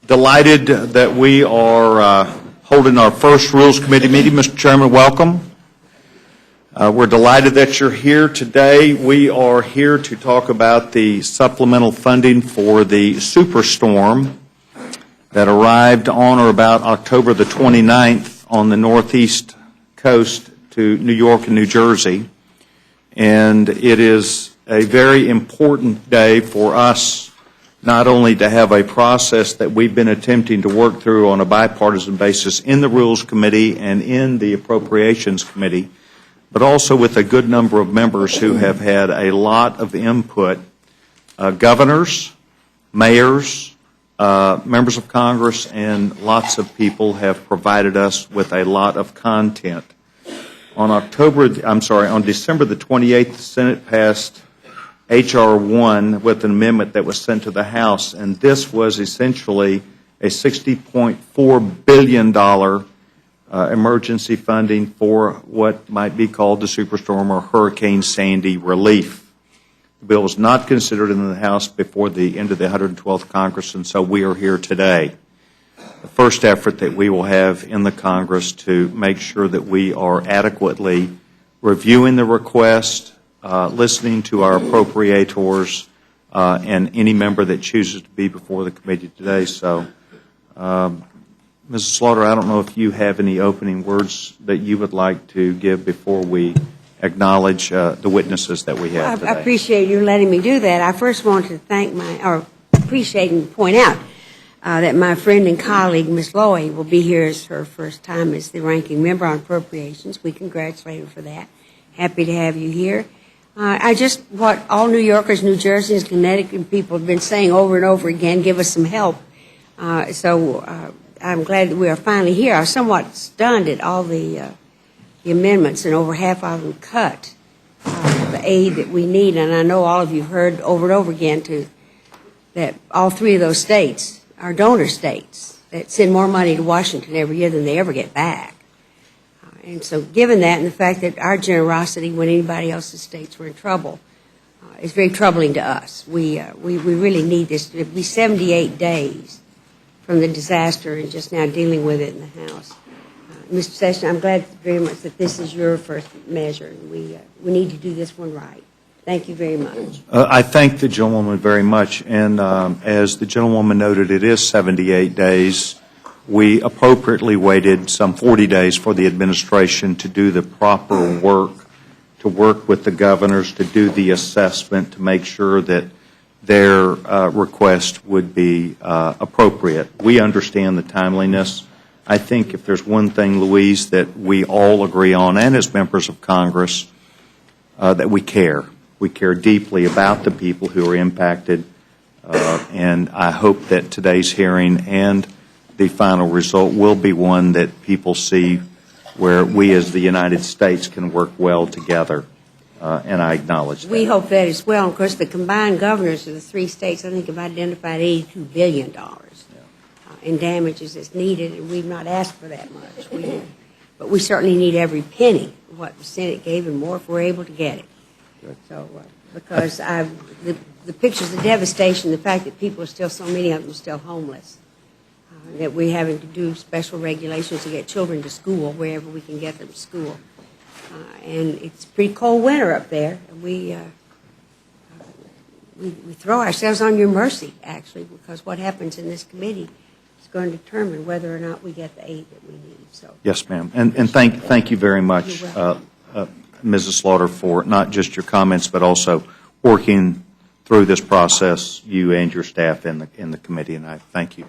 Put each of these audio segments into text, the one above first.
Delighted that we are holding our first Rules Committee meeting. Mr. Chairman, welcome. We're delighted that you're here today. We are here to talk about the supplemental funding for the superstorm that arrived on or about October the 29th on the northeast coast to New York and New Jersey. And it is a very important day for us, not only to have a process that we've been attempting to work through on a bipartisan basis in the Rules Committee and in the Appropriations Committee, but also with a good number of members who have had a lot of input. Governors, mayors, members of Congress, and lots of people have provided us with a lot of content. On December the 28th, the Senate passed H.R. 1 with an amendment that was sent to the House, and this was essentially a $60.4 billion emergency funding for what might be called the Superstorm or Hurricane Sandy relief. The bill was not considered in the House before the end of the 112th Congress, and so we are here today. The first effort that we will have in the Congress to make sure that we are adequately reviewing the request, listening to our appropriators, and any member that chooses to be before the committee today. So, Mrs. Slaughter, I don't know if you have any opening words that you would like to give before we acknowledge the witnesses that we have today. I appreciate you letting me do that. I first want to appreciate and point out that my friend and colleague, Ms. Loy, will be here as her first time as the ranking member on appropriations. We congratulate her for that. Happy to have you here. What all New Yorkers, New Jerseyans, Connecticut people have been saying over and over again, give us some help. So I'm glad that we are finally here. I was somewhat stunned at all the amendments, and over half of them cut the aid that we need. And I know all of you have heard over and over again that all three of those states are donor states that send more money to Washington every year than they ever get back. And so given that and the fact that our generosity when anybody else's states were in trouble is very troubling to us. We really need this. It'll be 78 days from the disaster and just now dealing with it in the House. Mr. Sessions, I'm glad very much that this is your first measure. And we need to do this one right. Thank you very much. I thank the gentlewoman very much. And as the gentlewoman noted, it is 78 days. We appropriately waited some 40 days for the administration to do the proper work, to work with the governors, to do the assessment, to make sure that their request would be appropriate. We understand the timeliness. I think if there's one thing, Louise, that we all agree on, and as members of Congress, that we care. We care deeply about the people who are impacted, and I hope that today's hearing and the final result will be one that people see where we as the United States can work well together, and I acknowledge that. We hope that as well. Of course, the combined governors of the three states, I think, have identified $82 billion in damages that's needed, and we've not asked for that much. But we certainly need every penny of what the Senate gave and more if we're able to get it. So, because the pictures of devastation, the fact that people are still, so many of them are still homeless, that we're having to do special regulations to get children to school wherever we can get them to school. And it's a pretty cold winter up there. We throw ourselves on your mercy, actually, because what happens in this committee is going to determine whether or not we get the aid that we need. So. Yes, ma'am. And thank you very much, Mrs. Slaughter, for not just your comments, but also working through this process, you and your staff in the committee, and I thank you.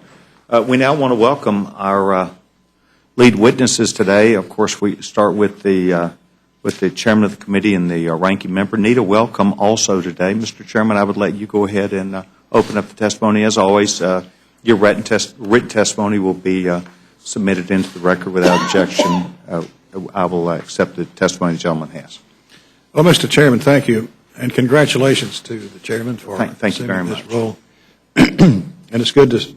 We now want to welcome our lead witnesses today. Of course, we start with the chairman of the committee and the ranking member. Nita, welcome also today. Mr. Chairman, I would let you go ahead and open up the testimony. As always, your written testimony will be submitted into the record without objection. I will accept the testimony the gentleman has. Well, Mr. Chairman, thank you, and congratulations to the chairman for thank you very much. This role. And it's good to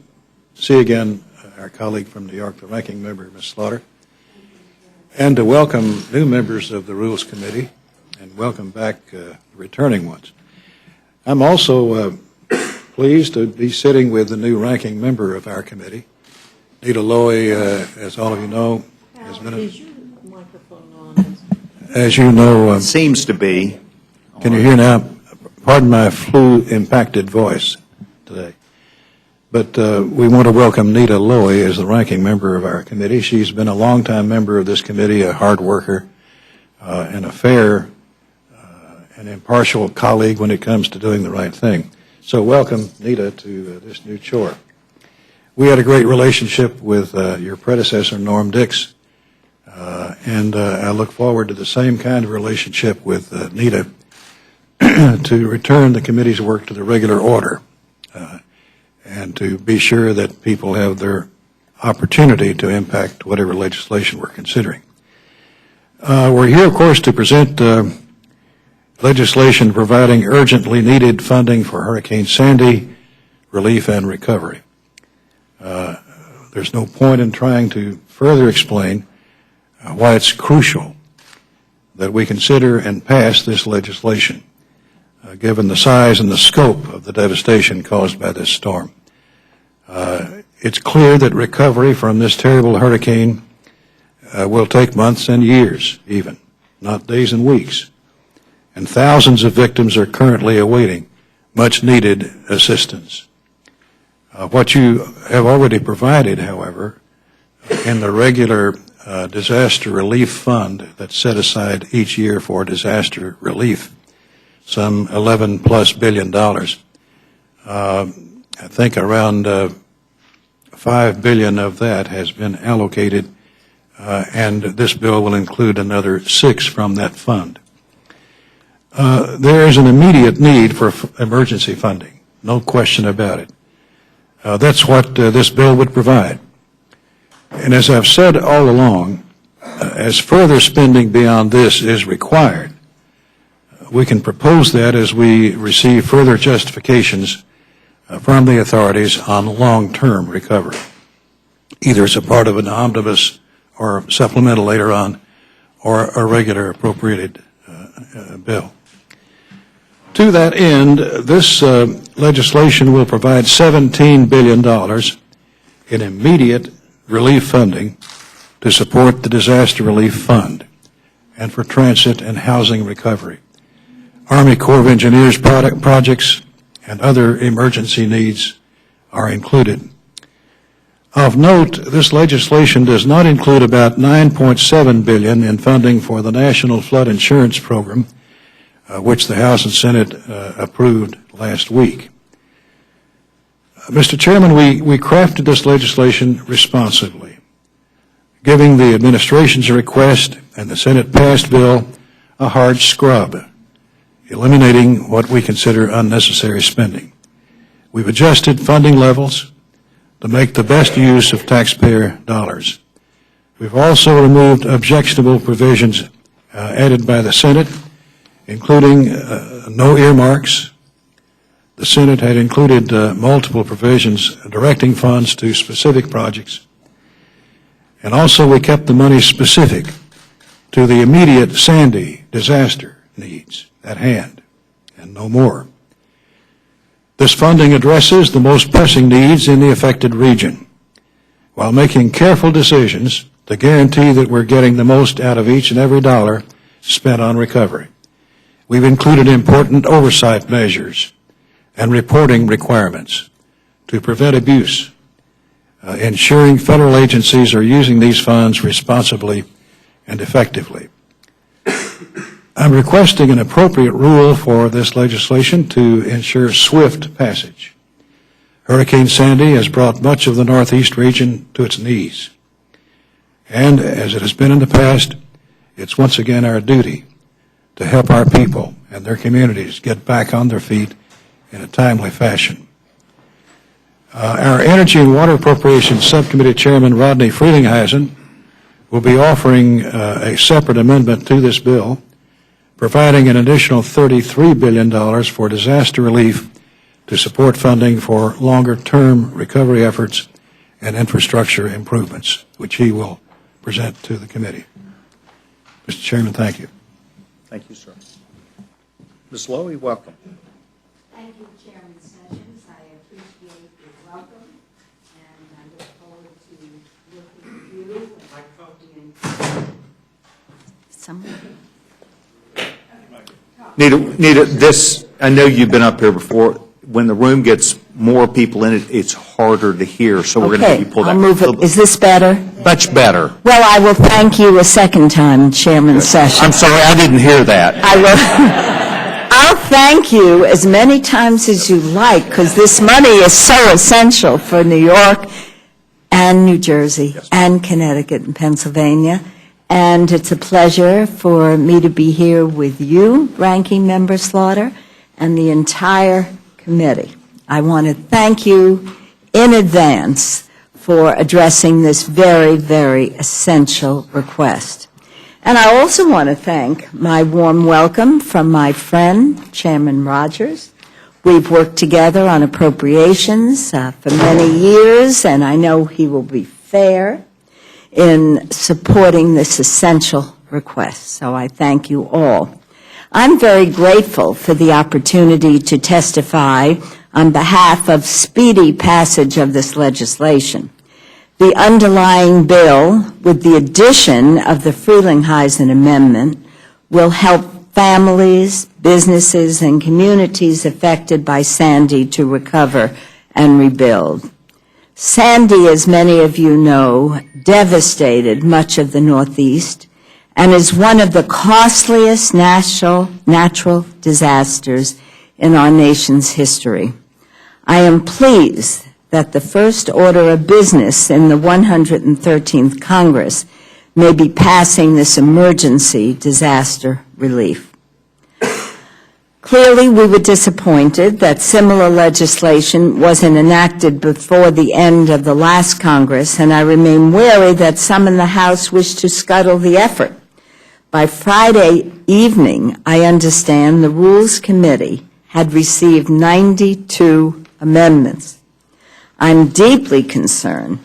see again our colleague from New York, the ranking member, Ms. Slaughter, and to welcome new members of the Rules Committee and welcome back returning ones. I'm also pleased to be sitting with the new ranking member of our committee. Nita Lowy, as all of you know, has been Is your microphone on? as you know, Seems to be. can you hear now? Pardon my flu-impacted voice today. But we want to welcome Nita Lowy as the ranking member of our committee. She's been a longtime member of this committee, a hard worker, and a fair and impartial colleague when it comes to doing the right thing. So welcome, Nita, to this new chore. We had a great relationship with your predecessor, Norm Dix, and I look forward to the same kind of relationship with Nita to return the committee's work to the regular order and to be sure that people have their opportunity to impact whatever legislation we're considering. We're here, of course, to present legislation providing urgently needed funding for Hurricane Sandy relief and recovery. There's no point in trying to further explain why it's crucial that we consider and pass this legislation, given the size and the scope of the devastation caused by this storm. It's clear that recovery from this terrible hurricane will take months and years even, not days and weeks. And thousands of victims are currently awaiting much-needed assistance. What you have already provided, however, in the regular disaster relief fund that's set aside each year for disaster relief, some $11+ billion. I think around $5 billion of that has been allocated, and this bill will include another $6 billion from that fund. There is an immediate need for emergency funding, no question about it. That's what this bill would provide. And as I've said all along, as further spending beyond this is required, we can propose that as we receive further justifications from the authorities on long-term recovery, either as a part of an omnibus or supplemental later on, or a regular appropriated bill. To that end, this legislation will provide $17 billion in immediate relief funding to support the Disaster Relief Fund and for transit and housing recovery, Army Corps of Engineers projects, and other emergency needs are included. Of note, this legislation does not include about $9.7 billion in funding for the National Flood Insurance Program, which the House and Senate approved last week. Mr. Chairman, we crafted this legislation responsibly, giving the administration's request and the Senate-passed bill a hard scrub, eliminating what we consider unnecessary spending. We've adjusted funding levels to make the best use of taxpayer dollars. We've also removed objectionable provisions added by the Senate, including no earmarks. The Senate had included multiple provisions directing funds to specific projects. And also we kept the money specific to the immediate Sandy disaster needs at hand, and no more. This funding addresses the most pressing needs in the affected region, while making careful decisions to guarantee that we're getting the most out of each and every dollar spent on recovery. We've included important oversight measures and reporting requirements to prevent abuse, ensuring federal agencies are using these funds responsibly and effectively. I'm requesting an appropriate rule for this legislation to ensure swift passage. Hurricane Sandy has brought much of the Northeast region to its knees. And as it has been in the past, it's once again our duty to help our people and their communities get back on their feet in a timely fashion. Our Energy and Water Appropriations Subcommittee Chairman Rodney Frelinghuysen will be offering a separate amendment to this bill, providing an additional $33 billion for disaster relief to support funding for longer-term recovery efforts and infrastructure improvements, which he will present to the committee. Mr. Chairman, thank you. Thank you, sir. Ms. Lowy, welcome. Thank you, Chairman Sessions. I appreciate your welcome, and I look forward to working with you and Nita, this, I know you've been up here before. When the room gets more people in it, it's harder to hear, so we're going to have you pull that. I'll move it. Is this better? Much better. Well, I will thank you a second time, Chairman Sessions. I'm sorry, I didn't hear that. I will. I'll thank you as many times as you like, because this money is so essential for New York and New Jersey and Connecticut and Pennsylvania. And it's a pleasure for me to be here with you, Ranking Member Slaughter, and the entire committee. I want to thank you in advance for addressing this very, very essential request. And I also want to thank my warm welcome from my friend, Chairman Rogers. We've worked together on appropriations for many years, and I know he will be fair in supporting this essential request. So I thank you all. I'm very grateful for the opportunity to testify on behalf of speedy passage of this legislation. The underlying bill, with the addition of the Frelinghuysen Amendment, will help families, businesses, and communities affected by Sandy to recover and rebuild. Sandy, as many of you know, devastated much of the Northeast and is one of the costliest natural disasters in our nation's history. I am pleased that the first order of business in the 113th Congress may be passing this emergency disaster relief. Clearly, we were disappointed that similar legislation wasn't enacted before the end of the last Congress, and I remain wary that some in the House wish to scuttle the effort. By Friday evening, I understand the Rules Committee had received 92 amendments. I'm deeply concerned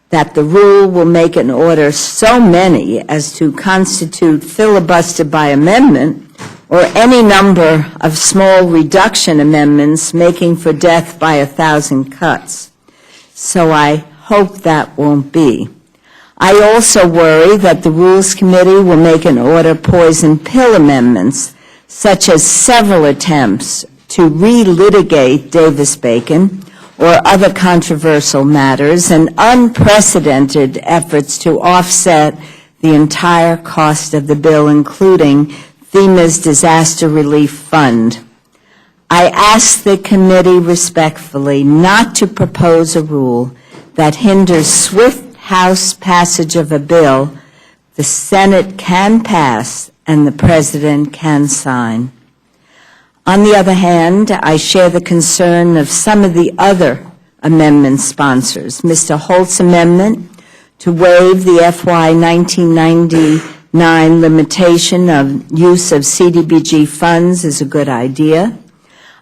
that the rule will make an order so many as to constitute filibuster by amendment or any number of small reduction amendments making for death by 1,000 cuts. So I hope that won't be. I also worry that the Rules Committee will make an order poison pill amendments, such as several attempts to relitigate Davis-Bacon or other controversial matters and unprecedented efforts to offset the entire cost of the bill, including FEMA's Disaster Relief Fund. I ask the committee respectfully not to propose a rule that hinders swift House passage of a bill the Senate can pass and the President can sign. On the other hand, I share the concern of some of the other amendment sponsors. Mr. Holt's amendment to waive the FY 1999 limitation of use of CDBG funds is a good idea.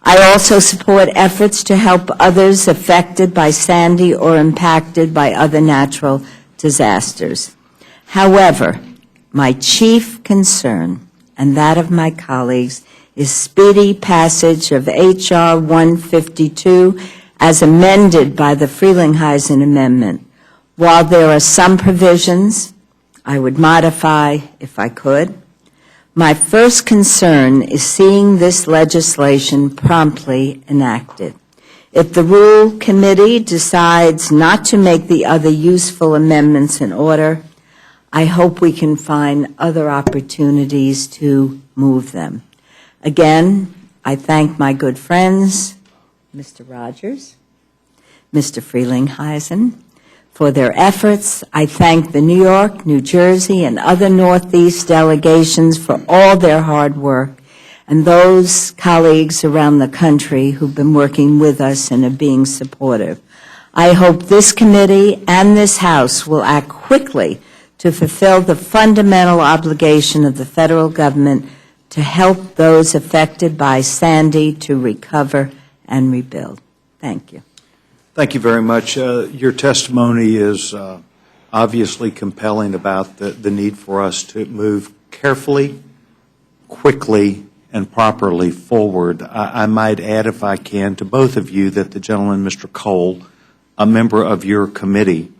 I also support efforts to help others affected by Sandy or impacted by other natural disasters. However, my chief concern, and that of my colleagues, is speedy passage of H.R. 152 as amended by the Frelinghuysen Amendment. While there are some provisions I would modify if I could, my first concern is seeing this legislation promptly enacted. If the Rule Committee decides not to make the other useful amendments in order, I hope we can find other opportunities to move them. Again, I thank my good friends, Mr. Rogers, Mr. Frelinghuysen, for their efforts. I thank the New York, New Jersey, and other Northeast delegations for all their hard work, and those colleagues around the country who've been working with us and are being supportive. I hope this committee and this House will act quickly to fulfill the fundamental obligation of the federal government to help those affected by Sandy to recover and rebuild. Thank you. Thank you very much. Your testimony is obviously compelling about the need for us to move carefully, quickly, and properly forward. I might add, if I can, to both of you that the gentleman, Mr. Cole, a member of your committee,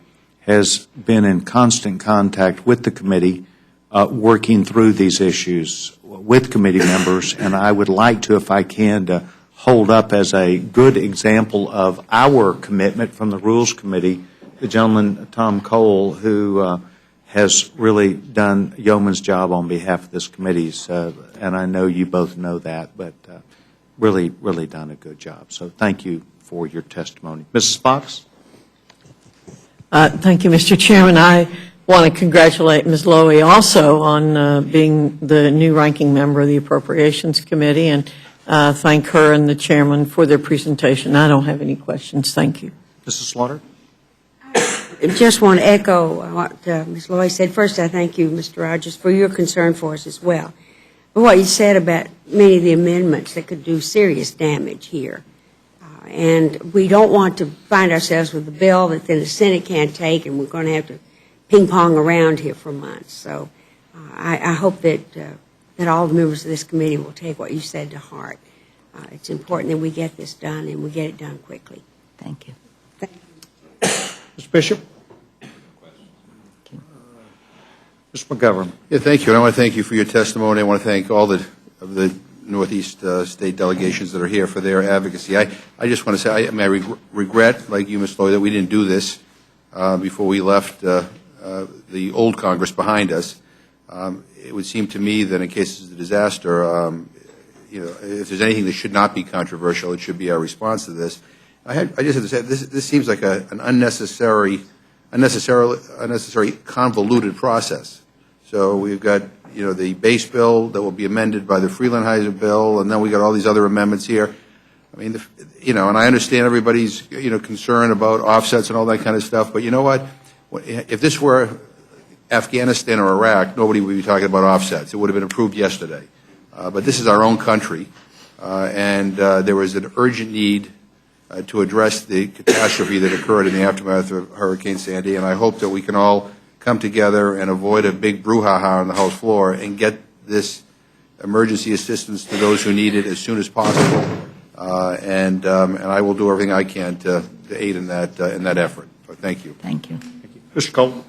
has been in constant contact with the committee, working through these issues with committee members, and I would like to, if I can, to hold up as a good example of our commitment from the Rules Committee, the gentleman, Tom Cole, who has really done yeoman's job on behalf of this committee, and I know you both know that, but really, really done a good job. So thank you for your testimony. Mrs. Fox? Thank you, Mr. Chairman. I want to congratulate Ms. Lowy also on being the new ranking member of the Appropriations Committee, and thank her and the chairman for their presentation. I don't have any questions. Thank you. Mrs. Slaughter? I just want to echo what Ms. Loy said. First, I thank you, Mr. Rogers, for your concern for us as well. But what you said about many of the amendments that could do serious damage here. And we don't want to find ourselves with a bill that then the Senate can't take, and we're going to have to ping-pong around here for months. So I hope that all the members of this committee will take what you said to heart. It's important that we get this done, and we get it done quickly. Thank you. Mr. Bishop? Mr. McGovern? Yeah, thank you. And I want to thank you for your testimony. I want to thank all of the Northeast state delegations that are here for their advocacy. I just want to say, I regret, like you, Ms. Loy, that we didn't do this before we left the old Congress behind us. It would seem to me that in cases of disaster, if there's anything that should not be controversial, it should be our response to this. I just have to say, this seems like an unnecessary convoluted process. So we've got, the base bill that will be amended by the Freelandheiser bill, and then we got all these other amendments here. I mean, and I understand everybody's, concern about offsets and all that kind of stuff, but you know what? If this were Afghanistan or Iraq, nobody would be talking about offsets. It would have been approved yesterday. But this is our own country, and there was an urgent need to address the catastrophe that occurred in the aftermath of Hurricane Sandy, and I hope that we can all come together and avoid a big brouhaha on the House floor and get this emergency assistance to those who need it as soon as possible. And I will do everything I can to aid in that effort. So thank you. Thank you. Mr. Cole?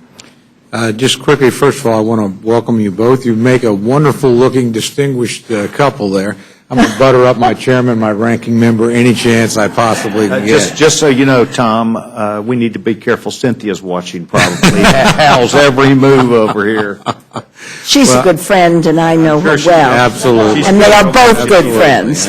Just quickly, first of all, I want to welcome you both. You make a wonderful-looking, distinguished couple there. I'm going to butter up my chairman, my ranking member, any chance I possibly can get. Just so you know, Tom, we need to be careful. Cynthia's watching probably. Hal's every move over here. She's a good friend, and I know her well. Absolutely. And they are both good friends.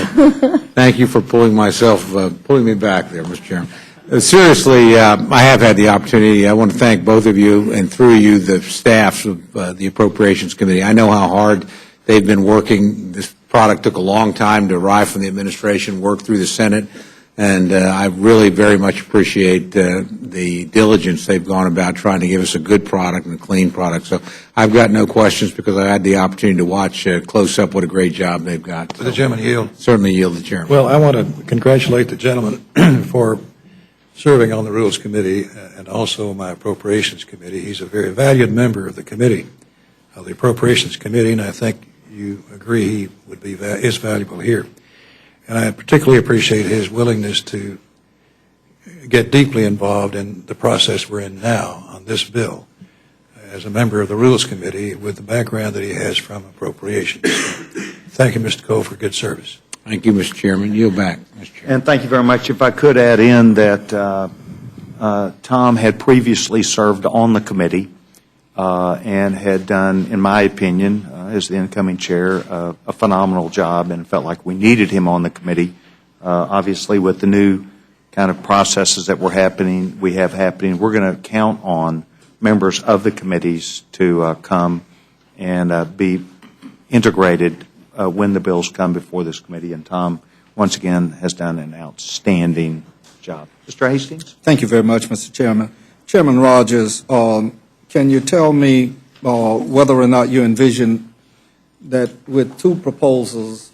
Thank you for pulling me back there, Mr. Chairman. Seriously, I have had the opportunity. I want to thank both of you, and through you, the staffs of the Appropriations Committee. I know how hard they've been working. This product took a long time to arrive from the administration, work through the Senate, and I really very much appreciate the diligence they've gone about trying to give us a good product and a clean product. So I've got no questions because I had the opportunity to watch close up what a great job they've got. Will the gentleman yield? Certainly yield the chairman. Well, I want to congratulate the gentleman for serving on the Rules Committee and also my Appropriations Committee. He's a very valued member of the committee, of the Appropriations Committee, and I think you agree he would be is valuable here. And I particularly appreciate his willingness to get deeply involved in the process we're in now on this bill as a member of the Rules Committee with the background that he has from appropriations. Thank you, Mr. Cole, for good service. Thank you, Mr. Chairman. Yield back, Mr. Chairman. And thank you very much. If I could add in that Tom had previously served on the committee and had done, in my opinion, as the incoming chair, a phenomenal job, and felt like we needed him on the committee. Obviously, with the new kind of processes that we have happening, we're going to count on members of the committees to come and be integrated when the bills come before this committee. And Tom, once again, has done an outstanding job. Mr. Hastings? Thank you very much, Mr. Chairman. Chairman Rogers, can you tell me whether or not you envision that with two proposals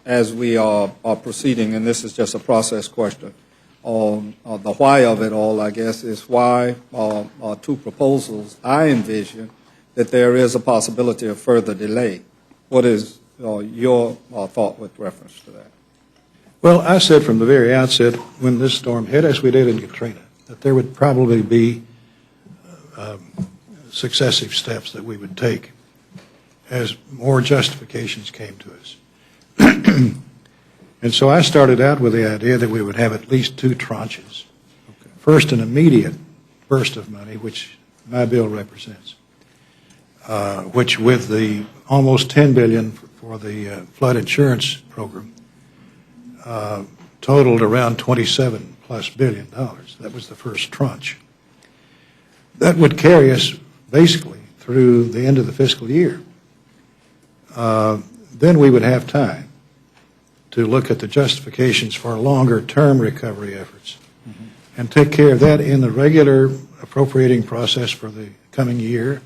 as we are proceeding, and this is just a process question, the why of it all, I guess, is why two proposals I envision that there is a possibility of further delay. What is your thought with reference to that? Well, I said from the very outset, when this storm hit, as we did in Katrina, that there would probably be successive steps that we would take as more justifications came to us. And so I started out with the idea that we would have at least two tranches. First, an immediate burst of money, which my bill represents, which with the almost $10 billion for the flood insurance program, totaled around $27+ billion. That was the first tranche. That would carry us basically through the end of the fiscal year. Then we would have time to look at the justifications for longer-term recovery efforts and take care of that in the regular appropriating process for the coming year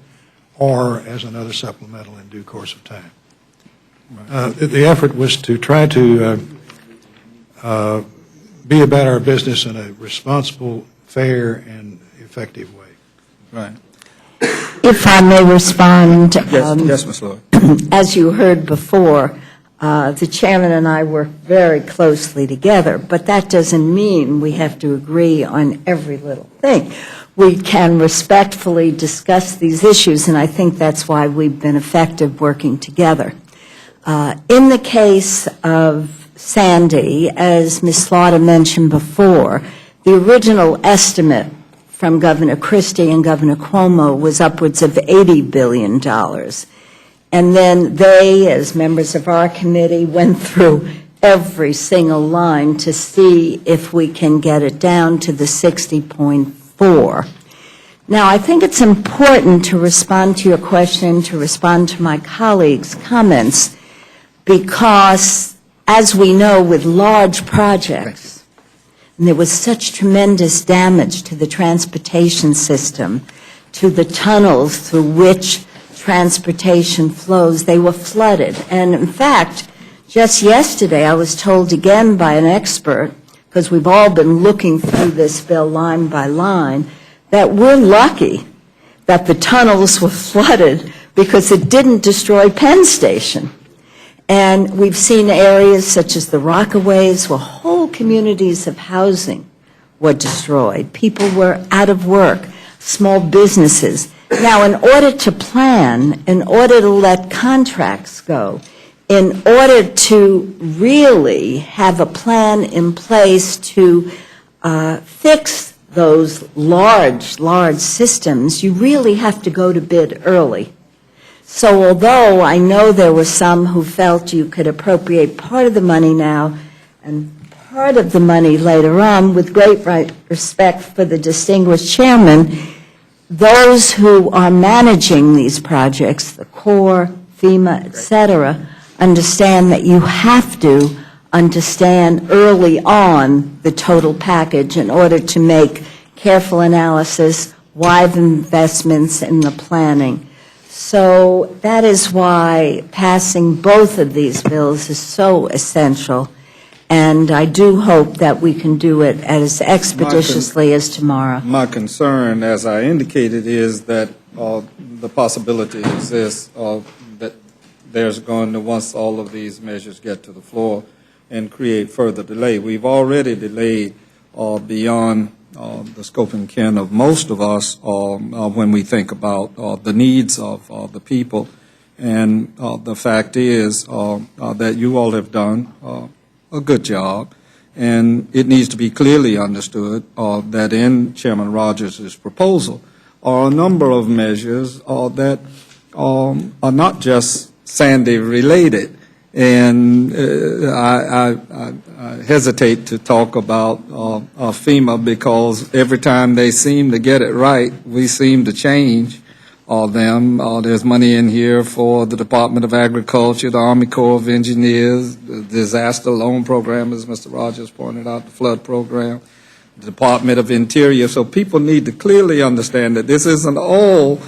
or as another supplemental in due course of time. The effort was to try to be about our business in a responsible, fair, and effective way. Right. If I may respond. Yes, Ms. Lloyd. As you heard before, the chairman and I work very closely together, but that doesn't mean we have to agree on every little thing. We can respectfully discuss these issues, and I think that's why we've been effective working together. In the case of Sandy, as Ms. Slaughter mentioned before, the original estimate from Governor Christie and Governor Cuomo was upwards of $80 billion. And then they, as members of our committee, went through every single line to see if we can get it down to the 60.4. Now, I think it's important to respond to your question, to respond to my colleagues' comments, because, as we know, with large projects, and there was such tremendous damage to the transportation system, to the tunnels through which transportation flows, they were flooded. And in fact, just yesterday I was told again by an expert, because we've all been looking through this bill line by line, that we're lucky that the tunnels were flooded because it didn't destroy Penn Station. And we've seen areas such as the Rockaways where whole communities of housing were destroyed. People were out of work, small businesses. Now, in order to plan, in order to let contracts go, in order to really have a plan in place to fix those large systems, you really have to go to bid early. So although I know there were some who felt you could appropriate part of the money now and part of the money later on, with great respect for the distinguished chairman, those who are managing these projects, the Corps, FEMA, et cetera, understand that you have to understand early on the total package in order to make careful analysis, wise investments in the planning. So that is why passing both of these bills is so essential, and I do hope that we can do it as expeditiously as tomorrow. My concern, as I indicated, is that the possibility exists that there's going to, once all of these measures get to the floor, and create further delay. We've already delayed beyond the scope and ken of most of us when we think about the needs of the people. And the fact is that you all have done a good job, and it needs to be clearly understood that in Chairman Rogers' proposal are a number of measures that are not just Sandy related. And I hesitate to talk about FEMA because every time they seem to get it right, we seem to change them. There's money in here for the Department of Agriculture, the Army Corps of Engineers, the disaster loan program, as Mr. Rogers pointed out, the flood program, the Department of Interior. So people need to clearly understand that this isn't all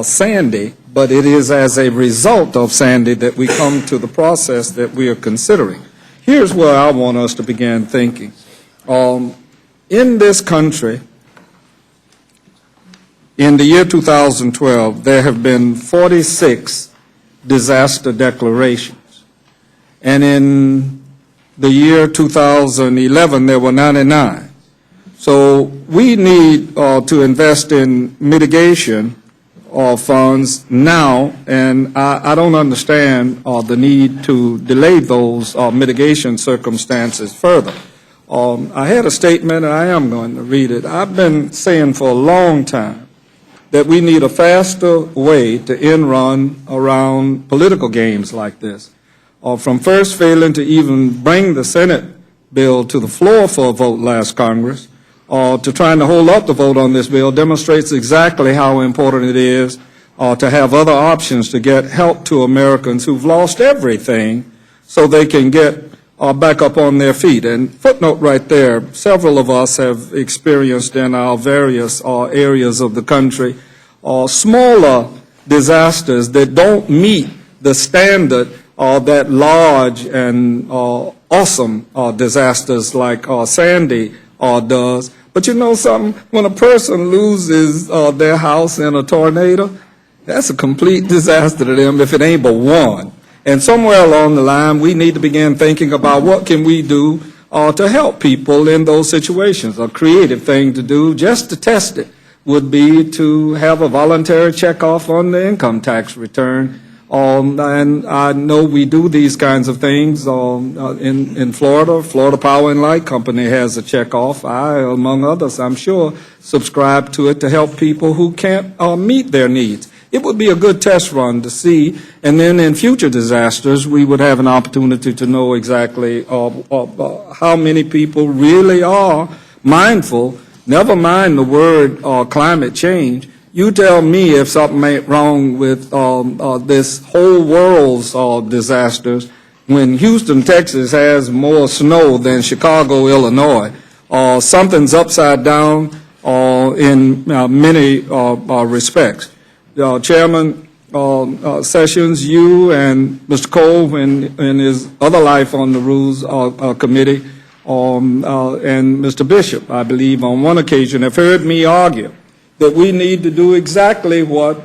Sandy, but it is as a result of Sandy that we come to the process that we are considering. Here's where I want us to begin thinking. In this country, in the year 2012, there have been 46 disaster declarations. And in the year 2011, there were 99. So we need to invest in mitigation funds now, and I don't understand the need to delay those mitigation circumstances further. I had a statement, and I am going to read it. I've been saying for a long time that we need a faster way to end run around political games like this. From first failing to even bring the Senate bill to the floor for a vote last Congress, to trying to hold up the vote on this bill demonstrates exactly how important it is to have other options to get help to Americans who've lost everything so they can get back up on their feet. And footnote right there, several of us have experienced in our various areas of the country smaller disasters that don't meet the standard that large and awesome disasters like Sandy does. But you know something? When a person loses their house in a tornado, that's a complete disaster to them if it ain't but one. And somewhere along the line, we need to begin thinking about what can we do to help people in those situations. A creative thing to do, just to test it, would be to have a voluntary checkoff on the income tax return. And I know we do these kinds of things in Florida. Florida Power and Light Company has a checkoff. I, among others, I'm sure, subscribe to it to help people who can't meet their needs. It would be a good test run to see, and then in future disasters, we would have an opportunity to know exactly how many people really are mindful. Never mind the word climate change. You tell me if something ain't wrong with this whole world's disasters when Houston, Texas has more snow than Chicago, Illinois. Something's upside down in many respects. Chairman Sessions, you and Mr. Cole in his other life on the Rules Committee, and Mr. Bishop, I believe, on one occasion have heard me argue that we need to do exactly what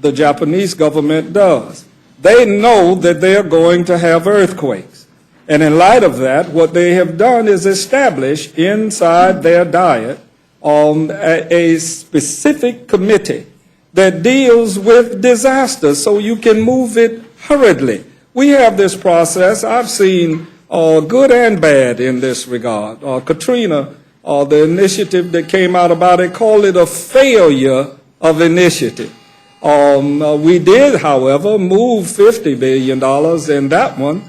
the Japanese government does. They know that they're going to have earthquakes. And in light of that, what they have done is establish inside their diet a specific committee that deals with disasters so you can move it hurriedly. We have this process. I've seen good and bad in this regard. Katrina, the initiative that came out about it, called it a failure of initiative. We did, however, move $50 billion in that one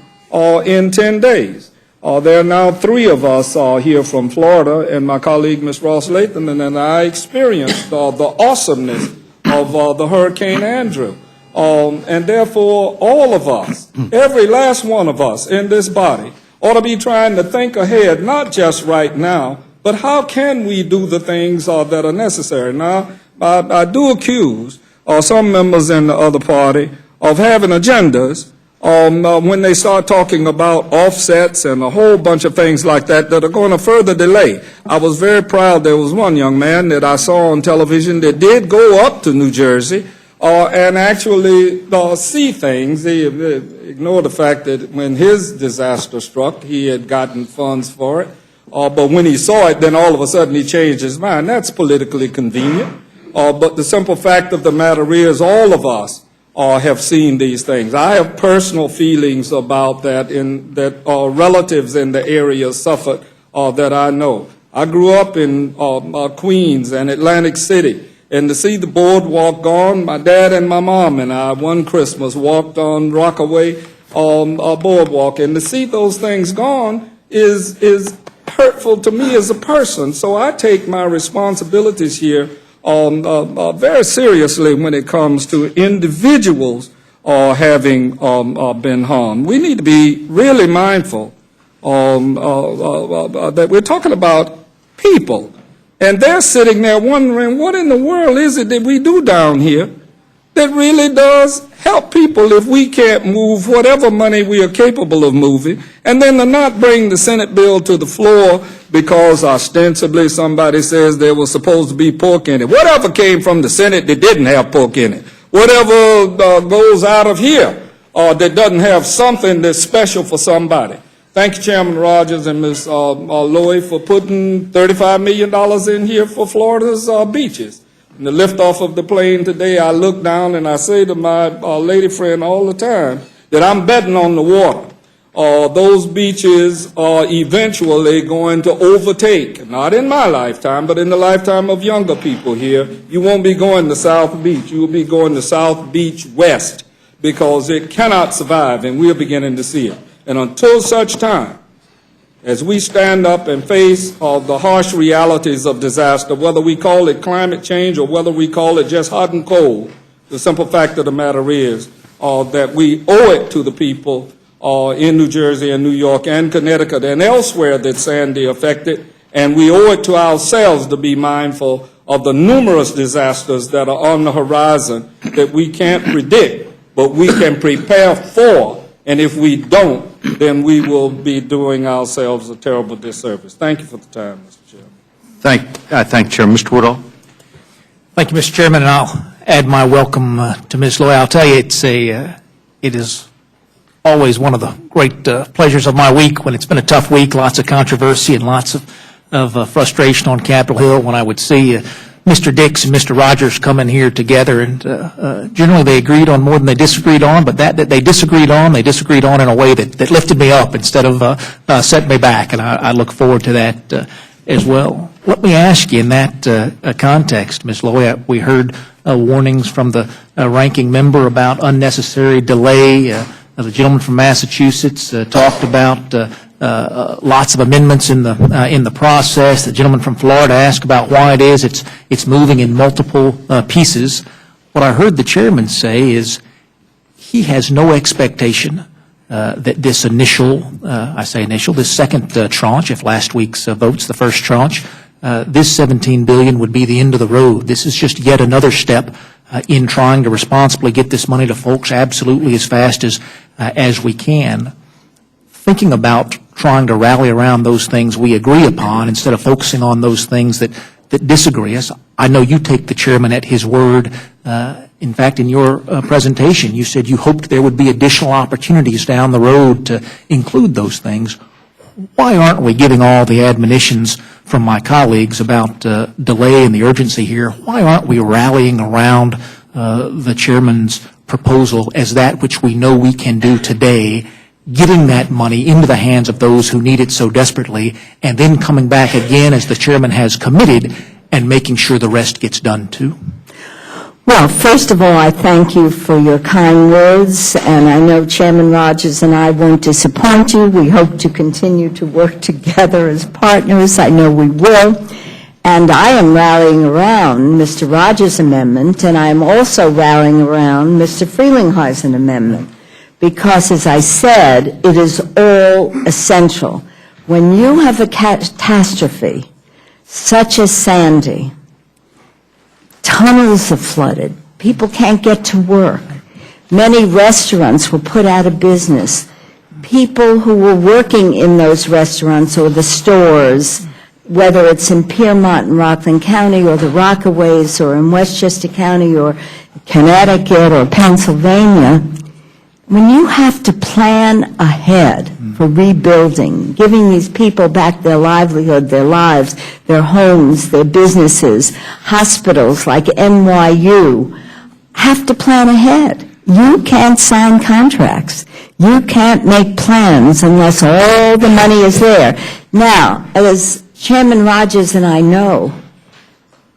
in 10 days. There are now 3 of us here from Florida, and my colleague, Ms. Ross Latham, and I experienced the awesomeness of the Hurricane Andrew. And therefore, all of us, every last one of us in this body, ought to be trying to think ahead, not just right now, but how can we do the things that are necessary? Now, I do accuse some members in the other party of having agendas when they start talking about offsets and a whole bunch of things like that that are going to further delay. I was very proud there was one young man that I saw on television that did go up to New Jersey and actually see things. He ignored the fact that when his disaster struck, he had gotten funds for it. But when he saw it, then all of a sudden he changed his mind. That's politically convenient. But the simple fact of the matter is all of us have seen these things. I have personal feelings about that relatives in the area suffered that I know. I grew up in Queens and Atlantic City, and to see the boardwalk gone, my dad and my mom and I one Christmas walked on Rockaway boardwalk, and to see those things gone is hurtful to me as a person. So I take my responsibilities here very seriously when it comes to individuals having been harmed. We need to be really mindful that we're talking about people, and they're sitting there wondering, what in the world is it that we do down here that really does help people if we can't move whatever money we are capable of moving, and then to not bring the Senate bill to the floor because ostensibly somebody says there was supposed to be pork in it. Whatever came from the Senate that didn't have pork in it, whatever goes out of here that doesn't have something that's special for somebody. Thank you, Chairman Rogers and Ms. Lowy, for putting $35 million in here for Florida's beaches. And the liftoff of the plane today, I look down and I say to my lady friend all the time that I'm betting on the water. Those beaches are eventually going to overtake, not in my lifetime, but in the lifetime of younger people here. You won't be going to South Beach. You will be going to South Beach West, because it cannot survive, and we're beginning to see it. And until such time as we stand up and face the harsh realities of disaster, whether we call it climate change or whether we call it just hot and cold, the simple fact of the matter is that we owe it to the people in New Jersey and New York and Connecticut and elsewhere that Sandy affected, and we owe it to ourselves to be mindful of the numerous disasters that are on the horizon that we can't predict, but we can prepare for, and if we don't, then we will be doing ourselves a terrible disservice. Thank you for the time, Mr. Chairman. Thank Chairman. Mr. Woodall. Thank you, Mr. Chairman, and I'll add my welcome to Ms. Loy. I'll tell you, it is always one of the great pleasures of my week when it's been a tough week, lots of controversy and lots of frustration on Capitol Hill, when I would see Mr. Dix and Mr. Rogers come in here together, and generally they agreed on more than they disagreed on, but that they disagreed on in a way that lifted me up instead of setting me back, and I look forward to that as well. Let me ask you in that context, Ms. Loy, we heard warnings from the ranking member about unnecessary delay. The gentleman from Massachusetts talked about lots of amendments in the process. The gentleman from Florida asked about why it is it's moving in multiple pieces. What I heard the chairman say is he has no expectation that this this second tranche, if last week's vote's the first tranche, this $17 billion would be the end of the road. This is just yet another step in trying to responsibly get this money to folks absolutely as fast as we can. Thinking about trying to rally around those things we agree upon instead of focusing on those things that disagree us. I know you take the chairman at his word. In fact, in your presentation, you said you hoped there would be additional opportunities down the road to include those things. Why aren't we giving all the admonitions from my colleagues about delay and the urgency here? Why aren't we rallying around the chairman's proposal as that which we know we can do today, getting that money into the hands of those who need it so desperately, and then coming back again as the chairman has committed and making sure the rest gets done too? Well, first of all, I thank you for your kind words, and I know Chairman Rogers and I won't disappoint you. We hope to continue to work together as partners. I know we will. And I am rallying around Mr. Rogers' amendment, and I am also rallying around Mr. Frelinghuysen's amendment, because, as I said, it is all essential. When you have a catastrophe such as Sandy, tunnels are flooded, people can't get to work, many restaurants were put out of business, people who were working in those restaurants or the stores, whether it's in Piermont and Rockland County or the Rockaways or in Westchester County or Connecticut or Pennsylvania, when you have to plan ahead for rebuilding, giving these people back their livelihood, their lives, their homes, their businesses, hospitals like NYU, have to plan ahead. You can't sign contracts. You can't make plans unless all the money is there. Now, as Chairman Rogers and I know,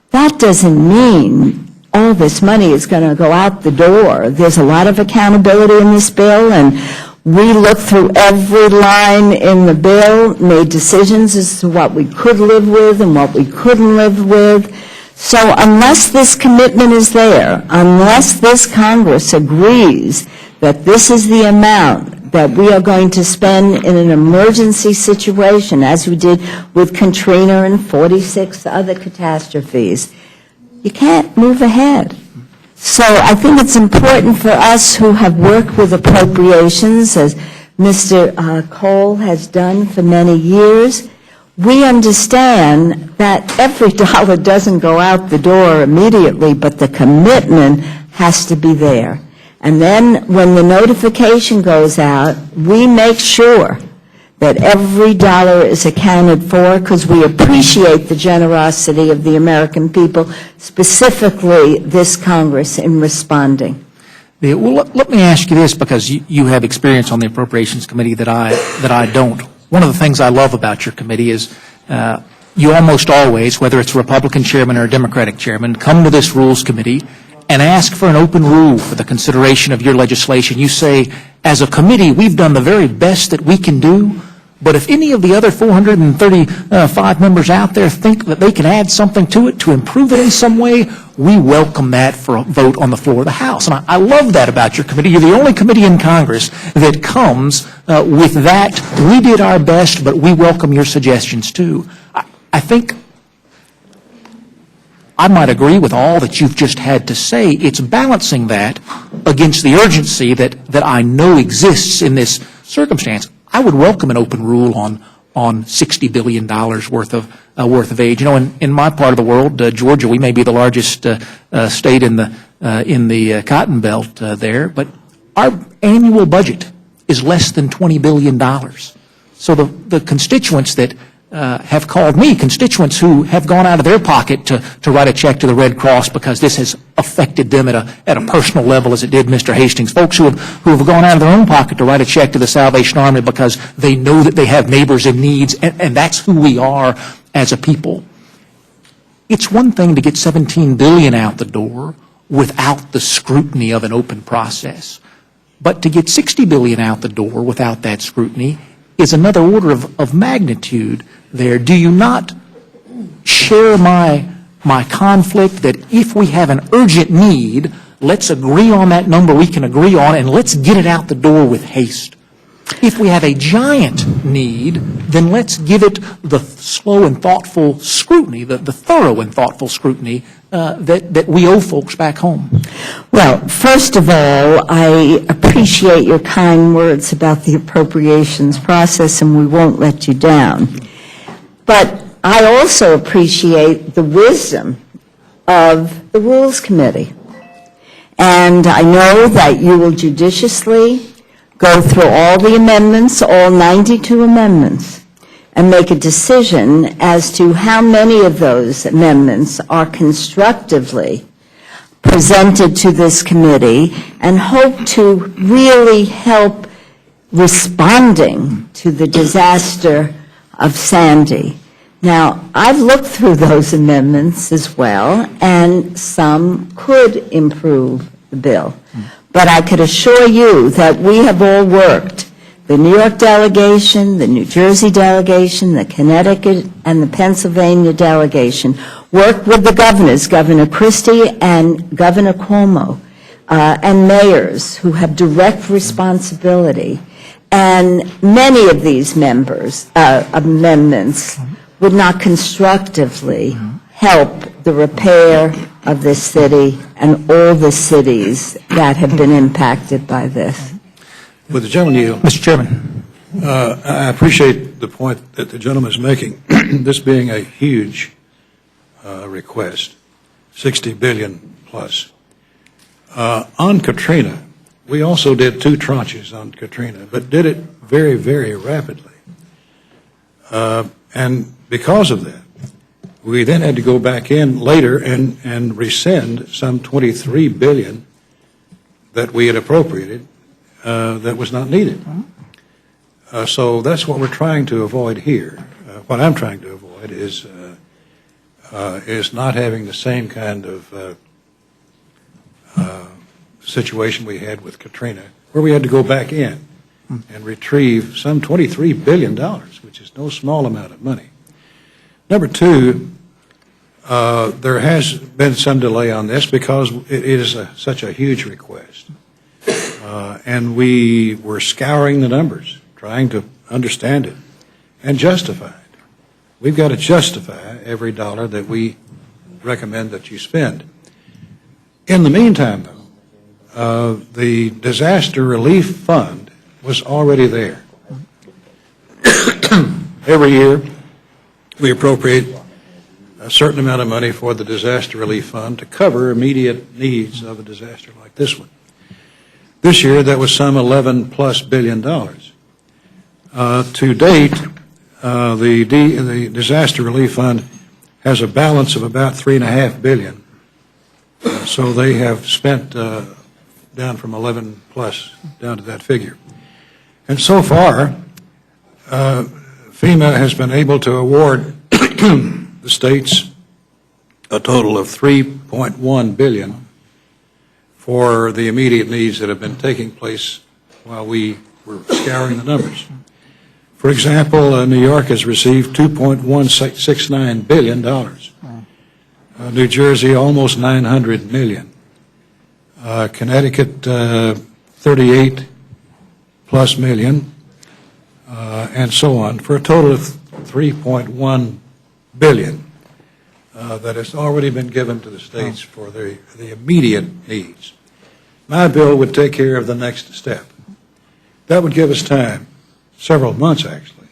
that doesn't mean all this money is going to go out the door. There's a lot of accountability in this bill, and we looked through every line in the bill, made decisions as to what we could live with and what we couldn't live with. So unless this commitment is there, unless this Congress agrees that this is the amount that we are going to spend in an emergency situation, as we did with Katrina and 46 other catastrophes, you can't move ahead. So I think it's important for us who have worked with appropriations, as Mr. Cole has done for many years. We understand that every dollar doesn't go out the door immediately, but the commitment has to be there. And then when the notification goes out, we make sure that every dollar is accounted for because we appreciate the generosity of the American people, specifically this Congress, in responding. Well, let me ask you this, because you have experience on the Appropriations Committee that I don't. One of the things I love about your committee is you almost always, whether it's a Republican chairman or a Democratic chairman, come to this Rules Committee and ask for an open rule for the consideration of your legislation. You say, as a committee, we've done the very best that we can do, but if any of the other 435 members out there think that they can add something to it to improve it in some way, we welcome that for a vote on the floor of the House. And I love that about your committee. You're the only committee in Congress that comes with that. We did our best, but we welcome your suggestions too. I think I might agree with all that you've just had to say. It's balancing that against the urgency that I know exists in this circumstance. I would welcome an open rule on $60 billion worth of aid. You know, in my part of the world, Georgia, we may be the largest state in the Cotton Belt there, but our annual budget is less than $20 billion. So the constituents that have called me, constituents who have gone out of their pocket to write a check to the Red Cross because this has affected them at a personal level as it did Mr. Hastings. Folks who have gone out of their own pocket to write a check to the Salvation Army because they know that they have neighbors in needs, and that's who we are as a people. It's one thing to get $17 billion out the door without the scrutiny of an open process. But to get $60 billion out the door without that scrutiny is another order of magnitude there. Do you not share my conflict that if we have an urgent need, let's agree on that number we can agree on and let's get it out the door with haste? If we have a giant need, then let's give it the slow and thoughtful scrutiny, the thorough and thoughtful scrutiny that we owe folks back home. Well, first of all, I appreciate your kind words about the appropriations process, and we won't let you down. But I also appreciate the wisdom of the Rules Committee. And I know that you will judiciously go through all the amendments, all 92 amendments, and make a decision as to how many of those amendments are constructively presented to this committee and hope to really help responding to the disaster of Sandy. Now, I've looked through those amendments as well, and some could improve the bill. But I could assure you that we have all worked, the New York delegation, the New Jersey delegation, the Connecticut and the Pennsylvania delegation, worked with the governors, Governor Christie and Governor Cuomo, and mayors who have direct responsibility. And many of these amendments would not constructively help the repair of this city and all the cities that have been impacted by this. With the gentleman yield. Mr. Chairman. I appreciate the point that the gentleman is making, this being a huge request, $60 billion plus. On Katrina, we also did 2 tranches on Katrina, but did it very, very rapidly. And because of that, we then had to go back in later and rescind some $23 billion that we had appropriated that was not needed. So that's what we're trying to avoid here. What I'm trying to avoid is not having the same kind of situation we had with Katrina, where we had to go back in and retrieve some $23 billion, which is no small amount of money. Number 2, there has been some delay on this because it is such a huge request. And we were scouring the numbers, trying to understand it and justify it. We've got to justify every dollar that we recommend that you spend. In the meantime, though, the disaster relief fund was already there. Every year, we appropriate a certain amount of money for the disaster relief fund to cover immediate needs of a disaster like this one. This year, that was some $11+ billion. To date, the Disaster Relief Fund has a balance of about $3.5 billion. So they have spent down from 11 plus down to that figure. And so far, FEMA has been able to award the states a total of $3.1 billion for the immediate needs that have been taking place while we were scouring the numbers. For example, New York has received $2.169 billion. New Jersey, almost $900 million. Connecticut, 38+ million, and so on, for a total of $3.1 billion that has already been given to the states for the immediate needs. My bill would take care of the next step. That would give us time, several months actually,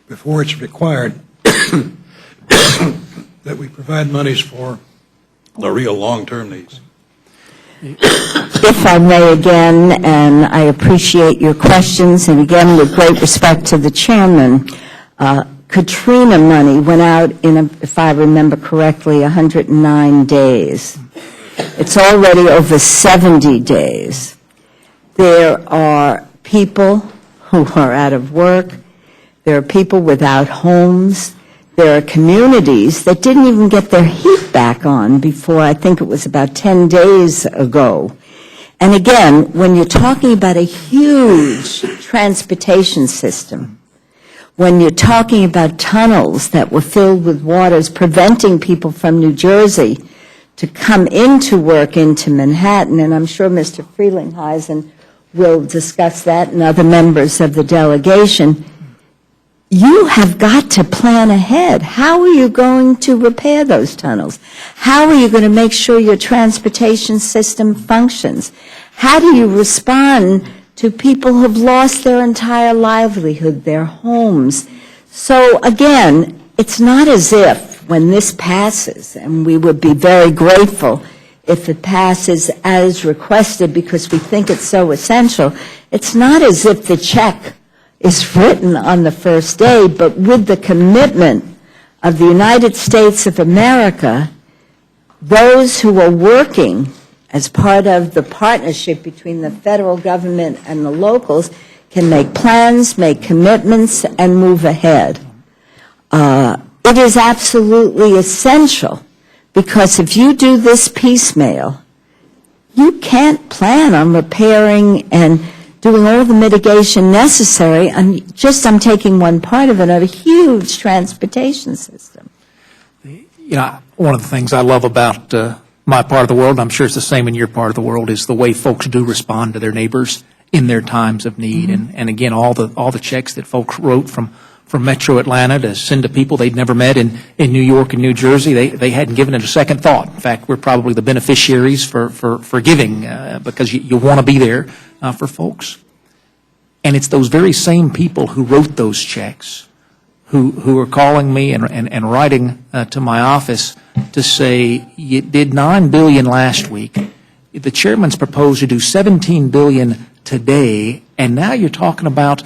before it's required that we provide monies for the real long-term needs. If I may again, and I appreciate your questions, and again with great respect to the chairman, Katrina money went out in, if I remember correctly, 109 days. It's already over 70 days. There are people who are out of work. There are people without homes. There are communities that didn't even get their heat back on before, I think it was about 10 days ago. And again, when you're talking about a huge transportation system, when you're talking about tunnels that were filled with waters preventing people from New Jersey to come into work into Manhattan, and I'm sure Mr. Frelinghuysen will discuss that and other members of the delegation, you have got to plan ahead. How are you going to repair those tunnels? How are you going to make sure your transportation system functions? How do you respond to people who have lost their entire livelihood, their homes? So again, it's not as if when this passes, and we would be very grateful if it passes as requested because we think it's so essential, it's not as if the check is written on the first day, but with the commitment of the United States of America, those who are working as part of the partnership between the federal government and the locals can make plans, make commitments, and move ahead. It is absolutely essential because if you do this piecemeal, you can't plan on repairing and doing all the mitigation necessary, and I'm taking one part of it, of a huge transportation system. You know, one of the things I love about my part of the world, and I'm sure it's the same in your part of the world, is the way folks do respond to their neighbors in their times of need. Mm-hmm. And again, all the checks that folks wrote from Metro Atlanta to send to people they'd never met in New York and New Jersey, they hadn't given it a second thought. In fact, we're probably the beneficiaries for giving because you want to be there for folks. And it's those very same people who wrote those checks who are calling me and writing to my office to say, you did $9 billion last week. The chairman's proposed to do $17 billion today, and now you're talking about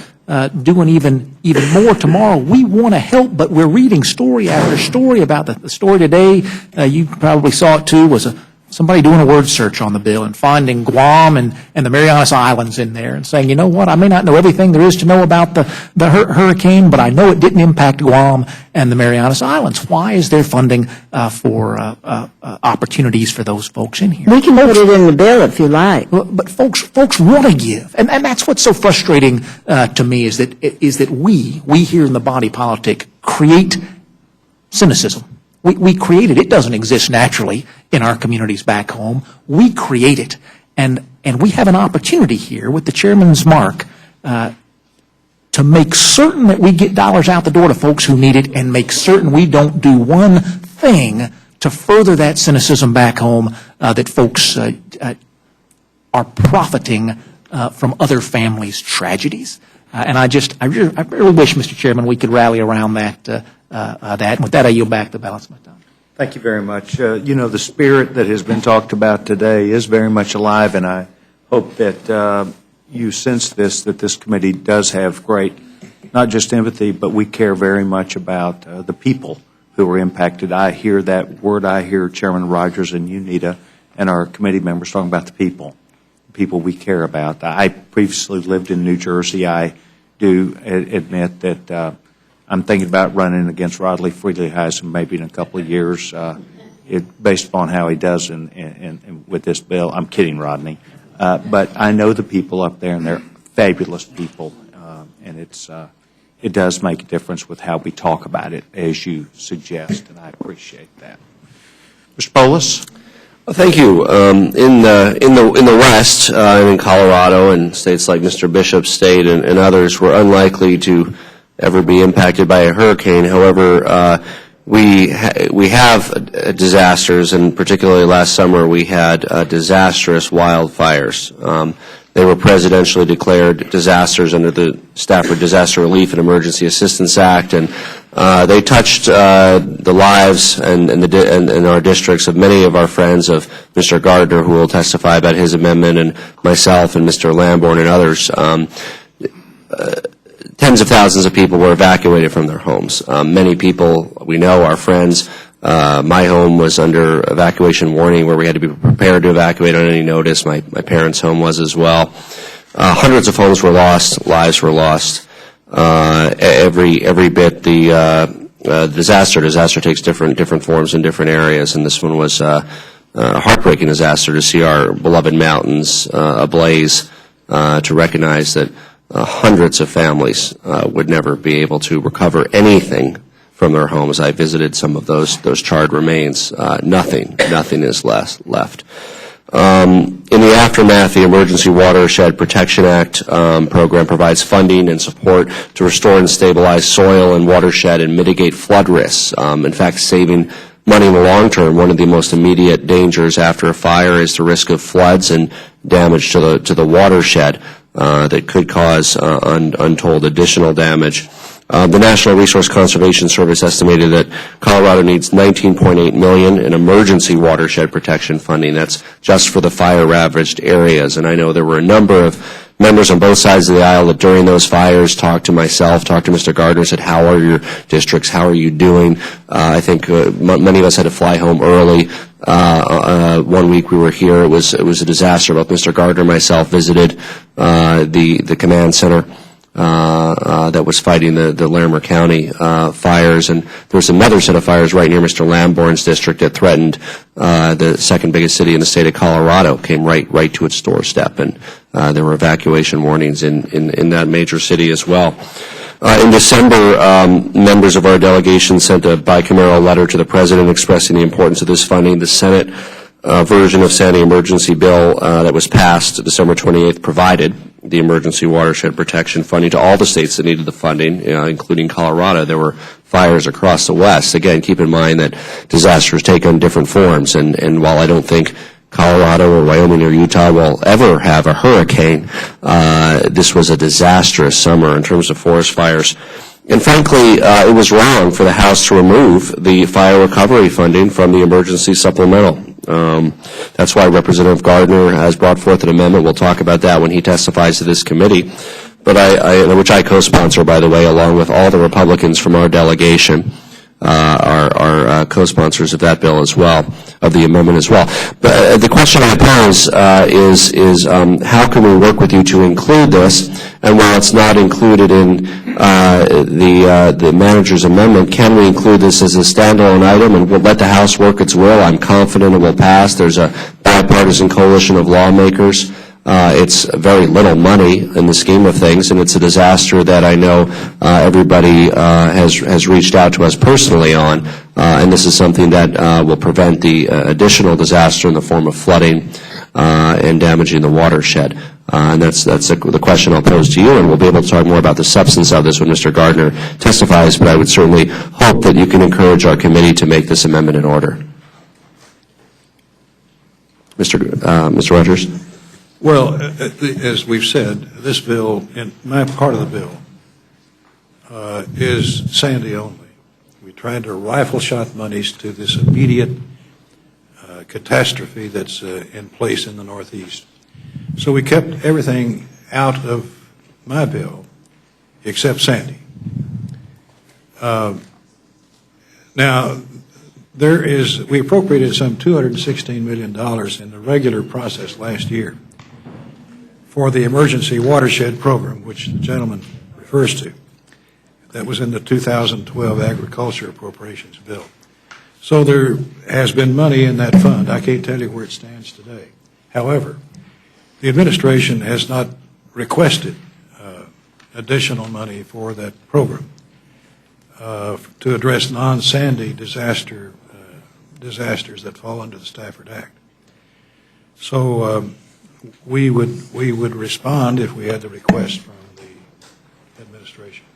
doing even more tomorrow. We want to help, but we're reading story after story about the story today. You probably saw it too, was somebody doing a word search on the bill and finding Guam and the Marianas Islands in there and saying, you know what, I may not know everything there is to know about the hurricane, but I know it didn't impact Guam and the Marianas Islands. Why is there funding for opportunities for those folks in here? We can put it in the bill if you like. But folks want to give, and that's what's so frustrating to me is that we here in the body politic create cynicism. We create it. It doesn't exist naturally in our communities back home. We create it. And we have an opportunity here with the chairman's mark to make certain that we get dollars out the door to folks who need it and make certain we don't do one thing to further that cynicism back home that folks are profiting from other families' tragedies. And I really wish, Mr. Chairman, we could rally around that. And with that, I yield back the balance of my time. Thank you very much. You know, the spirit that has been talked about today is very much alive, and I hope that you sense this, that this committee does have great, not just empathy, but we care very much about the people who are impacted. I hear that word. I hear Chairman Rogers and you, Nita, and our committee members talking about the people we care about. I previously lived in New Jersey. I do admit that I'm thinking about running against Rodley Friedliheisen maybe in a couple of years, based upon how he does with this bill. I'm kidding, Rodney. But I know the people up there, and they're fabulous people, and it does make a difference with how we talk about it, as you suggest, and I appreciate that. Mr. Polis? Well, thank you. In the West, in Colorado and states like Mr. Bishop's state and others, we're unlikely to ever be impacted by a hurricane. However, we have disasters, and particularly last summer we had disastrous wildfires. They were presidentially declared disasters under the Stafford Disaster Relief and Emergency Assistance Act, and they touched the lives and our districts of many of our friends, of Mr. Gardner, who will testify about his amendment, and myself and Mr. Lamborn and others. Tens of thousands of people were evacuated from their homes. Many people we know, our friends. My home was under evacuation warning, where we had to be prepared to evacuate on any notice. My parents' home was as well. Hundreds of homes were lost, lives were lost. Every bit the disaster takes different forms in different areas, and this one was a heartbreaking disaster to see our beloved mountains ablaze, to recognize that hundreds of families would never be able to recover anything from their homes. I visited some of those charred remains. Nothing is left. In the aftermath, the Emergency Watershed Protection Act program provides funding and support to restore and stabilize soil and watershed and mitigate flood risks. In fact, saving money in the long term. One of the most immediate dangers after a fire is the risk of floods and damage to the watershed that could cause untold additional damage. The National Resource Conservation Service estimated that Colorado needs $19.8 million in emergency watershed protection funding. That's just for the fire-ravaged areas. And I know there were a number of members on both sides of the aisle that during those fires talked to myself, talked to Mr. Gardner, said, how are your districts, how are you doing? I think many of us had to fly home early. 1 week we were here. It was a disaster. Both Mr. Gardner and myself visited the command center that was fighting the Larimer County fires, and there was another set of fires right near Mr. Lamborn's district that threatened the second biggest city in the state of Colorado. Came right to its doorstep, and there were evacuation warnings in that major city as well. In December, members of our delegation sent a bicameral letter to the President expressing the importance of this funding. The Senate version of Sandy emergency bill that was passed December 28th provided the emergency watershed protection funding to all the states that needed the funding, including Colorado. There were fires across the West. Again, keep in mind that disasters take on different forms, and while I don't think Colorado or Wyoming or Utah will ever have a hurricane, this was a disastrous summer in terms of forest fires. And frankly, it was wrong for the House to remove the fire recovery funding from the emergency supplemental. That's why Representative Gardner has brought forth an amendment. We'll talk about that when he testifies to this committee, but which I co-sponsor, by the way, along with all the Republicans from our delegation. Are co-sponsors of that bill as well, of the amendment as well. But the question I pose is how can we work with you to include this? And while it's not included in the manager's amendment, can we include this as a standalone item and we'll let the House work its will? I'm confident it will pass. There's a bipartisan coalition of lawmakers. It's very little money in the scheme of things, and it's a disaster that I know everybody has reached out to us personally on, and this is something that will prevent the additional disaster in the form of flooding and damaging the watershed. And that's the question I'll pose to you, and we'll be able to talk more about the substance of this when Mr. Gardner testifies, but I would certainly hope that you can encourage our committee to make this amendment in order. Mr. Rogers? Well, as we've said, this bill, and my part of the bill, is Sandy only. We tried to rifle shot monies to this immediate catastrophe that's in place in the Northeast. So we kept everything out of my bill except Sandy. Now, we appropriated some $216 million in the regular process last year for the emergency watershed program, which the gentleman refers to. That was in the 2012 agriculture appropriations bill. So there has been money in that fund. I can't tell you where it stands today. However, the administration has not requested additional money for that program to address non-Sandy disasters that fall under the Stafford Act. So we would respond if we had the request from the administration.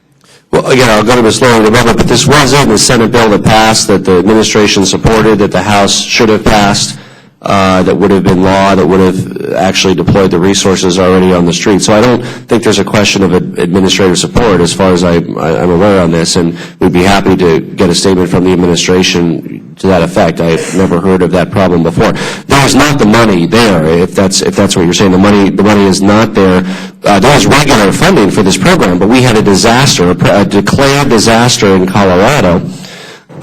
Well, again, I'll go to Ms. Lowe in a moment, but this was in the Senate bill that passed, that the administration supported, that the House should have passed, that would have been law, that would have actually deployed the resources already on the street. So I don't think there's a question of administrative support as far as I'm aware on this, and we'd be happy to get a statement from the administration to that effect. I've never heard of that problem before. There's not the money there, if that's what you're saying. The money is not there. There is regular funding for this program, but we had a declared disaster in Colorado.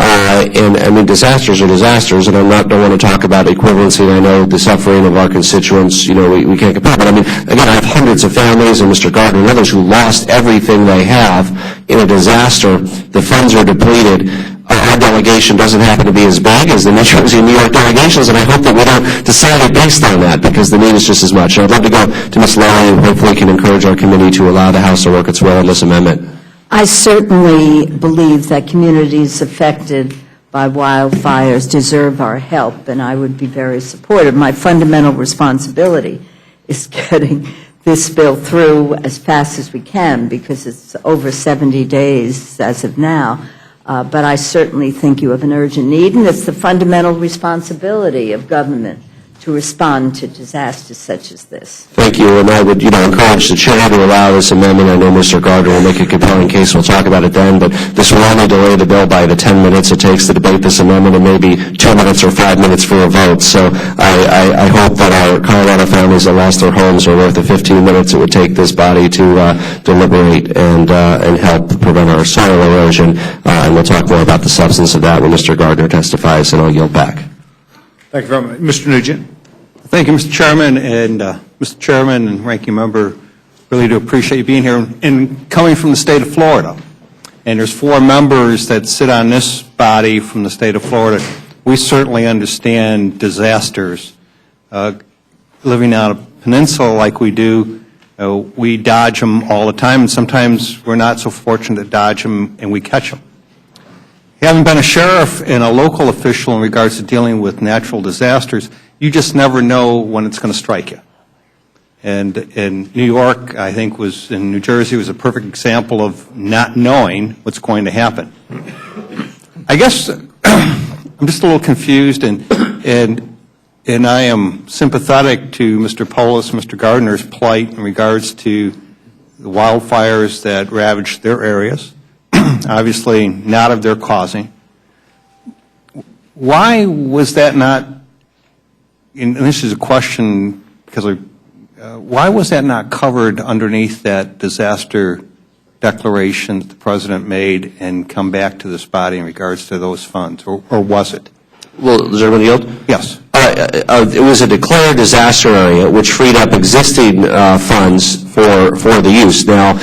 And I mean, disasters are disasters, and don't want to talk about equivalency. And I know the suffering of our constituents, we can't compare. But I mean, again, I have hundreds of families, and Mr. Gardner and others, who lost everything they have in a disaster. The funds are depleted. Our delegation doesn't happen to be as big as the New Jersey and New York delegations, and I hope that we don't decide it based on that, because the need is just as much. And I'd love to go to Ms. Lowe, and hopefully can encourage our committee to allow the House to work its will on this amendment. I certainly believe that communities affected by wildfires deserve our help, and I would be very supportive. My fundamental responsibility is getting this bill through as fast as we can, because it's over 70 days as of now. But I certainly think you have an urgent need, and it's the fundamental responsibility of government to respond to disasters such as this. Thank you, and I would, encourage the chair to allow this amendment. I know Mr. Gardner will make a compelling case. We'll talk about it then, but this will only delay the bill by the 10 minutes it takes to debate this amendment, and maybe 2 minutes or 5 minutes for a vote. So I hope that our Colorado families that lost their homes are worth the 15 minutes it would take this body to deliberate and help prevent our soil erosion. And we'll talk more about the substance of that when Mr. Gardner testifies, and I'll yield back. Thank you very much. Mr. Nugent. Thank you, Mr. Chairman, and Mr. Chairman and Ranking Member, really do appreciate you being here and coming from the state of Florida. And there's 4 members that sit on this body from the state of Florida. We certainly understand disasters. Living on a peninsula like we do, we dodge them all the time, and sometimes we're not so fortunate to dodge them and we catch them. Having been a sheriff and a local official in regards to dealing with natural disasters, you just never know when it's going to strike you. And in New York, I think in New Jersey, was a perfect example of not knowing what's going to happen. I guess I'm just a little confused, and I am sympathetic to Mr. Polis, Mr. Gardner's plight in regards to the wildfires that ravaged their areas. Obviously not of their causing. Why was that not, and this is a question because why was that not covered underneath that disaster declaration that the President made and come back to this body in regards to those funds, or was it? Well, does everyone yield? Yes. It was a declared disaster area which freed up existing funds for the use. Now,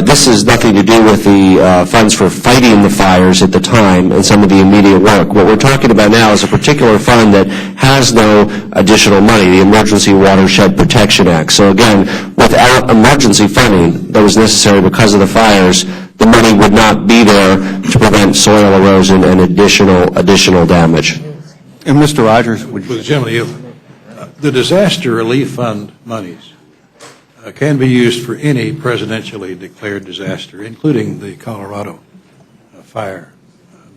this has nothing to do with the funds for fighting the fires at the time and some of the immediate work. What we're talking about now is a particular fund that has no additional money, the Emergency Watershed Protection Act. So again, without emergency funding that was necessary because of the fires, the money would not be there to prevent soil erosion and additional damage. And Mr. Rogers, would you? Gentlemen, the disaster relief fund monies can be used for any presidentially declared disaster, including the Colorado fire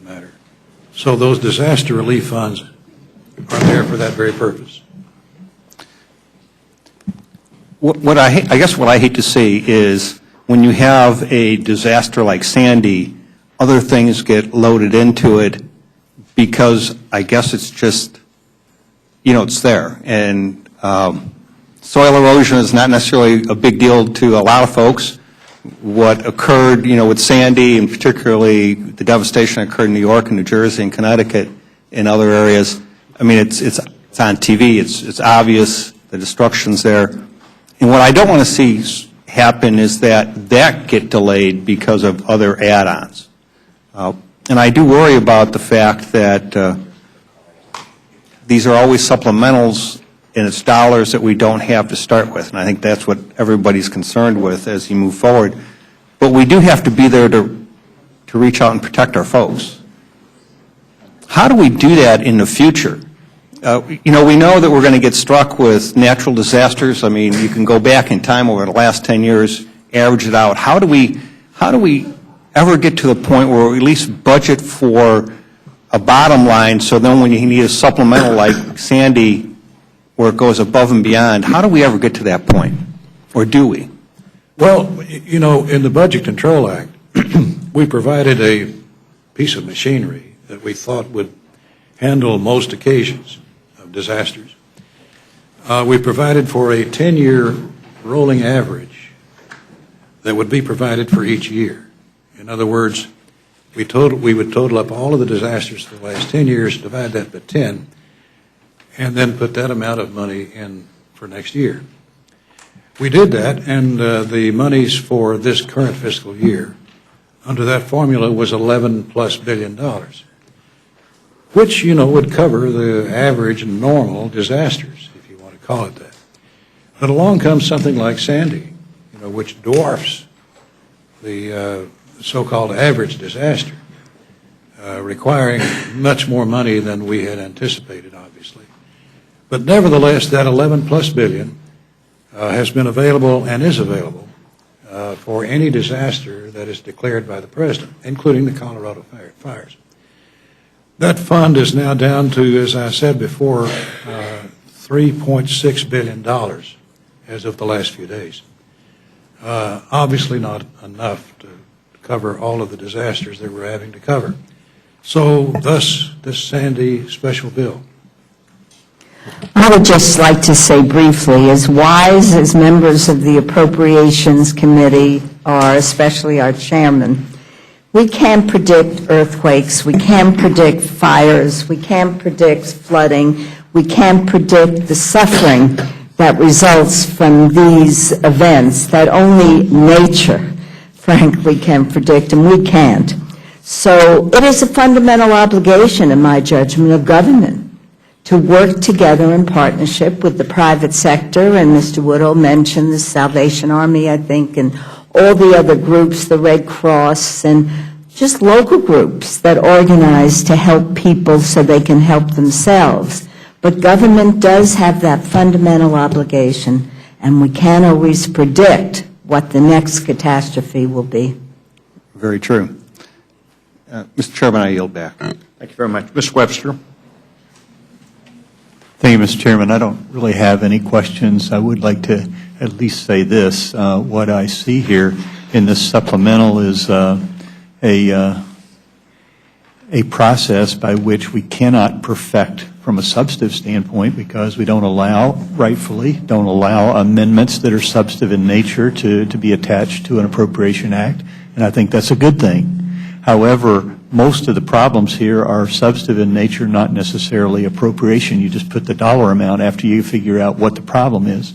matter. So those disaster relief funds are there for that very purpose. I guess what I hate to see is when you have a disaster like Sandy, other things get loaded into it because I guess it's just, it's there. And soil erosion is not necessarily a big deal to a lot of folks. What occurred, with Sandy, and particularly the devastation that occurred in New York and New Jersey and Connecticut and other areas, I mean, it's on TV. It's obvious the destruction's there. And what I don't want to see happen is that get delayed because of other add-ons. And I do worry about the fact that these are always supplementals, and it's dollars that we don't have to start with. And I think that's what everybody's concerned with as you move forward. But we do have to be there to reach out and protect our folks. How do we do that in the future? We know that we're going to get struck with natural disasters. I mean, you can go back in time over the last 10 years, average it out. How do we ever get to the point where we at least budget for a bottom line, so then when you need a supplemental like Sandy, where it goes above and beyond, how do we ever get to that point? Or do we? Well, in the Budget Control Act, we provided a piece of machinery that we thought would handle most occasions of disasters. We provided for a 10-year rolling average that would be provided for each year. In other words, we would total up all of the disasters for the last 10 years, divide that by 10, and then put that amount of money in for next year. We did that, and the monies for this current fiscal year under that formula was $11+ billion, which, would cover the average normal disasters, if you want to call it that. But along comes something like Sandy, which dwarfs the so-called average disaster, requiring much more money than we had anticipated, obviously. But nevertheless, that $11+ billion has been available and is available for any disaster that is declared by the President, including the Colorado fires. That fund is now down to, as I said before, $3.6 billion as of the last few days. Obviously not enough to cover all of the disasters that we're having to cover. So thus, this Sandy special bill. I would just like to say briefly, as wise as members of the Appropriations Committee are, especially our chairman, we can't predict earthquakes, we can't predict fires, we can't predict flooding, we can't predict the suffering that results from these events that only nature, frankly, can predict, and we can't. So it is a fundamental obligation, in my judgment, of government to work together in partnership with the private sector, and Mr. Woodall mentioned the Salvation Army, I think, and all the other groups, the Red Cross, and just local groups that organize to help people so they can help themselves. But government does have that fundamental obligation, and we can't always predict what the next catastrophe will be. Very true. Mr. Chairman, I yield back. Thank you very much. Ms. Webster. Thank you, Mr. Chairman. I don't really have any questions. I would like to at least say this. What I see here in this supplemental is a process by which we cannot perfect from a substantive standpoint because we don't allow amendments that are substantive in nature to be attached to an appropriation act, and I think that's a good thing. However, most of the problems here are substantive in nature, not necessarily appropriation. You just put the dollar amount after you figure out what the problem is.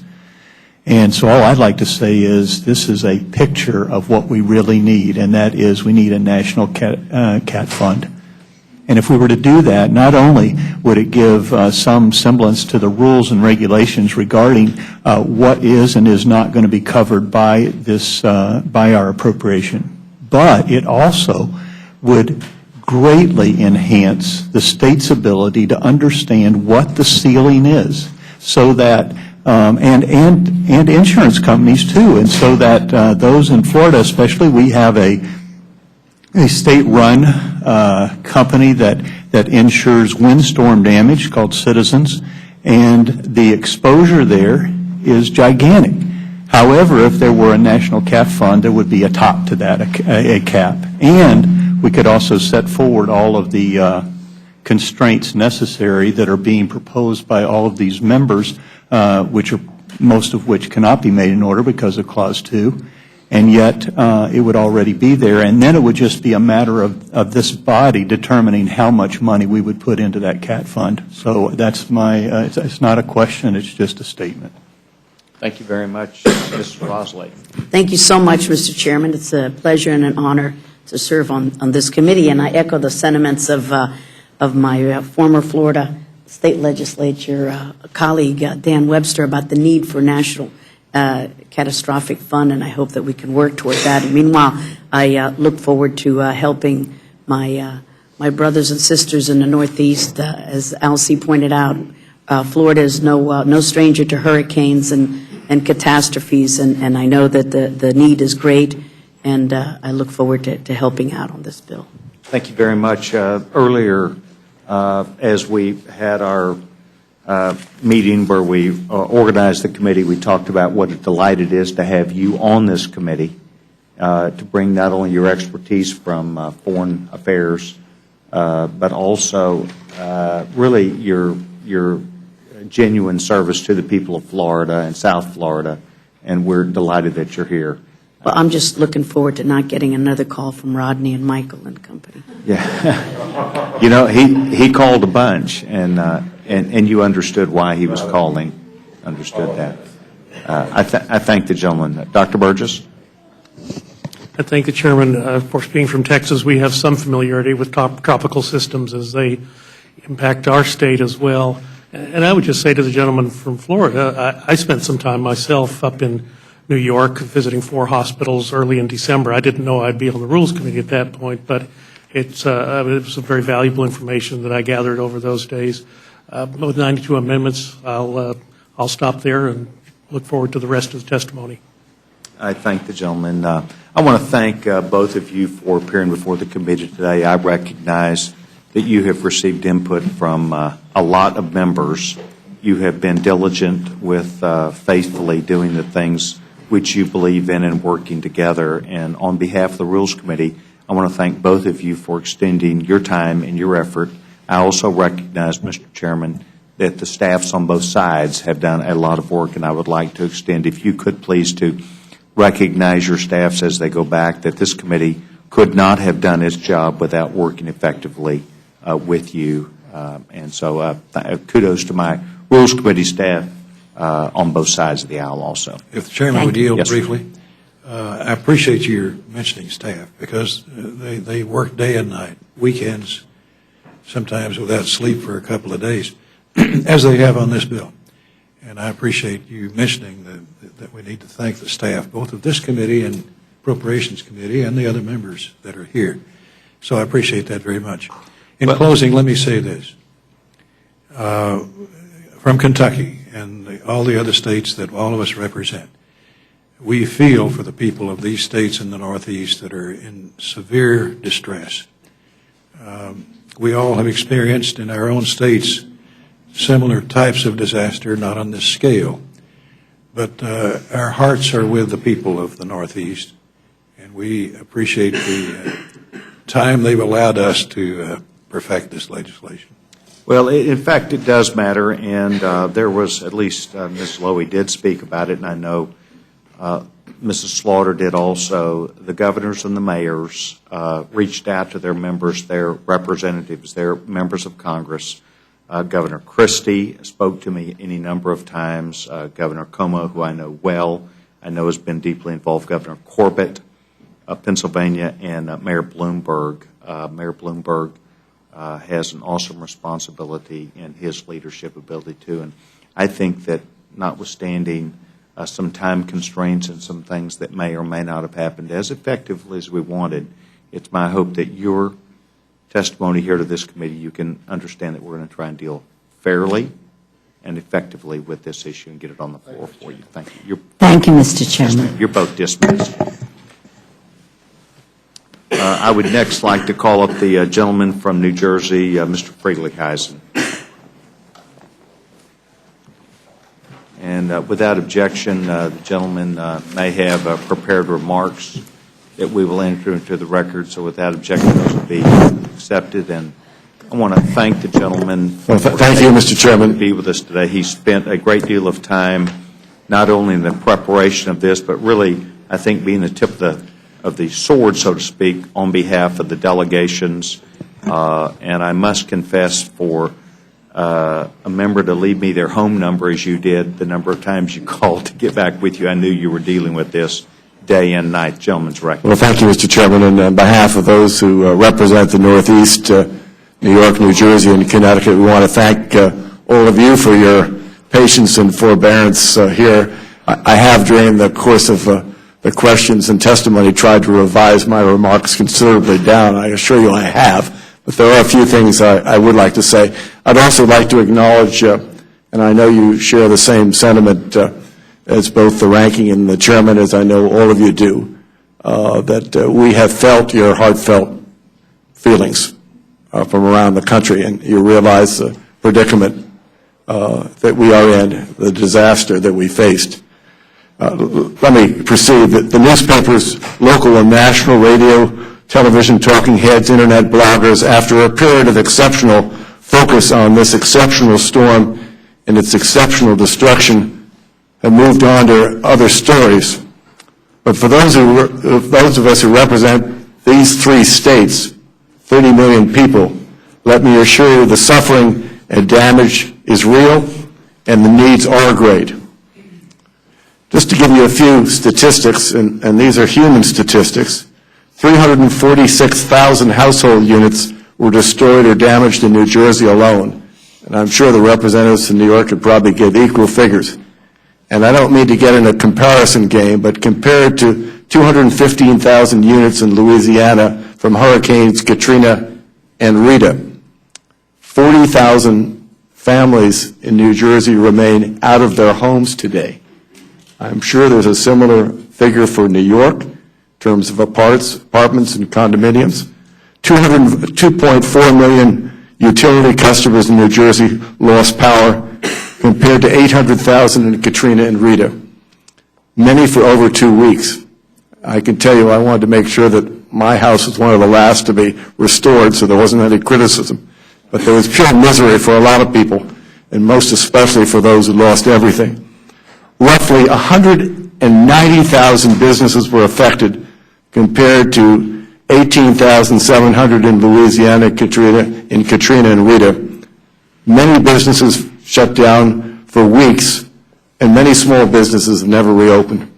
And so all I'd like to say is this is a picture of what we really need, and that is we need a national cat fund. And if we were to do that, not only would it give some semblance to the rules and regulations regarding what is and is not going to be covered by this by our appropriation, but it also would greatly enhance the state's ability to understand what the ceiling is, so that and insurance companies too, and so that those in Florida, especially, we have a state-run company that insures windstorm damage called Citizens, and the exposure there is gigantic. However, if there were a national cat fund, there would be a top to that, a cap. And we could also set forward all of the constraints necessary that are being proposed by all of these members, which are most of which cannot be made in order because of Clause 2, and yet it would already be there, and then it would just be a matter of this body determining how much money we would put into that CAT fund. So that's it's not a question, it's just a statement. Thank you very much, Mrs. Rosley. Thank you so much, Mr. Chairman. It's a pleasure and an honor to serve on this committee, and I echo the sentiments of my former Florida State Legislature colleague, Dan Webster, about the need for national catastrophic fund, and I hope that we can work toward that. And meanwhile, I look forward to helping my brothers and sisters in the Northeast. As Alcee pointed out, Florida is no stranger to hurricanes and catastrophes, and I know that the need is great, and I look forward to helping out on this bill. Thank you very much. Earlier, as we had our meeting where we organized the committee, we talked about what a delight it is to have you on this committee, to bring not only your expertise from foreign affairs, but also really your genuine service to the people of Florida and South Florida, and we're delighted that you're here. Well, I'm just looking forward to not getting another call from Rodney and Michael and company. Yeah. You know, he called a bunch, and you understood why he was calling, understood that. I thank the gentleman. Dr. Burgess? I thank the chairman. Of course, being from Texas, we have some familiarity with tropical systems as they impact our state as well. And I would just say to the gentleman from Florida, I spent some time myself up in New York visiting 4 hospitals early in December. I didn't know I'd be on the Rules Committee at that point, but it was some very valuable information that I gathered over those days. With 92 amendments, I'll stop there and look forward to the rest of the testimony. I thank the gentleman. I want to thank both of you for appearing before the committee today. I recognize that you have received input from a lot of members. You have been diligent with faithfully doing the things which you believe in and working together. And on behalf of the Rules Committee, I want to thank both of you for extending your time and your effort. I also recognize, Mr. Chairman, that the staffs on both sides have done a lot of work, and I would like to extend, if you could please, to recognize your staffs as they go back, that this committee could not have done its job without working effectively with you. And so kudos to my Rules Committee staff on both sides of the aisle also. If the chairman would yield Yes, briefly. I appreciate your mentioning staff because they work day and night, weekends, sometimes without sleep for a couple of days, as they have on this bill. And I appreciate you mentioning that we need to thank the staff, both of this committee and Appropriations Committee and the other members that are here. So I appreciate that very much. In closing, let me say this. From Kentucky and all the other states that all of us represent, we feel for the people of these states in the Northeast that are in severe distress. We all have experienced in our own states similar types of disaster, not on this scale. But our hearts are with the people of the Northeast, and we appreciate the time they've allowed us to perfect this legislation. Well, in fact, it does matter, and there was, at least Ms. Lowy did speak about it, and I know Mrs. Slaughter did also. The governors and the mayors reached out to their members, their representatives, their members of Congress. Governor Christie spoke to me any number of times. Governor Como, who I know well, I know has been deeply involved. Governor Corbett of Pennsylvania, and Mayor Bloomberg. Mayor Bloomberg has an awesome responsibility in his leadership ability too. And I think that notwithstanding some time constraints and some things that may or may not have happened as effectively as we wanted, it's my hope that your testimony here to this committee, you can understand that we're going to try and deal fairly and effectively with this issue and get it on the floor for you. Thank you. Thank you, Mr. Chairman. You're both dismissed. I would next like to call up the gentleman from New Jersey, Mr. Friedlichheisen. And without objection, the gentleman may have prepared remarks that we will enter into the record. So without objection, those will be accepted. And I want to thank the gentleman for thank you, Mr. Chairman. to be with us today. He spent a great deal of time not only in the preparation of this, but really, I think, being the tip of the sword, so to speak, on behalf of the delegations. And I must confess, for a member to leave me their home number as you did, the number of times you called to get back with you, I knew you were dealing with this day and night. Gentleman's record. Well, thank you, Mr. Chairman. And on behalf of those who represent the Northeast, New York, New Jersey, and Connecticut, we want to thank all of you for your patience and forbearance here. I have, during the course of the questions and testimony, tried to revise my remarks considerably down. I assure you I have. But there are a few things I would like to say. I'd also like to acknowledge, and I know you share the same sentiment as both the ranking and the chairman, as I know all of you do, that we have felt your heartfelt feelings from around the country, and you realize the predicament that we are in, the disaster that we faced. Let me proceed. The newspapers, local and national, radio, television, talking heads, internet bloggers, after a period of exceptional focus on this exceptional storm and its exceptional destruction, have moved on to other stories. But for those of us who represent these three states, 30 million people, let me assure you the suffering and damage is real and the needs are great. Just to give you a few statistics, and these are human statistics, 346,000 household units were destroyed or damaged in New Jersey alone. And I'm sure the representatives in New York could probably give equal figures. And I don't mean to get in a comparison game, but compared to 215,000 units in Louisiana from Hurricanes Katrina and Rita, 40,000 families in New Jersey remain out of their homes today. I'm sure there's a similar figure for New York in terms of apartments and condominiums. 2.4 million utility customers in New Jersey lost power, compared to 800,000 in Katrina and Rita, many for over 2 weeks. I can tell you I wanted to make sure that my house was one of the last to be restored, so there wasn't any criticism. But there was pure misery for a lot of people, and most especially for those who lost everything. Roughly 190,000 businesses were affected, compared to 18,700 in Louisiana in Katrina and Rita. Many businesses shut down for weeks, and many small businesses have never reopened.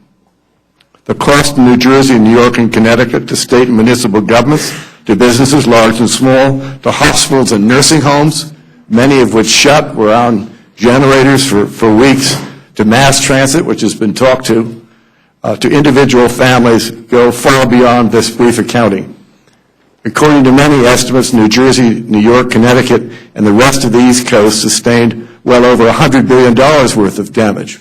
The cost in New Jersey, New York, and Connecticut to state and municipal governments, to businesses large and small, to hospitals and nursing homes, many of which shut, were on generators for weeks, to mass transit, which has been talked to individual families, go far beyond this brief accounting. According to many estimates, New Jersey, New York, Connecticut, and the rest of the East Coast sustained well over $100 billion worth of damage.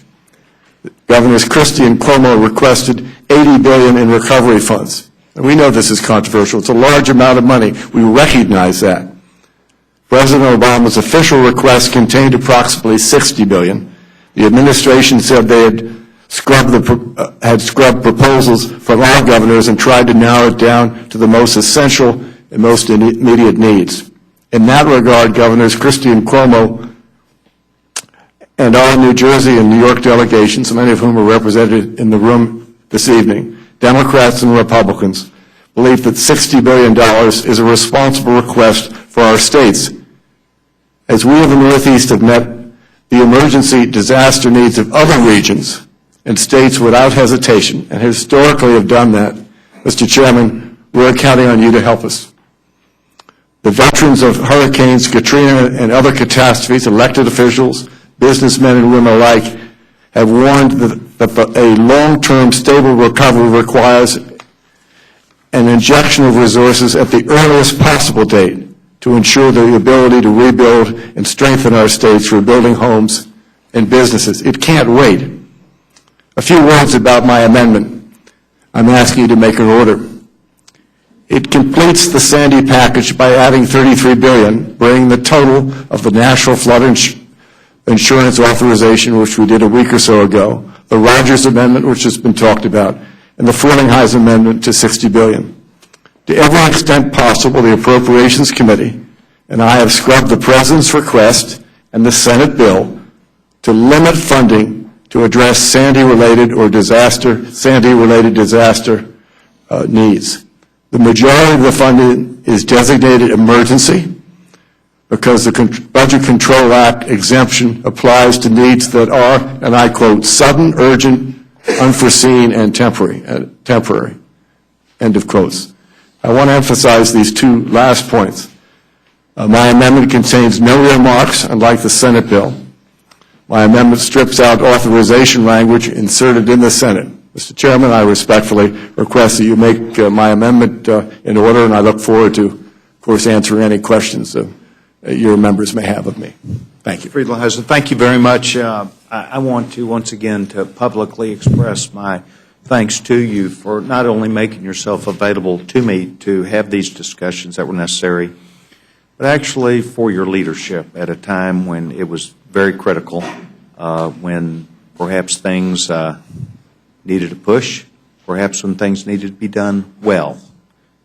Governors Christie and Cuomo requested $80 billion in recovery funds. And we know this is controversial. It's a large amount of money. We recognize that. President Obama's official request contained approximately $60 billion. The administration said they had scrubbed proposals from all governors and tried to narrow it down to the most essential and most immediate needs. In that regard, Governors Christie and Cuomo and our New Jersey and New York delegations, many of whom are represented in the room this evening, Democrats and Republicans, believe that $60 billion is a responsible request for our states. As we of the Northeast have met the emergency disaster needs of other regions and states without hesitation, and historically have done that, Mr. Chairman, we're counting on you to help us. The veterans of Hurricanes Katrina and other catastrophes, elected officials, businessmen and women alike, have warned that a long-term stable recovery requires an injection of resources at the earliest possible date to ensure the ability to rebuild and strengthen our states, rebuilding homes and businesses. It can't wait. A few words about my amendment. I'm asking you to make an order. It completes the Sandy package by adding $33 billion, bringing the total of the National Flood Insurance Authorization, which we did a week or so ago, the Rogers Amendment, which has been talked about, and the Frelinghuysen Amendment to $60 billion. To every extent possible, the Appropriations Committee and I have scrubbed the President's request and the Senate bill to limit funding to address Sandy-related disaster needs. The majority of the funding is designated emergency because the Budget Control Act exemption applies to needs that are, and I quote, sudden, urgent, unforeseen, and temporary. End of quotes. I want to emphasize these two last points. My amendment contains no earmarks, unlike the Senate bill. My amendment strips out authorization language inserted in the Senate. Mr. Chairman, I respectfully request that you make my amendment in order, and I look forward to, of course, answering any questions your members may have of me. Thank you. Friedlandhausen, thank you very much. I want to once again to publicly express my thanks to you for not only making yourself available to me to have these discussions that were necessary, but actually for your leadership at a time when it was very critical, when perhaps things needed a push, perhaps when things needed to be done well.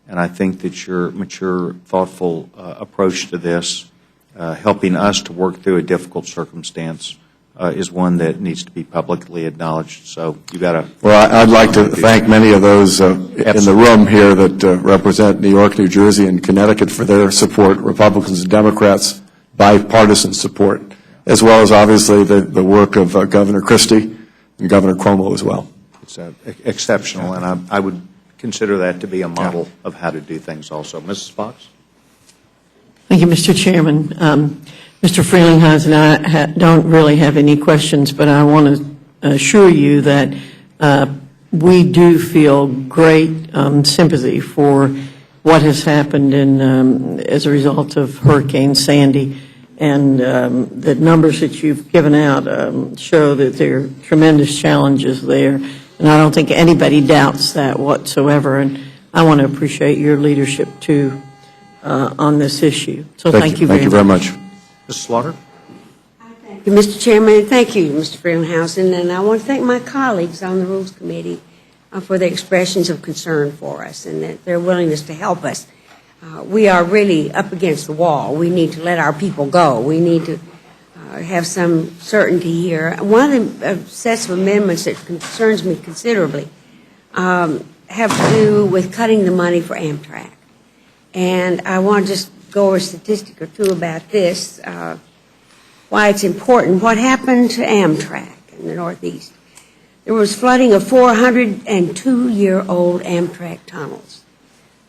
And I think that your mature, thoughtful approach to this, helping us to work through a difficult circumstance, is one that needs to be publicly acknowledged. So you got to. Well, I'd like to thank many of those in the room here that represent New York, New Jersey, and Connecticut for their support, Republicans and Democrats, bipartisan support, as well as obviously the work of Governor Christie and Governor Cuomo as well. It's exceptional, and I would consider that to be a model of how to do things also. Mrs. Fox? Thank you, Mr. Chairman. Mr. Frelinghuysen and I don't really have any questions, but I want to assure you that we do feel great sympathy for what has happened as a result of Hurricane Sandy. And the numbers that you've given out show that there are tremendous challenges there. And I don't think anybody doubts that whatsoever. And I want to appreciate your leadership, too, on this issue. So thank you very much. Thank you very much. Mrs. Slaughter? Thank you, Mr. Chairman, and thank you, Mr. Frelinghuysen. And I want to thank my colleagues on the Rules Committee for their expressions of concern for us and their willingness to help us. We are really up against the wall. We need to let our people go. We need to have some certainty here. One of the sets of amendments that concerns me considerably have to do with cutting the money for Amtrak. And I want to just go over a statistic or two about this, why it's important. What happened to Amtrak in the Northeast? There was flooding of 402-year-old Amtrak tunnels.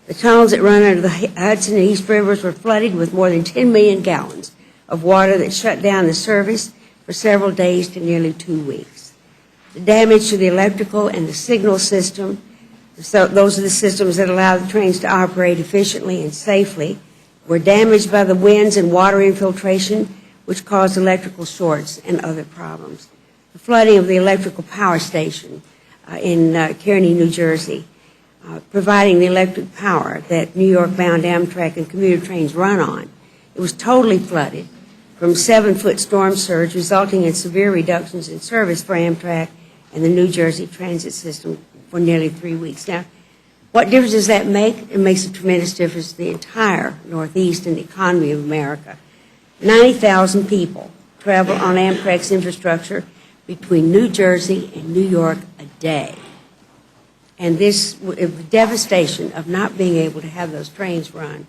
The tunnels that run under the Hudson and East Rivers were flooded with more than 10 million gallons of water that shut down the service for several days to nearly 2 weeks. The damage to the electrical and the signal system, so those are the systems that allow the trains to operate efficiently and safely, were damaged by the winds and water infiltration, which caused electrical shorts and other problems. The flooding of the electrical power station in Kearney, New Jersey, providing the electric power that New York-bound Amtrak and commuter trains run on. It was totally flooded from 7-foot storm surge, resulting in severe reductions in service for Amtrak and the New Jersey transit system for nearly 3 weeks. Now, what difference does that make? It makes a tremendous difference to the entire Northeast and the economy of America. 90,000 people travel on Amtrak's infrastructure between New Jersey and New York a day. And this devastation of not being able to have those trains run,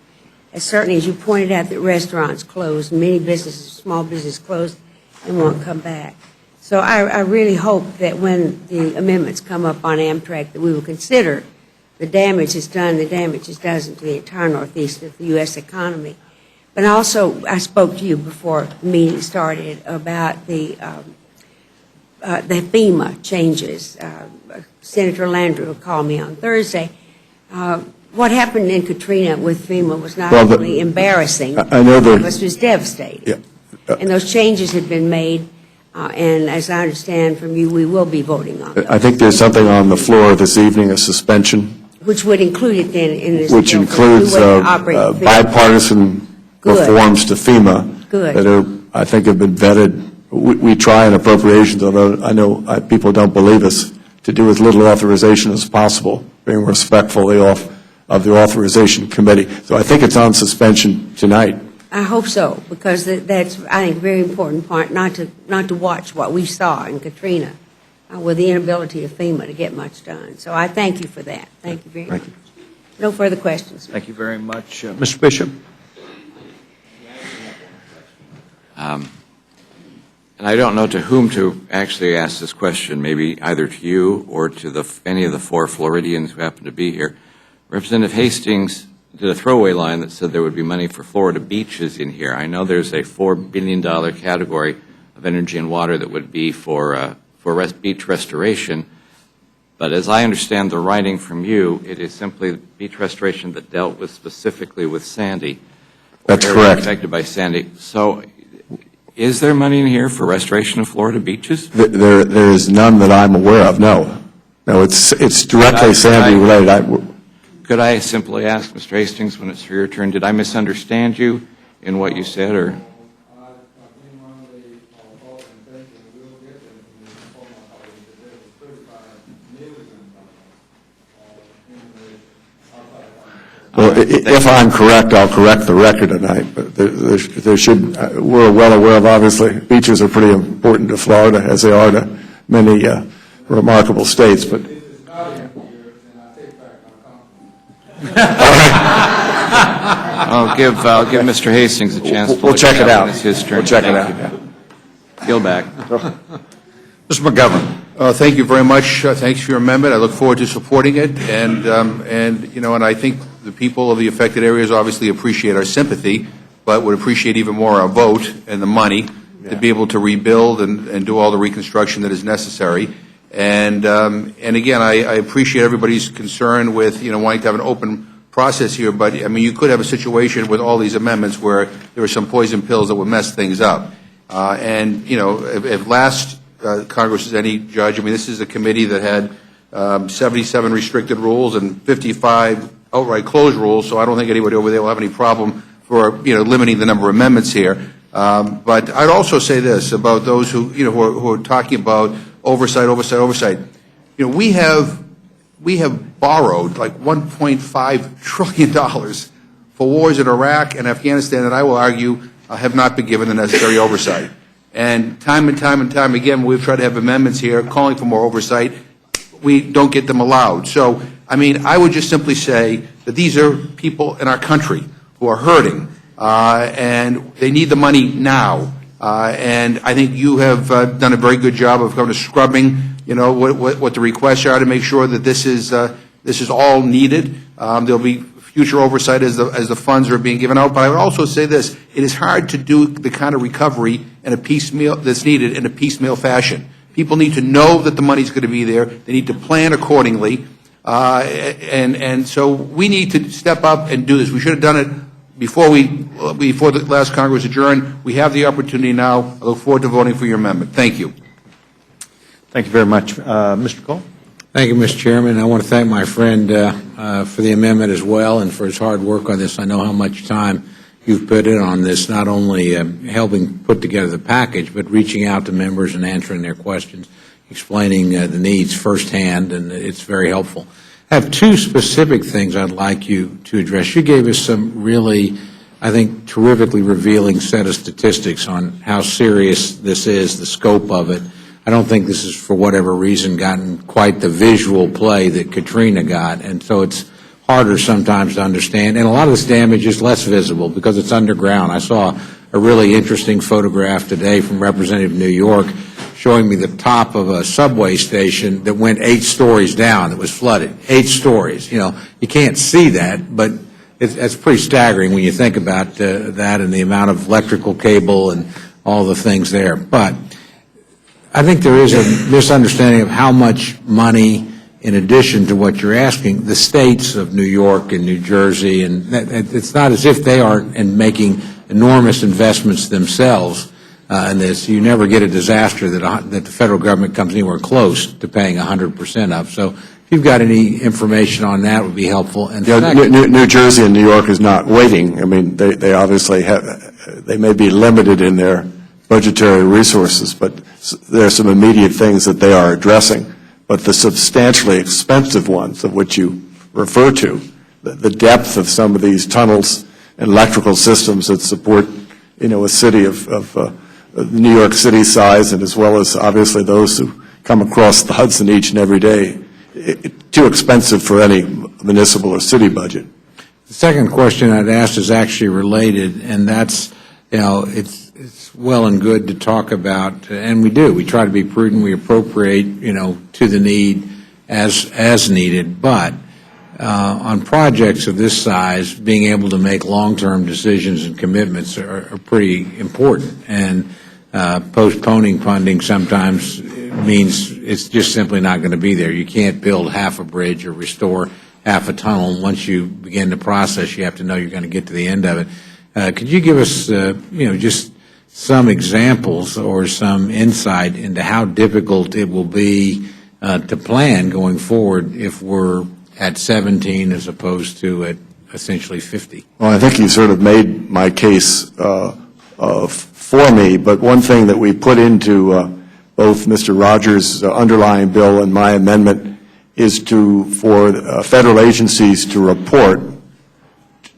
as certainly as you pointed out that restaurants closed, many businesses, small businesses closed and won't come back. So I really hope that when the amendments come up on Amtrak that we will consider the damage it's done, the damage it does to the entire Northeast of the U.S. economy. But also, I spoke to you before the meeting started about the FEMA changes. Senator Landrieu called me on Thursday. What happened in Katrina with FEMA was not only embarrassing, I know it was devastating. Yeah. And those changes had been made, and as I understand from you, we will be voting on those. I think there's something on the floor this evening, a suspension. Which would include it then in this Which bill, includes bipartisan reforms to FEMA that are, I think, have been vetted. We try in appropriations, although I know people don't believe us, to do as little authorization as possible, being respectful of the Authorization Committee. So I think it's on suspension tonight. I hope so, because that's, I think, a very important part, not to watch what we saw in Katrina with the inability of FEMA to get much done. So I thank you for that. Thank you very much. No further questions. Thank you very much. Mr. Bishop? And I don't know to whom to actually ask this question, maybe either to you or to any of the 4 Floridians who happen to be here. Representative Hastings did a throwaway line that said there would be money for Florida beaches in here. I know there's a $4 billion category of energy and water that would be for beach restoration, but as I understand the writing from you, it is simply beach restoration that dealt with specifically with Sandy. That's correct. Affected by Sandy. So is there money in here for restoration of Florida beaches? There is none that I'm aware of, no. No, it's directly Sandy related. Could I simply ask, Mr. Hastings, when it's your turn, did I misunderstand you in what you said, or? Well, if I'm correct, I'll correct the record tonight, but there should, we're well aware of, obviously, beaches are pretty important to Florida, as they are to many remarkable states, but. I'll give Mr. Hastings a chance to We'll check it out. It's his turn. We'll check it out. Yield back. Mr. McGovern. Thank you very much. Thanks for your amendment. I look forward to supporting it. And you know, and I think the people of the affected areas obviously appreciate our sympathy, but would appreciate even more our vote and the money to be able to rebuild and do all the reconstruction that is necessary. And again, I appreciate everybody's concern with, you know, wanting to have an open process here, but I mean, you could have a situation with all these amendments where there were some poison pills that would mess things up. And, you know, if last Congress is any judge, I mean, this is a committee that had 77 restricted rules and 55 outright closed rules, so I don't think anybody over there will have any problem for, you know, limiting the number of amendments here. But I'd also say this about those who, you know, who are talking about oversight. You know, we have borrowed like $1.5 trillion for wars in Iraq and Afghanistan that I will argue have not been given the necessary oversight. And time again, we've tried to have amendments here calling for more oversight. We don't get them allowed. So, I mean, I would just simply say that these are people in our country who are hurting, and they need the money now. And I think you have done a very good job of kind of scrubbing, you know, what the requests are to make sure that this is all needed. There'll be future oversight as the funds are being given out. But I would also say this: it is hard to do the kind of recovery in a piecemeal that's needed in a piecemeal fashion. People need to know that the money's going to be there. They need to plan accordingly, and so we need to step up and do this. We should have done it before the last Congress adjourned. We have the opportunity now. I look forward to voting for your amendment. Thank you. Thank you very much. Mr. Cole? Thank you, Mr. Chairman. I want to thank my friend for the amendment as well and for his hard work on this. I know how much time you've put in on this, not only helping put together the package, but reaching out to members and answering their questions, explaining the needs firsthand, and it's very helpful. I have two specific things I'd like you to address. You gave us some really, I think, terrifically revealing set of statistics on how serious this is, the scope of it. I don't think this is, for whatever reason, gotten quite the visual play that Katrina got, and so it's harder sometimes to understand. And a lot of this damage is less visible because it's underground. I saw a really interesting photograph today from Representative New York showing me the top of a subway station that went 8 stories down that was flooded. 8 stories. You know, you can't see that, but it's pretty staggering when you think about that and the amount of electrical cable and all the things there. But I think there is a misunderstanding of how much money, in addition to what you're asking, the states of New York and New Jersey, and it's not as if they aren't making enormous investments themselves in this. You never get a disaster that the federal government comes anywhere close to paying 100% of. So if you've got any information on that, it would be helpful. And yeah, New Jersey and New York is not waiting. I mean, they obviously they may be limited in their budgetary resources, but there are some immediate things that they are addressing. But the substantially expensive ones of which you refer to, the depth of some of these tunnels and electrical systems that support, a city of New York City size, and as well as obviously those who come across the Hudson each and every day. Too expensive for any municipal or city budget. The second question I'd ask is actually related, and that's, it's well and good to talk about, and we do. We try to be prudent. We appropriate, to the need as needed. But on projects of this size, being able to make long-term decisions and commitments are pretty important. And postponing funding sometimes means it's just simply not going to be there. You can't build half a bridge or restore half a tunnel. Once you begin the process, you have to know you're going to get to the end of it. Could you give us, just some examples or some insight into how difficult it will be to plan going forward if we're at 17 as opposed to at essentially 50? Well, I think you sort of made my case for me, but one thing that we put into both Mr. Rogers' underlying bill and my amendment is for federal agencies to report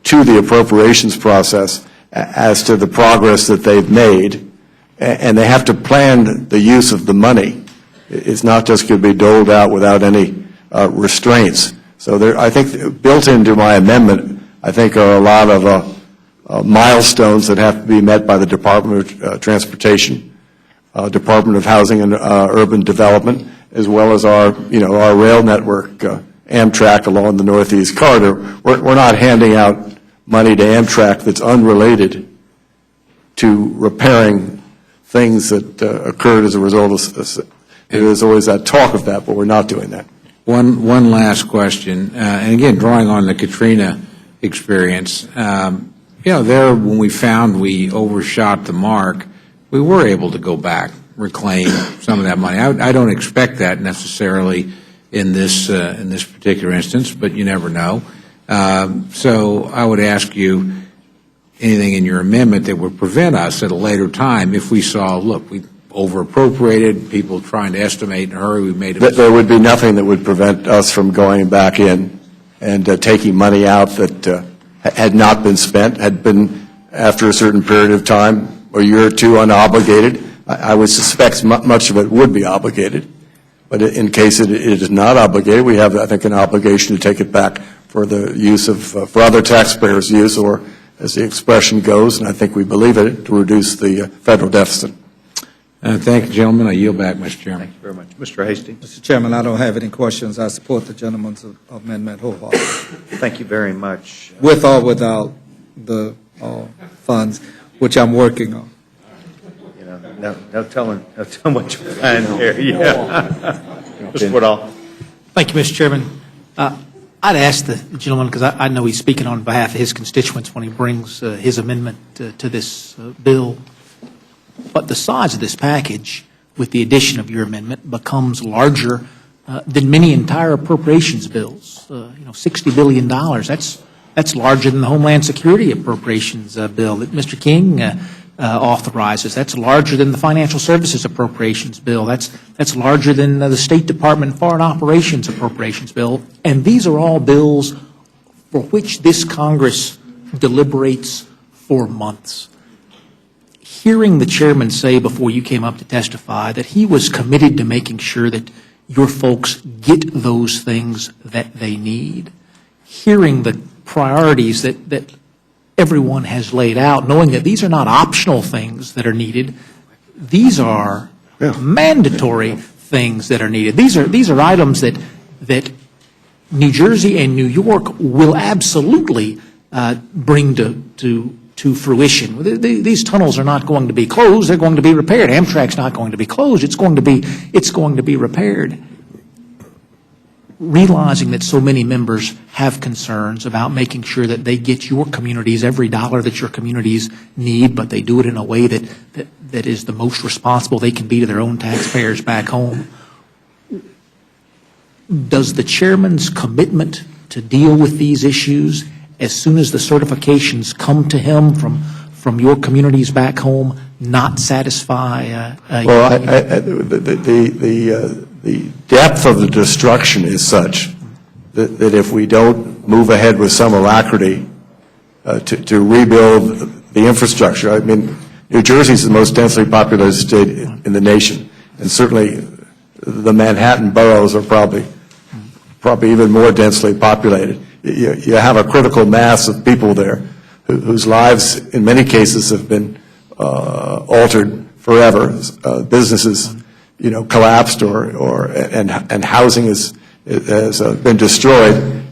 to the appropriations process as to the progress that they've made, and they have to plan the use of the money. It's not just going to be doled out without any restraints. So I think built into my amendment, I think are a lot of milestones that have to be met by the Department of Transportation, Department of Housing and Urban Development, as well as our rail network, Amtrak along the Northeast Corridor. We're not handing out money to Amtrak that's unrelated to repairing things that occurred as a result of. There's always that talk of that, but we're not doing that. One last question, and again, drawing on the Katrina experience, there when we found we overshot the mark, we were able to go back, reclaim some of that money. I don't expect that necessarily in this particular instance, but you never know. So I would ask you anything in your amendment that would prevent us at a later time if we saw, look, we over-appropriated, people trying to estimate in a hurry, we made a mistake. There would be nothing that would prevent us from going back in and taking money out that had not been spent, had been, after a certain period of time, a year or two, unobligated. I would suspect much of it would be obligated. But in case it is not obligated, we have, I think, an obligation to take it back for the use of, for other taxpayers' use, or, as the expression goes, and I think we believe it, to reduce the federal deficit. Thank you, gentlemen. I yield back, Mr. Chairman. Thank you very much. Mr. Hastings. Mr. Chairman, I don't have any questions. I support the gentleman's amendment wholeheartedly. Thank you very much. With or without the funds, which I'm working on. No telling what you find here. Yeah. Mr. Woodall. Thank you, Mr. Chairman. I'd ask the gentleman, because I know he's speaking on behalf of his constituents when he brings his amendment to this bill, but the size of this package, with the addition of your amendment, becomes larger than many entire appropriations bills. $60 billion. That's larger than the Homeland Security appropriations bill that Mr. King authorizes. That's larger than the Financial Services appropriations bill. That's larger than the State Department Foreign Operations appropriations bill. And these are all bills for which this Congress deliberates for months. Hearing the chairman say before you came up to testify that he was committed to making sure that your folks get those things that they need, hearing the priorities that everyone has laid out, knowing that these are not optional things that are needed, these are mandatory things that are needed. These are items that New Jersey and New York will absolutely bring to fruition. These tunnels are not going to be closed; they're going to be repaired. Amtrak's not going to be closed; it's going to be repaired. Realizing that so many members have concerns about making sure that they get your communities every dollar that your communities need, but they do it in a way that is the most responsible they can be to their own taxpayers back home. Does the chairman's commitment to deal with these issues as soon as the certifications come to him from your communities back home not satisfy? Well, the depth of the destruction is such that if we don't move ahead with some alacrity, to rebuild the infrastructure. I mean, New Jersey is the most densely populated state in the nation, and certainly the Manhattan boroughs are probably even more densely populated. You have a critical mass of people there whose lives, in many cases, have been altered forever. Businesses, collapsed, and housing has been destroyed.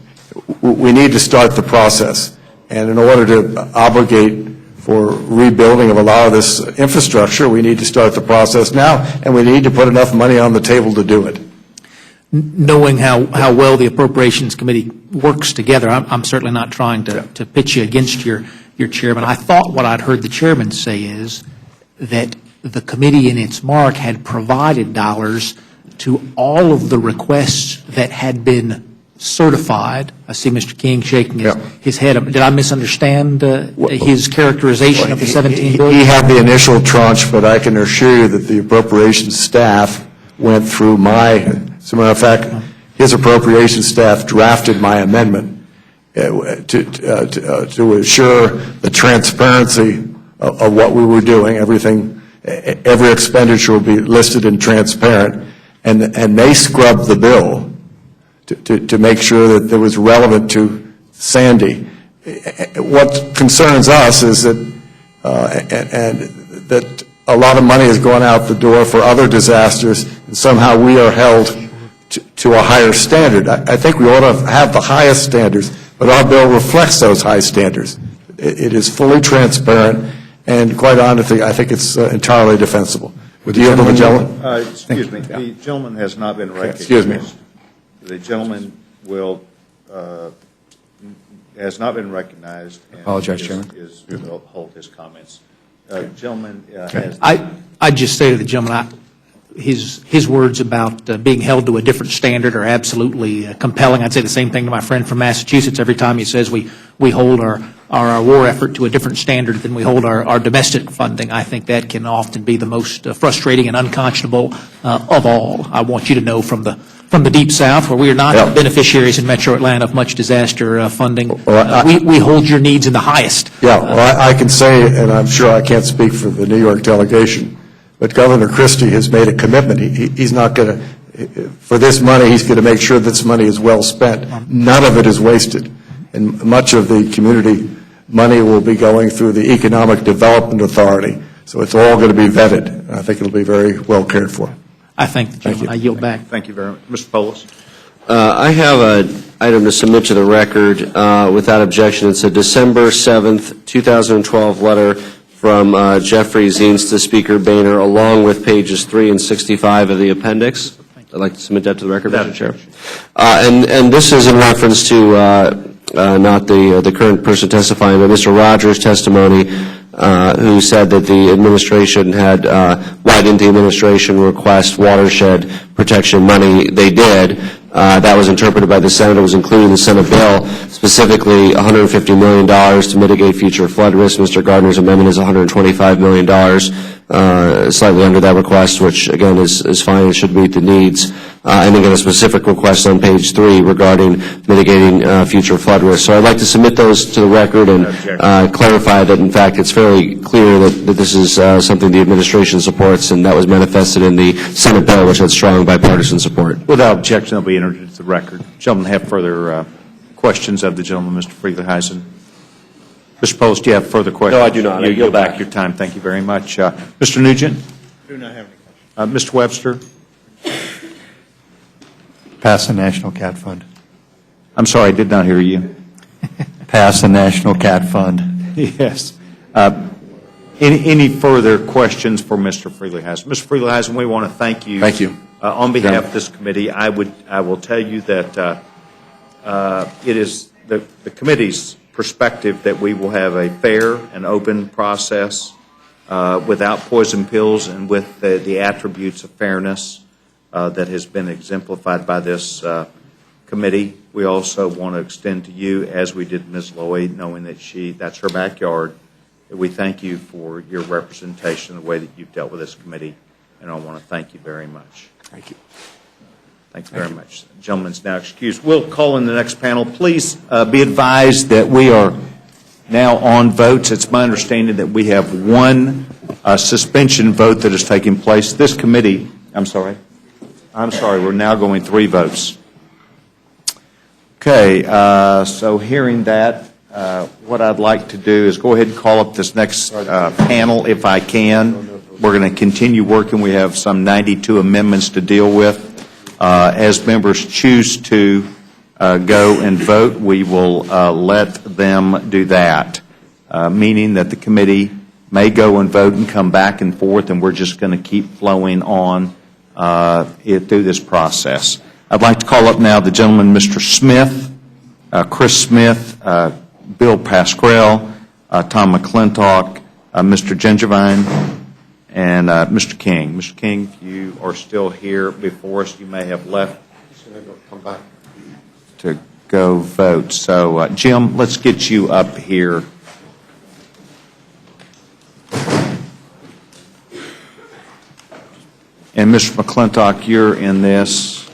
We need to start the process, and in order to obligate for rebuilding of a lot of this infrastructure, we need to start the process now, and we need to put enough money on the table to do it. Knowing how well the Appropriations Committee works together, I'm certainly not trying to pitch you against your chairman. I thought what I'd heard the chairman say is that the committee in its mark had provided dollars to all of the requests that had been certified. I see Mr. King shaking his head. Did I misunderstand his characterization of the $17 billion? He had the initial tranche, but I can assure you that the appropriations staff went through as a matter of fact, his appropriations staff drafted my amendment to assure the transparency of what we were doing. Every expenditure will be listed and transparent, and they scrubbed the bill to make sure that it was relevant to Sandy. What concerns us is that a lot of money has gone out the door for other disasters, and somehow we are held to a higher standard. I think we ought to have the highest standards, but our bill reflects those high standards. It is fully transparent, and quite honestly, I think it's entirely defensible. Would you yield to the gentleman? Excuse me. The gentleman has not been recognized. Excuse me. The gentleman has not been recognized. And apologize, Chairman. Will hold his comments. Gentleman has. I'd just say to the gentleman, his words about being held to a different standard are absolutely compelling. I'd say the same thing to my friend from Massachusetts. Every time he says we hold our war effort to a different standard than we hold our domestic funding, I think that can often be the most frustrating and unconscionable of all. I want you to know from the Deep South, where we are not beneficiaries in Metro Atlanta of much disaster funding, we hold your needs in the highest. Yeah, well, I can say, and I'm sure I can't speak for the New York delegation, but Governor Christie has made a commitment. He's not going to, for this money, he's going to make sure this money is well spent. None of it is wasted. And much of the community money will be going through the Economic Development Authority. So it's all going to be vetted. I think it'll be very well cared for. I thank the gentleman. I yield back. Thank you very much. Mr. Polis. I have an item to submit to the record without objection. It's a December 7th, 2012 letter from Jeffrey Zients to Speaker Boehner, along with pages 3 and 65 of the appendix. I'd like to submit that to the record, Mr. Chair. And this is in reference to not the current person testifying, but Mr. Rogers' testimony, who said that the administration had, why didn't the administration request watershed protection money? They did. That was interpreted by the Senate. It was included in the Senate bill, specifically $150 million to mitigate future flood risk. Mr. Gardner's amendment is $125 million, slightly under that request, which, again, is fine and should meet the needs. And again, a specific request on page 3 regarding mitigating future flood risk. So I'd like to submit those to the record and clarify that, in fact, it's fairly clear that this is something the administration supports, and that was manifested in the Senate bill, which had strong bipartisan support. Without objection, they'll be entered into the record. Gentlemen, have further questions of the gentleman, Mr. Frelinghuysen? Mr. Polis, do you have further questions? No, I do not. You yield back your time. Thank you very much. Mr. Nugent? I do not have any questions. Mr. Webster? Pass the National Cat Fund. I'm sorry, I did not hear you. Pass the National Cat Fund. Yes. Any further questions for Mr. Frelinghuysen? Mr. Frelinghuysen, we want to thank you. Thank you. On behalf of this committee, I will tell you that it is the committee's perspective that we will have a fair and open process without poison pills and with the attributes of fairness that has been exemplified by this committee. We also want to extend to you, as we did Ms. Lloyd, knowing that that's her backyard, that we thank you for your representation, the way that you've dealt with this committee, and I want to thank you very much. Thank you. Thank you very much. The gentleman's now excused. We'll call in the next panel. Please be advised that we are now on votes. It's my understanding that we have one suspension vote that is taking place. This committee, I'm sorry, we're now going 3 votes. Okay, so hearing that, what I'd like to do is go ahead and call up this next panel if I can. We're going to continue working. We have some 92 amendments to deal with. As members choose to go and vote, we will let them do that, meaning that the committee may go and vote and come back and forth, and we're just going to keep flowing on through this process. I'd like to call up now the gentleman, Mr. Smith, Chris Smith, Bill Pasquale, Tom McClintock, Mr. Gingivine, and Mr. King. Mr. King, if you are still here before us, you may have left Come back. to go vote. So, Jim, let's get you up here. And Mr. McClintock, you're in this.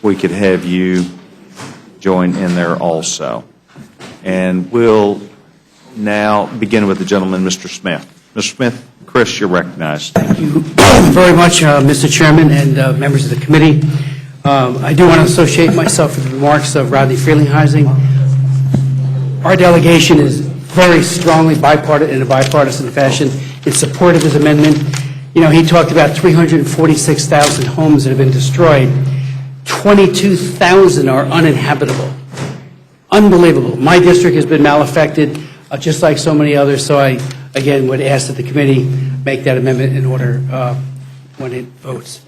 We could have you join in there also. And we'll now begin with the gentleman, Mr. Smith. Mr. Smith, Chris, you're recognized. Thank you very much, Mr. Chairman and members of the committee. I do want to associate myself with the remarks of Rodney Frelinghuysen. Our delegation is very strongly in a bipartisan fashion in support of his amendment. You know, he talked about 346,000 homes that have been destroyed. 22,000 are uninhabitable. Unbelievable. My district has been malaffected, just like so many others, so I, again, would ask that the committee make that amendment in order when it votes.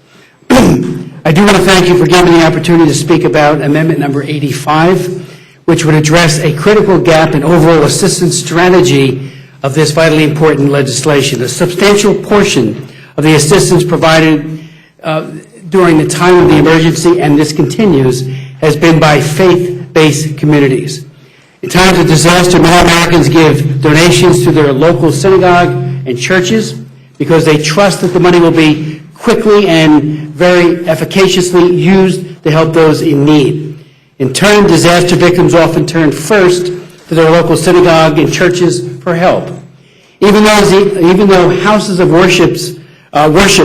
I do want to thank you for giving me the opportunity to speak about amendment number 85, which would address a critical gap in overall assistance strategy of this vitally important legislation. A substantial portion of the assistance provided during the time of the emergency, and this continues, has been by faith-based communities. In times of disaster, many Americans give donations to their local synagogue and churches because they trust that the money will be quickly and very efficaciously used to help those in need. In turn, disaster victims often turn first to their local synagogue and churches for help. Even though houses of worship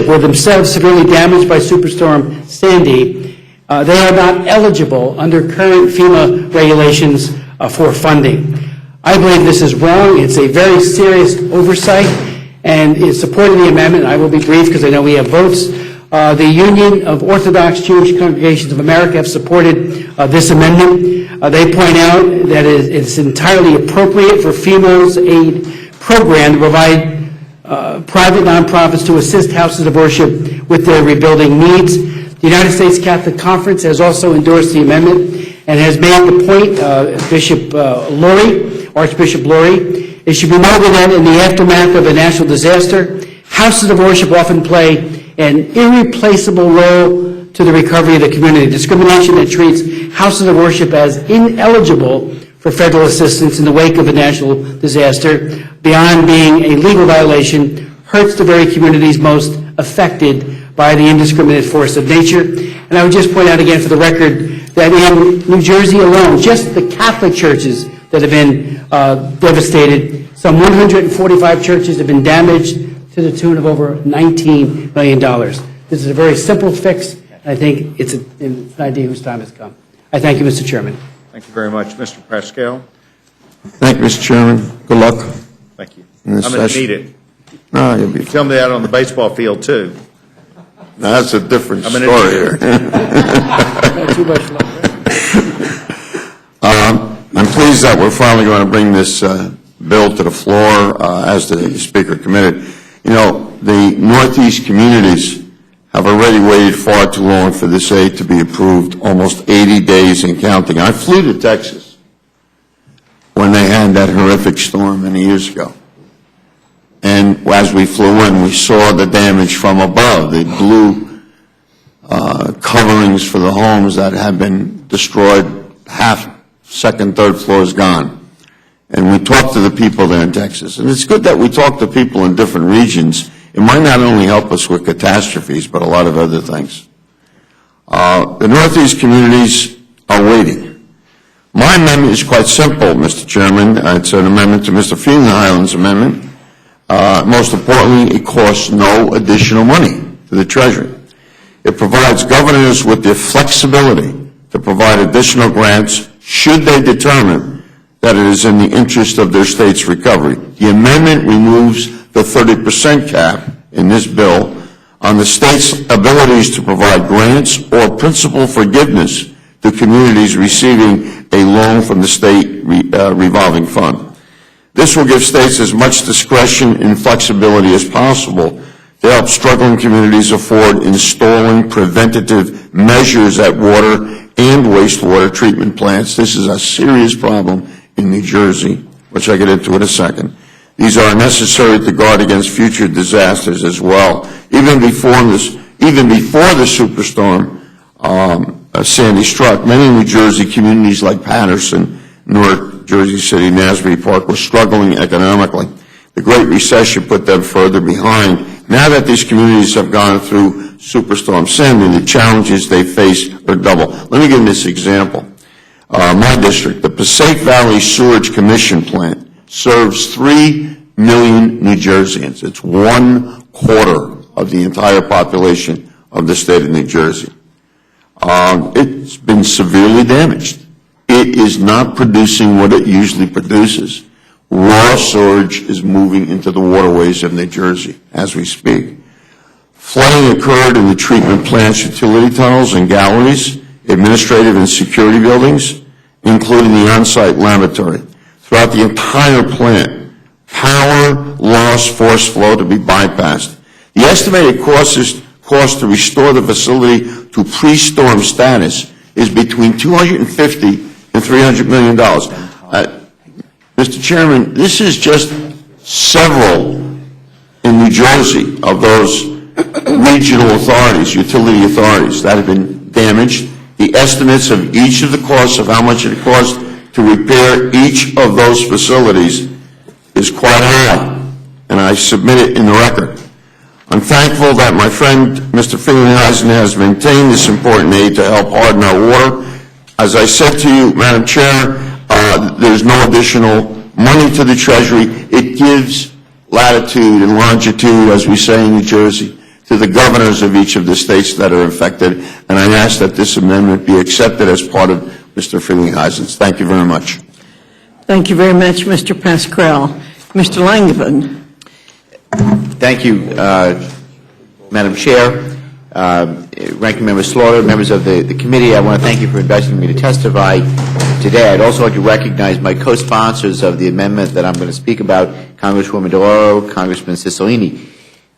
were themselves severely damaged by Superstorm Sandy, they are not eligible under current FEMA regulations for funding. I believe this is wrong. It's a very serious oversight, and in support of the amendment, I will be brief because I know we have votes. The Union of Orthodox Jewish Congregations of America have supported this amendment. They point out that it's entirely appropriate for FEMA's aid program to provide private nonprofits to assist houses of worship with their rebuilding needs. The United States Catholic Conference has also endorsed the amendment and has made the point, Archbishop Lurie, it should be noted that in the aftermath of a national disaster, houses of worship often play an irreplaceable role to the recovery of the community. Discrimination that treats houses of worship as ineligible for federal assistance in the wake of a national disaster, beyond being a legal violation, hurts the very communities most affected by the indiscriminate force of nature. And I would just point out again for the record that in New Jersey alone, just the Catholic churches that have been devastated, some 145 churches have been damaged to the tune of over $19 million. This is a very simple fix, and I think it's an idea whose time has come. I thank you, Mr. Chairman. Thank you very much. Mr. Pascal? Thank you, Mr. Chairman. Good luck. Thank you. In I'm this going to session. need it. No, you'll be. Tell me that on the baseball field, too. Now, that's a different I'm gonna story need here. it. I'm pleased that we're finally going to bring this bill to the floor as the Speaker committed. You know, the Northeast communities have already waited far too long for this aid to be approved, almost 80 days and counting. I flew to Texas when they had that horrific storm many years ago. And as we flew in, we saw the damage from above. The blue coverings for the homes that had been destroyed, half, second, third floors gone. And we talked to the people there in Texas. And it's good that we talk to people in different regions. It might not only help us with catastrophes, but a lot of other things. The Northeast communities are waiting. My amendment is quite simple, Mr. Chairman. It's an amendment to Mr. Freeland-Highland's amendment. Most importantly, it costs no additional money to the Treasury. It provides governors with the flexibility to provide additional grants should they determine that it is in the interest of their state's recovery. The amendment removes the 30% cap in this bill on the state's abilities to provide grants or principal forgiveness to communities receiving a loan from the state revolving fund. This will give states as much discretion and flexibility as possible to help struggling communities afford installing preventative measures at water and wastewater treatment plants. This is a serious problem in New Jersey, which I get into in a second. These are necessary to guard against future disasters as well. Even before the superstorm Sandy struck, many New Jersey communities like Patterson, Newark, Jersey City, Nasby Park were struggling economically. The Great Recession put them further behind. Now that these communities have gone through Superstorm Sandy, the challenges they face are double. Let me give you this example. My district, the Passaic Valley Sewerage Commission plant, serves 3 million New Jerseyans. It's 1/4 of the entire population of the state of New Jersey. It's been severely damaged. It is not producing what it usually produces. Raw sewage is moving into the waterways of New Jersey as we speak. Flooding occurred in the treatment plant's utility tunnels and galleries, administrative and security buildings, including the on-site laboratory. Throughout the entire plant, power loss force flow to be bypassed. The estimated cost to restore the facility to pre-storm status is between $250 and $300 million. Mr. Chairman, this is just several in New Jersey of those regional authorities, utility authorities that have been damaged. The estimates of each of the costs of how much it costs to repair each of those facilities is quite high, and I submit it in the record. I'm thankful that my friend, Mr. Freeland-Eisen, has maintained this important aid to help harden our water. As I said to you, Madam Chair, there's no additional money to the Treasury. It gives latitude and longitude, as we say in New Jersey, to the governors of each of the states that are affected, and I ask that this amendment be accepted as part of Mr. Freeland-Eisen's. Thank you very much. Thank you very much, Mr. Pascrell. Mr. Langevin. Thank you, Madam Chair, Ranking Member Slaughter, members of the committee. I want to thank you for inviting me to testify today. I'd also like to recognize my co-sponsors of the amendment that I'm going to speak about, Congresswoman DeLauro, Congressman Cicilline.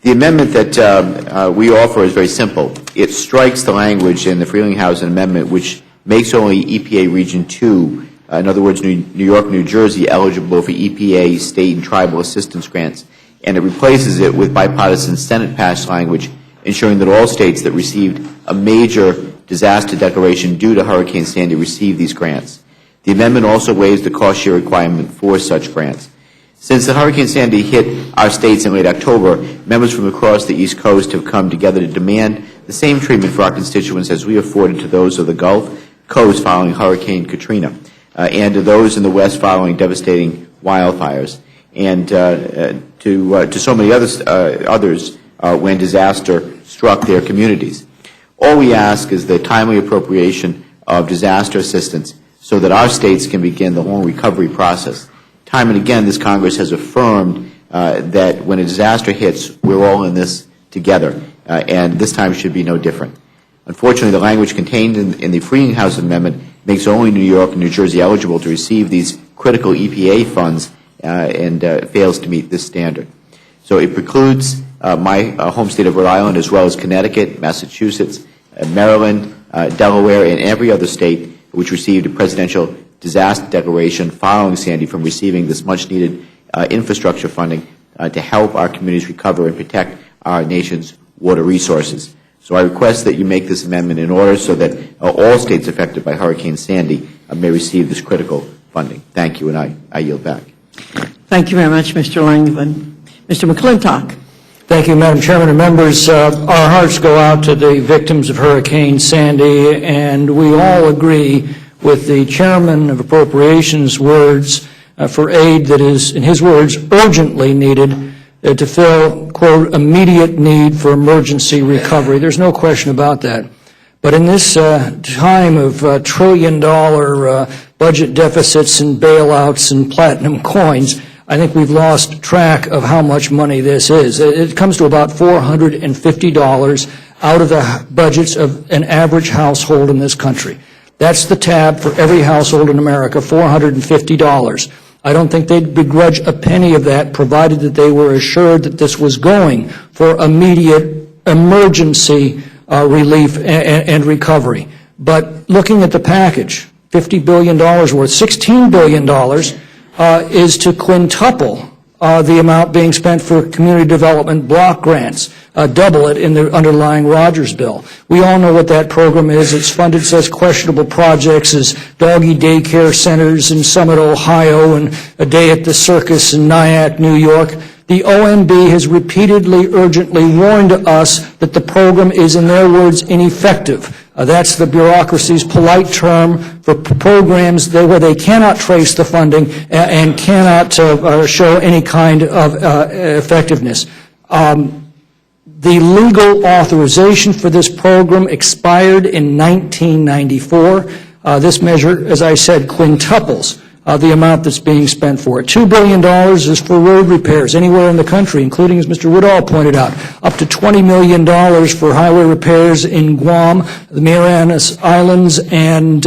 The amendment that we offer is very simple. It strikes the language in the Freeland-Hausen Amendment, which makes only EPA Region 2, in other words, New York, New Jersey, eligible for EPA state and tribal assistance grants, and it replaces it with bipartisan Senate-passed language, ensuring that all states that received a major disaster declaration due to Hurricane Sandy receive these grants. The amendment also waives the cost share requirement for such grants. Since the Hurricane Sandy hit our states in late October, members from across the East Coast have come together to demand the same treatment for our constituents as we afforded to those of the Gulf Coast following Hurricane Katrina, and to those in the West following devastating wildfires, and to so many others when disaster struck their communities. All we ask is the timely appropriation of disaster assistance so that our states can begin the long recovery process. Time and again, this Congress has affirmed that when a disaster hits, we're all in this together, and this time should be no different. Unfortunately, the language contained in the Freeland-Hausen Amendment makes only New York and New Jersey eligible to receive these critical EPA funds and fails to meet this standard. So it precludes my home state of Rhode Island, as well as Connecticut, Massachusetts, Maryland, Delaware, and every other state which received a presidential disaster declaration following Sandy from receiving this much-needed infrastructure funding to help our communities recover and protect our nation's water resources. So I request that you make this amendment in order so that all states affected by Hurricane Sandy may receive this critical funding. Thank you, and I yield back. Thank you very much, Mr. Langevin. Mr. McClintock. Thank you, Madam Chairman and members. Our hearts go out to the victims of Hurricane Sandy, and we all agree with the Chairman of Appropriations' words for aid that is, in his words, urgently needed to fill, quote, immediate need for emergency recovery. There's no question about that. But in this time of trillion-dollar budget deficits and bailouts and platinum coins, I think we've lost track of how much money this is. It comes to about $450 out of the budgets of an average household in this country. That's the tab for every household in America, $450. I don't think they'd begrudge a penny of that, provided that they were assured that this was going for immediate emergency relief and recovery. But looking at the package, $50 billion worth, $16 billion is to quintuple the amount being spent for community development block grants, double it in the underlying Rogers bill. We all know what that program is. It's funded such questionable projects as doggy daycare centers in Summit, Ohio, and a day at the circus in Nyack, New York. The OMB has repeatedly, urgently warned us that the program is, in their words, ineffective. That's the bureaucracy's polite term for programs where they cannot trace the funding and cannot show any kind of effectiveness. The legal authorization for this program expired in 1994. This measure, as I said, quintuples the amount that's being spent for it. $2 billion is for road repairs anywhere in the country, including, as Mr. Woodall pointed out, up to $20 million for highway repairs in Guam, the Marianas Islands, and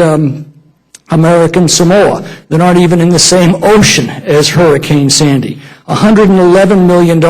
American Samoa that aren't even in the same ocean as Hurricane Sandy. $111 million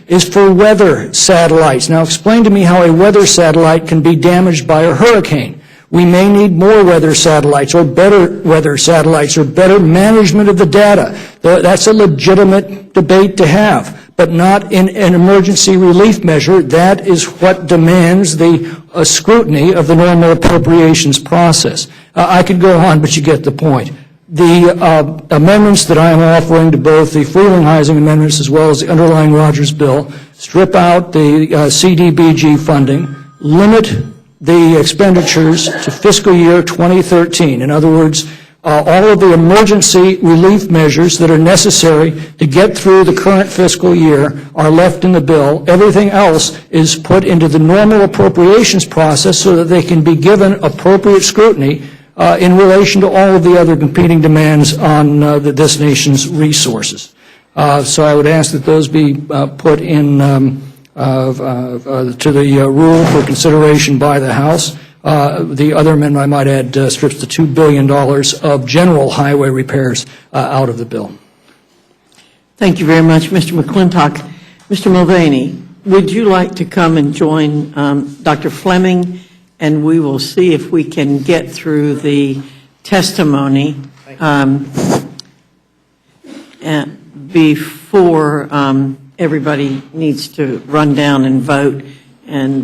is for weather satellites. Now explain to me how a weather satellite can be damaged by a hurricane. We may need more weather satellites or better weather satellites or better management of the data. That's a legitimate debate to have, but not in an emergency relief measure. That is what demands the scrutiny of the normal appropriations process. I could go on, but you get the point. The amendments that I am offering to both the Frelinghuysen amendments as well as the underlying Rogers bill strip out the CDBG funding, limit the expenditures to fiscal year 2013. In other words, all of the emergency relief measures that are necessary to get through the current fiscal year are left in the bill. Everything else is put into the normal appropriations process so that they can be given appropriate scrutiny in relation to all of the other competing demands on this nation's resources. So I would ask that those be put in to the rule for consideration by the House. The other amendment, I might add, strips the $2 billion of general highway repairs out of the bill. Thank you very much, Mr. McClintock. Mr. Mulvaney, would you like to come and join Dr. Fleming, and we will see if we can get through the testimony before everybody needs to run down and vote. And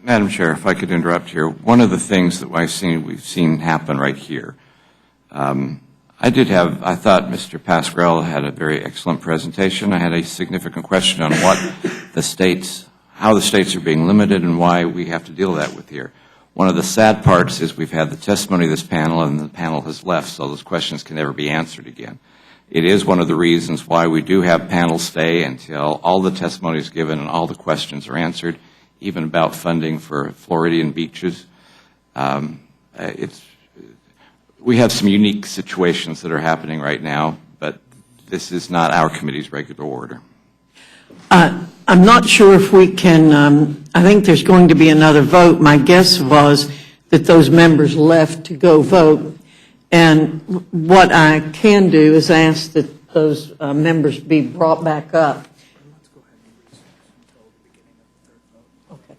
Madam Chair, if I could interrupt here, one of the things that we've seen happen right here. I thought Mr. Pasquarello had a very excellent presentation. I had a significant question on how the states are being limited and why we have to deal with that with here. One of the sad parts is we've had the testimony of this panel and the panel has left, so those questions can never be answered again. It is one of the reasons why we do have panels stay until all the testimony is given and all the questions are answered, even about funding for Floridian beaches. We have some unique situations that are happening right now, but this is not our committee's regular order. I'm not sure if we can, I think there's going to be another vote. My guess was that those members left to go vote. And what I can do is ask that those members be brought back up. Okay.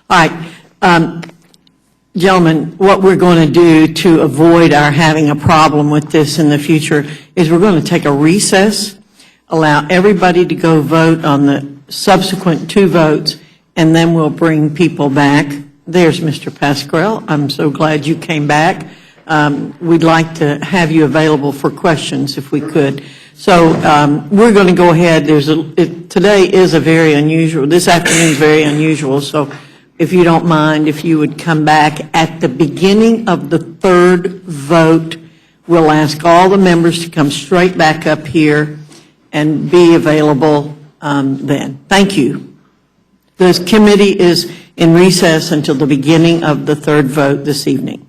All right. Gentlemen, what we're going to do to avoid our having a problem with this in the future is we're going to take a recess, allow everybody to go vote on the subsequent two votes, and then we'll bring people back. There's Mr. Pasquarello. I'm so glad you came back. We'd like to have you available for questions if we could. So we're going to go ahead. Today is a very unusual, this afternoon is very unusual, so if you don't mind, if you would come back at the beginning of the third vote. We'll ask all the members to come straight back up here and be available then. Thank you. This committee is in recess until the beginning of the third vote this evening.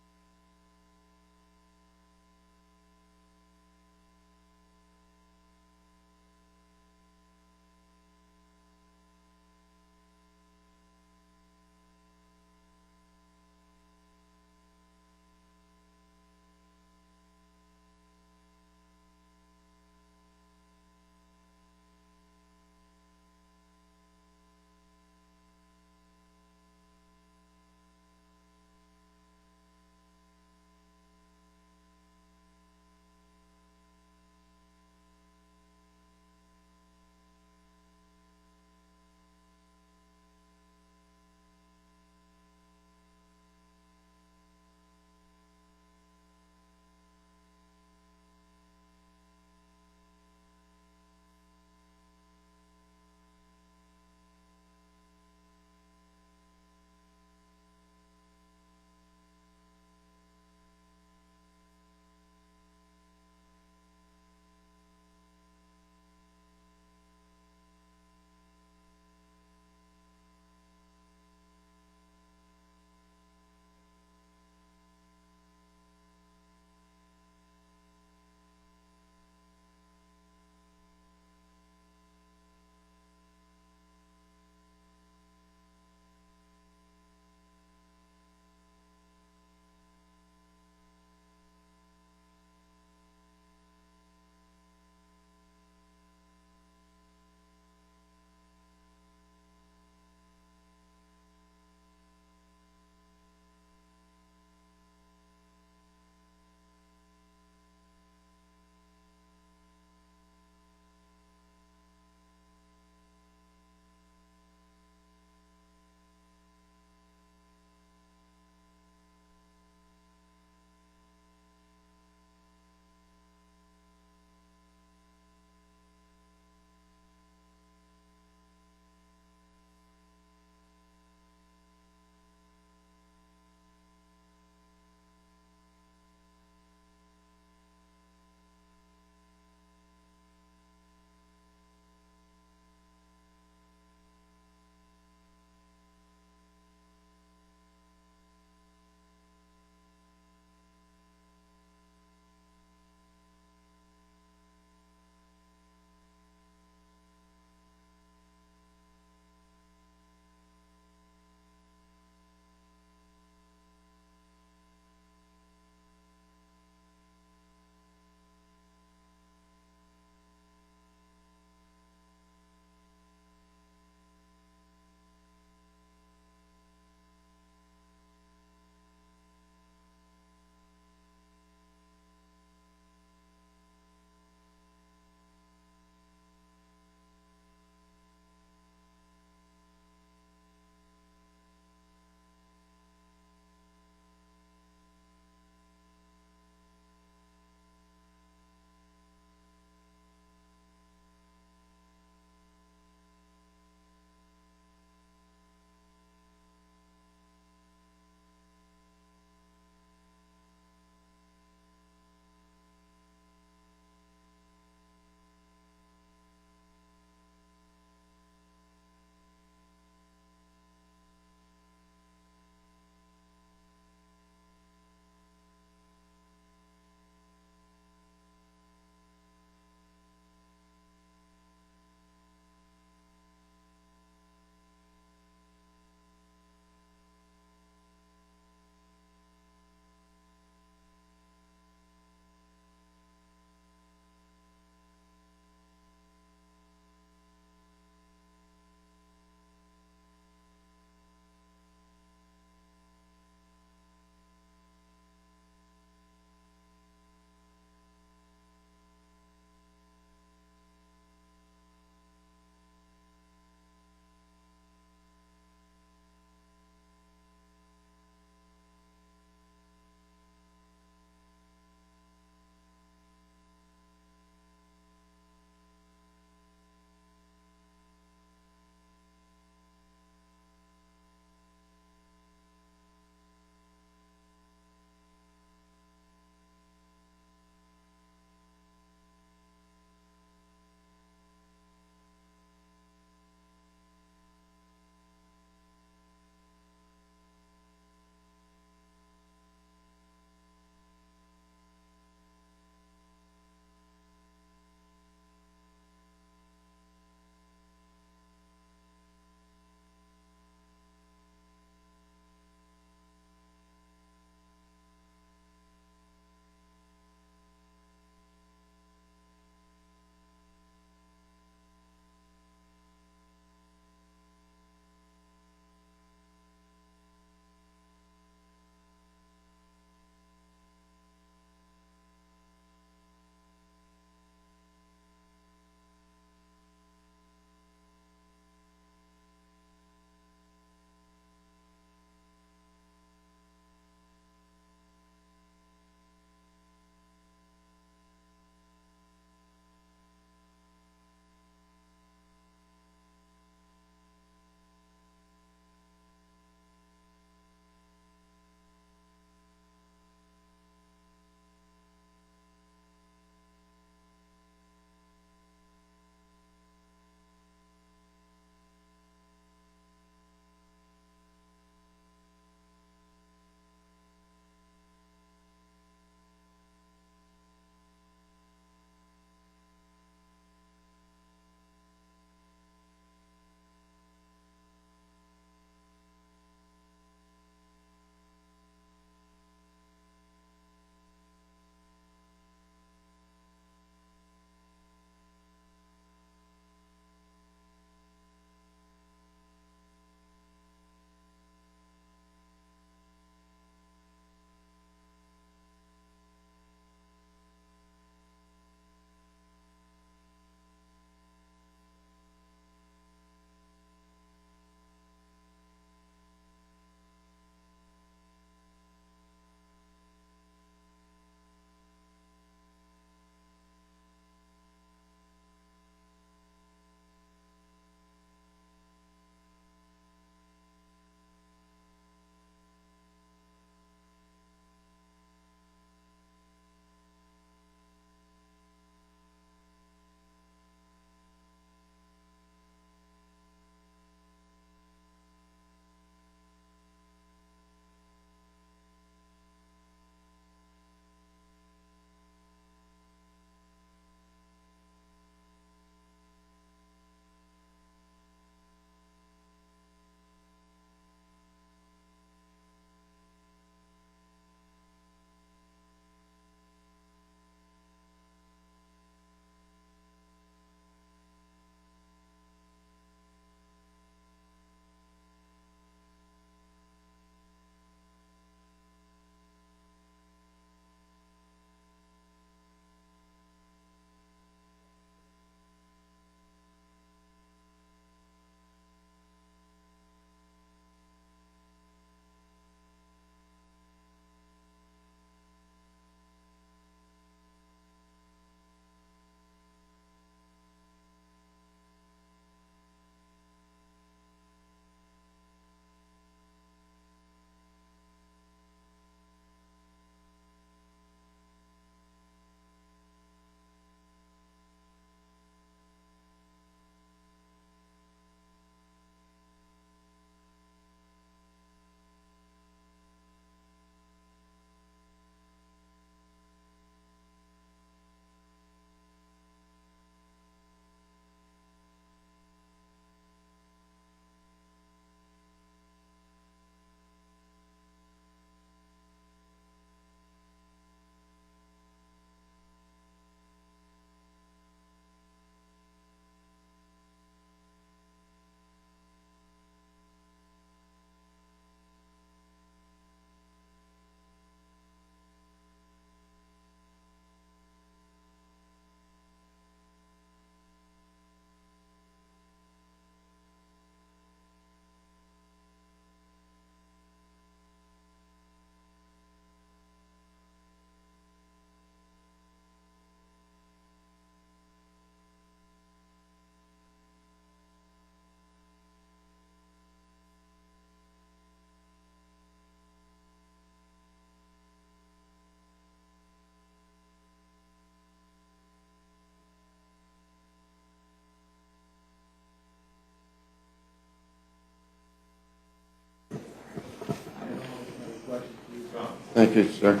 Thank you, sir.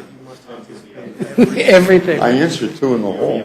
Everything. I answered two in the hall.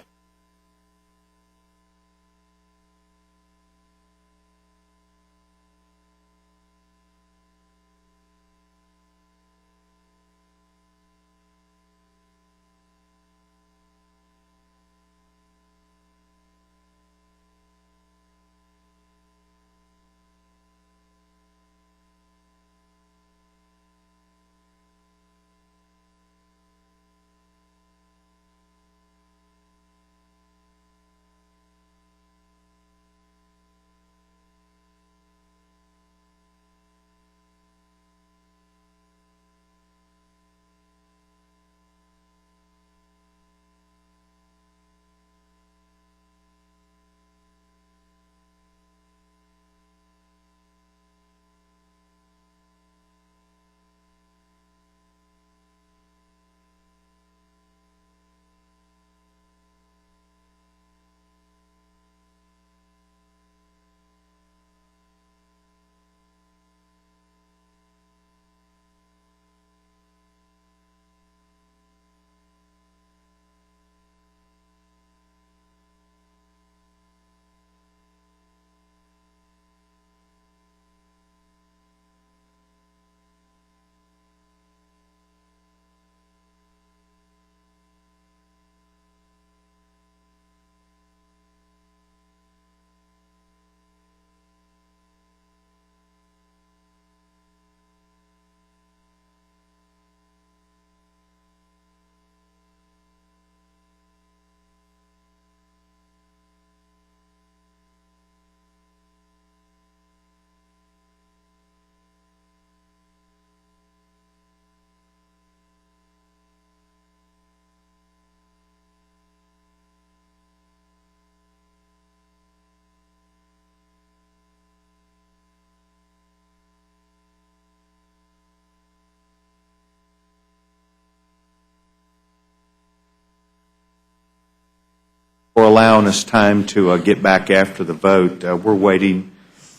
For allowing us time to get back after the vote. We're waiting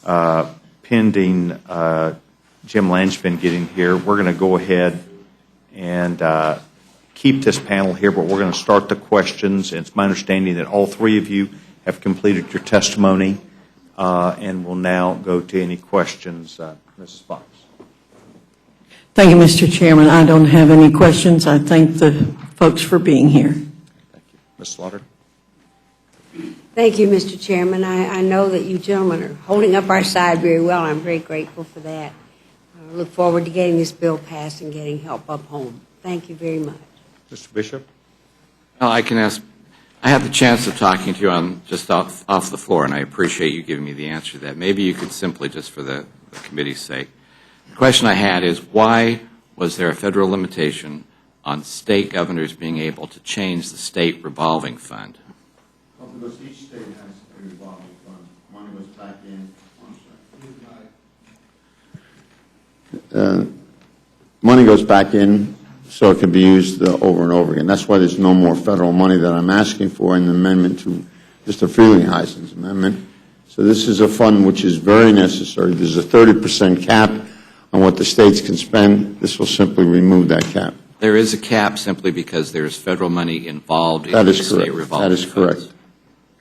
pending Jim Langevin getting here. We're going to go ahead and keep this panel here, but we're going to start the questions. It's my understanding that all three of you have completed your testimony, and we'll now go to any questions. Mrs. Fox. Thank you, Mr. Chairman. I don't have any questions. I thank the folks for being here. Thank you. Ms. Slaughter. Thank you, Mr. Chairman. I know that you gentlemen are holding up our side very well. I'm very grateful for that. I look forward to getting this bill passed and getting help up home. Thank you very much. Mr. Bishop. Well, I had the chance of talking to you on just off the floor, and I appreciate you giving me the answer to that. Maybe you could simply, just for the committee's sake, the question I had is, why was there a federal limitation on state governors being able to change the state revolving fund? Because each state has a revolving fund. Money goes back in. Money goes back in so it can be used over and over again. That's why there's no more federal money that I'm asking for in the amendment to Mr. Frelinghuysen's amendment. So this is a fund which is very necessary. There's a 30% cap on what the states can spend. This will simply remove that cap. There is a cap simply because there is federal money involved in the state revolving That is correct. funds.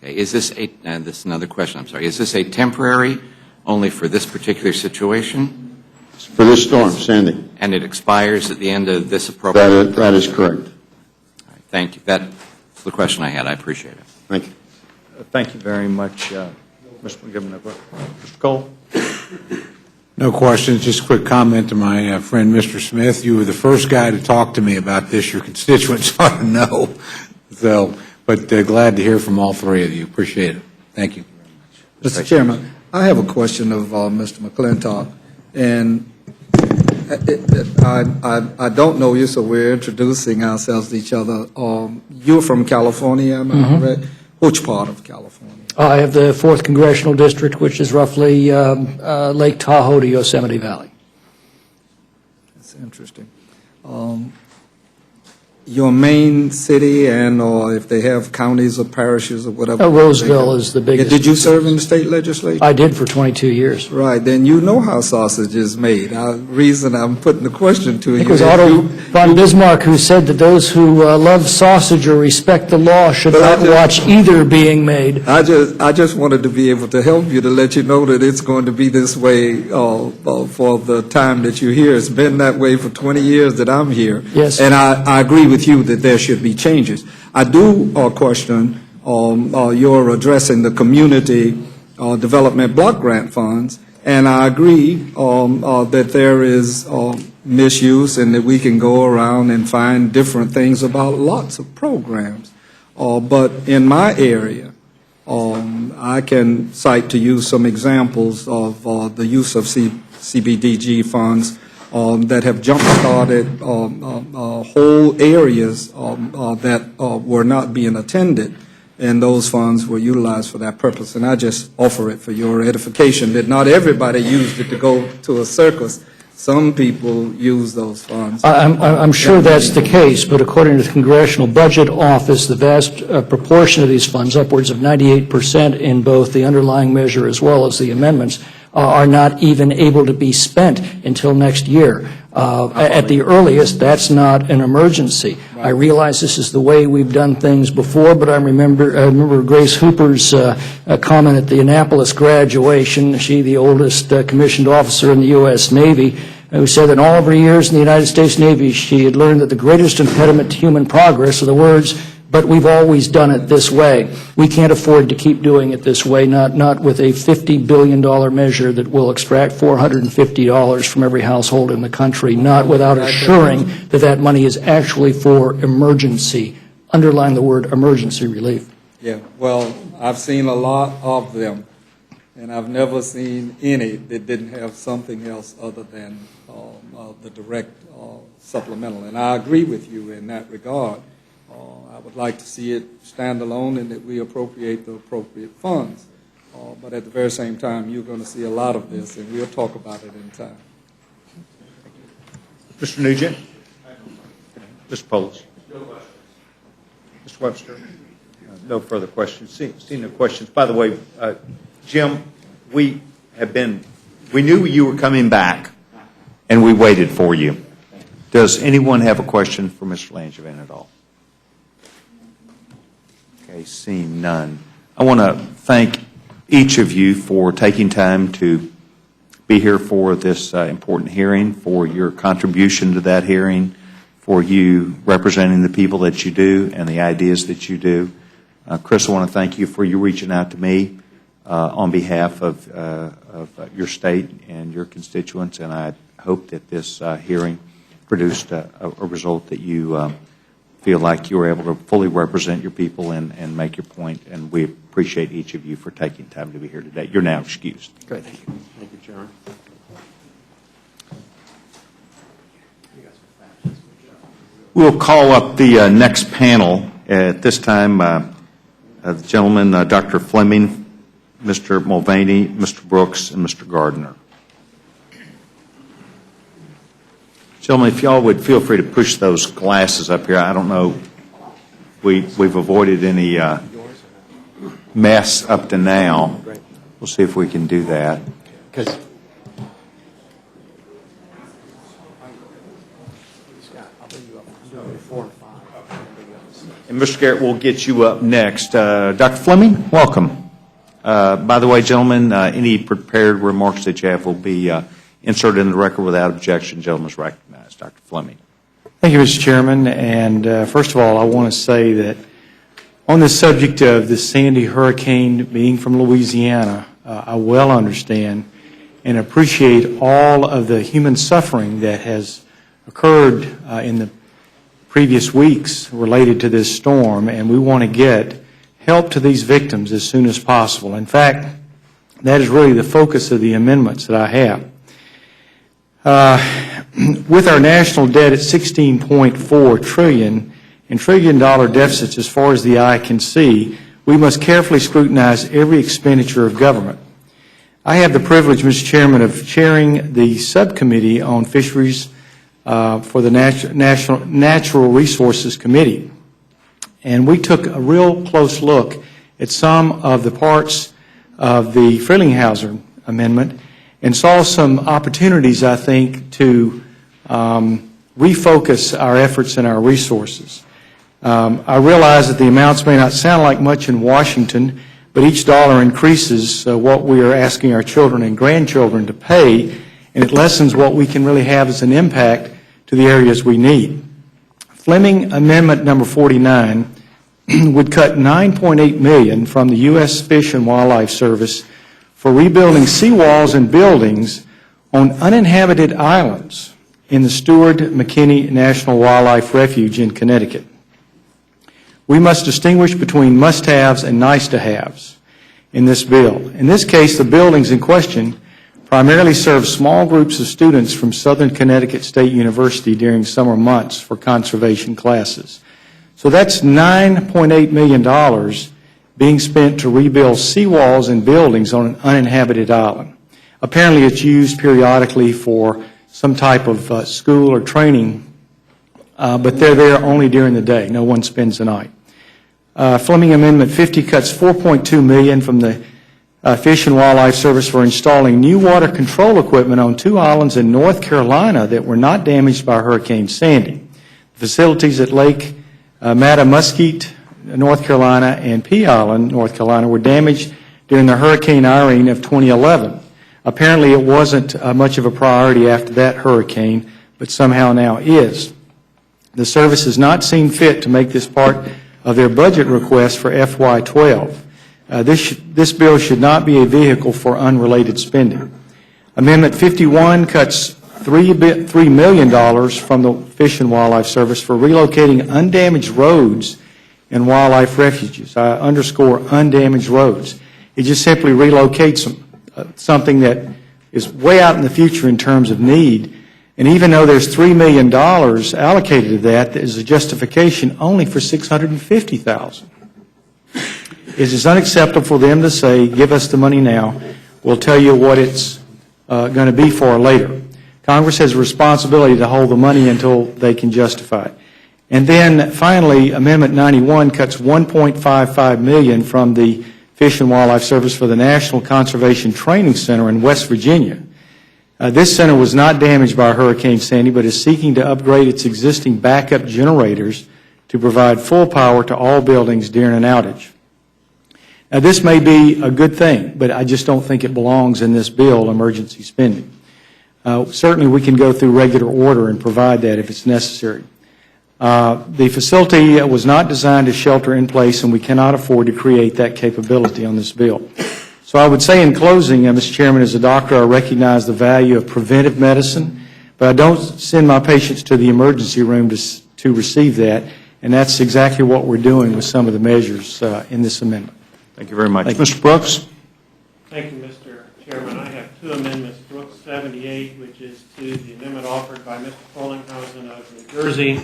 Okay. Is this and this is another question, I'm sorry. Is this a temporary only for this particular situation? For this storm, Sandy. And it expires at the end of this appropriation? That is correct. All right, thank you. That's the question I had. I appreciate it. Thank you. Thank you very much, Mr. McGivern. Mr. Cole. No questions, just a quick comment to my friend, Mr. Smith. You were the first guy to talk to me about this. Your constituents ought to know. But glad to hear from all three of you. Appreciate it. Thank you. Mr. Chairman, I have a question of Mr. McClintock, and I don't know you, so we're introducing ourselves to each other. You're from California, am I correct? Which part of California? I have the 4th Congressional District, which is roughly Lake Tahoe to Yosemite Valley. That's interesting. your main city and, or if they have counties or parishes or whatever? Roseville is the biggest. Did you serve in the state legislature? I did for 22 years. Right, then you know how sausage is made. The reason I'm putting the question to you It was is Otto von Bismarck who said that those who love sausage or respect the law should not watch either being made. I just wanted to be able to help you, to let you know that it's going to be this way for the time that you're here. It's been that way for 20 years that I'm here. Yes. And I agree with you that there should be changes. I do question your addressing the community development block grant funds, and I agree that there is misuse and that we can go around and find different things about lots of programs. But in my area, I can cite to you some examples of the use of CBDG funds that have jump-started whole areas that were not being attended, and those funds were utilized for that purpose. And I just offer it for your edification that not everybody used it to go to a circus. Some people use those funds. I'm sure that's the case, but according to the Congressional Budget Office, the vast proportion of these funds, upwards of 98% in both the underlying measure as well as the amendments, are not even able to be spent until next year. At the earliest, that's not an emergency. I realize this is the way we've done things before, but I remember Grace Hooper's comment at the Annapolis graduation, she the oldest commissioned officer in the U.S. Navy, who said that in all of her years in the United States Navy, she had learned that the greatest impediment to human progress are the words, "But we've always done it this way." We can't afford to keep doing it this way, not with a $50 billion measure that will extract $450 from every household in the country, not without assuring that that money is actually for emergency. Underline the word emergency relief. Yeah, well, I've seen a lot of them, and I've never seen any that didn't have something else other than the direct supplemental. And I agree with you in that regard. I would like to see it stand alone and that we appropriate the appropriate funds. But at the very same time, you're going to see a lot of this, and we'll talk about it in time. Mr. Nugent? Mr. Polis? Mr. Webster? No further questions. Seeing no questions. By the way, Jim, we knew you were coming back, and we waited for you. Does anyone have a question for Mr. Langevin at all? Okay, seeing none. I want to thank each of you for taking time to be here for this important hearing, for your contribution to that hearing, for you representing the people that you do and the ideas that you do. Chris, I want to thank you for you reaching out to me on behalf of your state and your constituents, and I hope that this hearing produced a result that you feel like you were able to fully represent your people and make your point, and we appreciate each of you for taking time to be here today. You're now excused. Great, thank you. Thank you, Chairman. We'll call up the next panel. At this time, the gentleman, Dr. Fleming, Mr. Mulvaney, Mr. Brooks, and Mr. Gardner. Gentlemen, if y'all would feel free to push those glasses up here. I don't know, we've avoided any mess up to now. We'll see if we can do that. And Mr. Garrett, we'll get you up next. Dr. Fleming, welcome. By the way, gentlemen, any prepared remarks that you have will be inserted in the record without objection. Gentlemen is recognized. Dr. Fleming. Thank you, Mr. Chairman. And first of all, I want to say that on the subject of the Sandy hurricane, being from Louisiana, I well understand and appreciate all of the human suffering that has occurred in the previous weeks related to this storm, and we want to get help to these victims as soon as possible. In fact, that is really the focus of the amendments that I have. With our national debt at $16.4 trillion and trillion-dollar deficits as far as the eye can see, we must carefully scrutinize every expenditure of government. I have the privilege, Mr. Chairman, of chairing the subcommittee on fisheries for the Natural Resources Committee. And we took a real close look at some of the parts of the Frelinghuysen Amendment and saw some opportunities, I think, to refocus our efforts and our resources. I realize that the amounts may not sound like much in Washington, but each dollar increases what we are asking our children and grandchildren to pay, and it lessens what we can really have as an impact to the areas we need. Fleming Amendment number 49 would cut $9.8 million from the U.S. Fish and Wildlife Service for rebuilding seawalls and buildings on uninhabited islands in the Stewart-McKinney National Wildlife Refuge in Connecticut. We must distinguish between must-haves and nice-to-haves in this bill. In this case, the buildings in question primarily serve small groups of students from Southern Connecticut State University during summer months for conservation classes. So that's $9.8 million being spent to rebuild seawalls and buildings on an uninhabited island. Apparently it's used periodically for some type of school or training, but they're there only during the day. No one spends the night. Fleming Amendment 50 cuts $4.2 million from the Fish and Wildlife Service for installing new water control equipment on 2 islands in North Carolina that were not damaged by Hurricane Sandy. Facilities at Lake Mattamuskeet, North Carolina, and Pea Island, North Carolina, were damaged during the Hurricane Irene of 2011. Apparently it wasn't much of a priority after that hurricane, but somehow now is. The service has not seen fit to make this part of their budget request for FY12. This bill should not be a vehicle for unrelated spending. Amendment 51 cuts $3 million from the Fish and Wildlife Service for relocating undamaged roads and wildlife refuges. I underscore undamaged roads. It just simply relocates them, something that is way out in the future in terms of need. And even though there's $3 million allocated to that, there is a justification only for $650,000. It is unacceptable for them to say, give us the money now, we'll tell you what it's going to be for later. Congress has a responsibility to hold the money until they can justify it. And then finally, Amendment 91 cuts $1.55 million from the Fish and Wildlife Service for the National Conservation Training Center in West Virginia. This center was not damaged by Hurricane Sandy, but is seeking to upgrade its existing backup generators to provide full power to all buildings during an outage. Now, this may be a good thing, but I just don't think it belongs in this bill, emergency spending. Certainly, we can go through regular order and provide that if it's necessary. The facility was not designed to shelter in place, and we cannot afford to create that capability on this bill. So I would say in closing, Mr. Chairman, as a doctor, I recognize the value of preventive medicine, but I don't send my patients to the emergency room to receive that, and that's exactly what we're doing with some of the measures in this amendment. Thank you very much. Mr. Brooks? Thank you, Mr. Chairman. I have 2 amendments, Brooks 78, which is to the amendment offered by Mr. Frelinghuysen of New Jersey,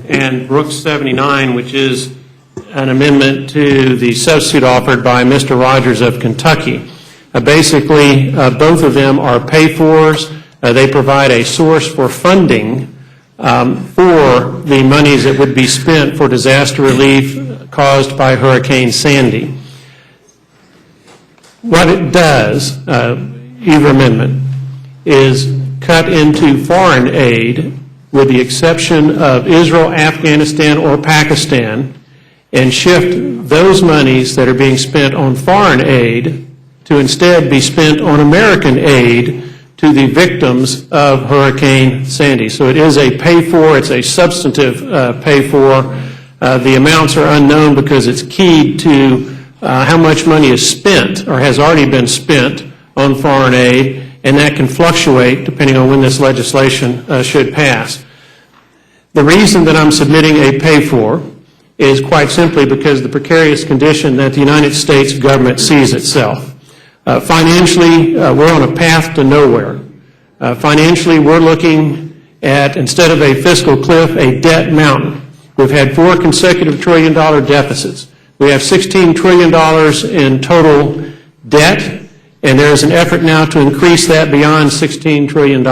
and Brooks 79, which is an amendment to the substitute offered by Mr. Rogers of Kentucky. Basically, both of them are pay-fors. They provide a source for funding for the monies that would be spent for disaster relief caused by Hurricane Sandy. What it does, either amendment, is cut into foreign aid with the exception of Israel, Afghanistan, or Pakistan, and shift those monies that are being spent on foreign aid to instead be spent on American aid to the victims of Hurricane Sandy. So it is a pay-for, it's a substantive pay-for. The amounts are unknown because it's keyed to how much money is spent or has already been spent on foreign aid, and that can fluctuate depending on when this legislation should pass. The reason that I'm submitting a pay-for is quite simply because of the precarious condition that the United States government sees itself. Financially, we're on a path to nowhere. Financially, we're looking at, instead of a fiscal cliff, a debt mountain. We've had 4 consecutive trillion-dollar deficits. We have $16 trillion in total debt, and there is an effort now to increase that beyond $16 trillion.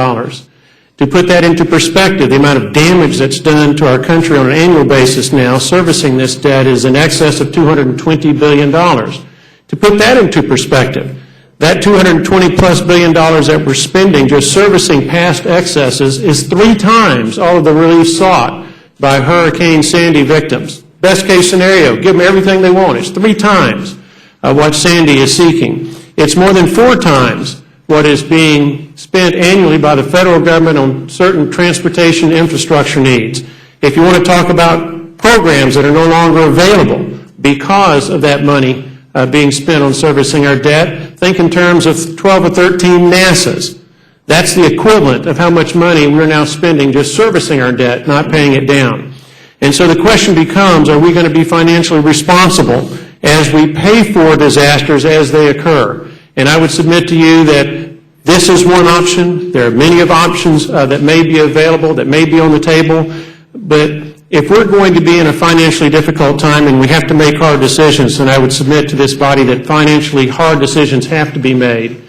To put that into perspective, the amount of damage that's done to our country on an annual basis now, servicing this debt, is in excess of $220 billion. To put that into perspective, that $220-plus billion that we're spending just servicing past excesses is 3 times all of the relief sought by Hurricane Sandy victims. Best case scenario, give them everything they want. It's 3 times what Sandy is seeking. It's more than 4 times what is being spent annually by the federal government on certain transportation infrastructure needs. If you want to talk about programs that are no longer available because of that money being spent on servicing our debt, think in terms of 12 or 13 NASAs. That's the equivalent of how much money we're now spending just servicing our debt, not paying it down. And so the question becomes, are we going to be financially responsible as we pay for disasters as they occur? And I would submit to you that this is one option. There are many of options that may be available, that may be on the table. But if we're going to be in a financially difficult time and we have to make hard decisions, then I would submit to this body that financially hard decisions have to be made.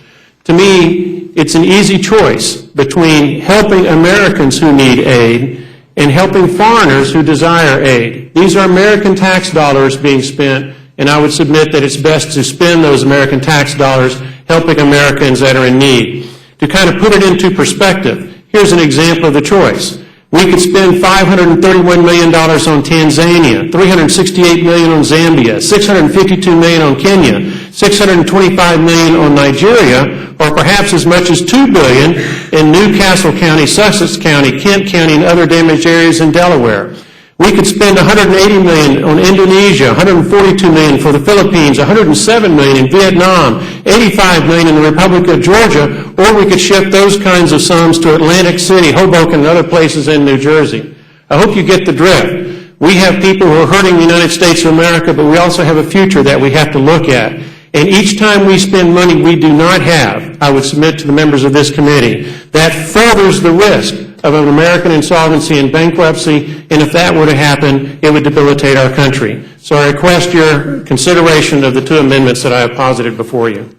To me, it's an easy choice between helping Americans who need aid and helping foreigners who desire aid. These are American tax dollars being spent, and I would submit that it's best to spend those American tax dollars helping Americans that are in need. To kind of put it into perspective, here's an example of the choice. We could spend $531 million on Tanzania, $368 million on Zambia, $652 million on Kenya, $625 million on Nigeria, or perhaps as much as $2 billion in Newcastle County, Sussex County, Kent County, and other damaged areas in Delaware. We could spend $180 million on Indonesia, $142 million for the Philippines, $107 million in Vietnam, $85 million in the Republic of Georgia, or we could shift those kinds of sums to Atlantic City, Hoboken, and other places in New Jersey. I hope you get the drift. We have people who are hurting the United States of America, but we also have a future that we have to look at. And each time we spend money we do not have, I would submit to the members of this committee, that furthers the risk of an American insolvency and bankruptcy, and if that were to happen, it would debilitate our country. So I request your consideration of the 2 amendments that I have posited before you.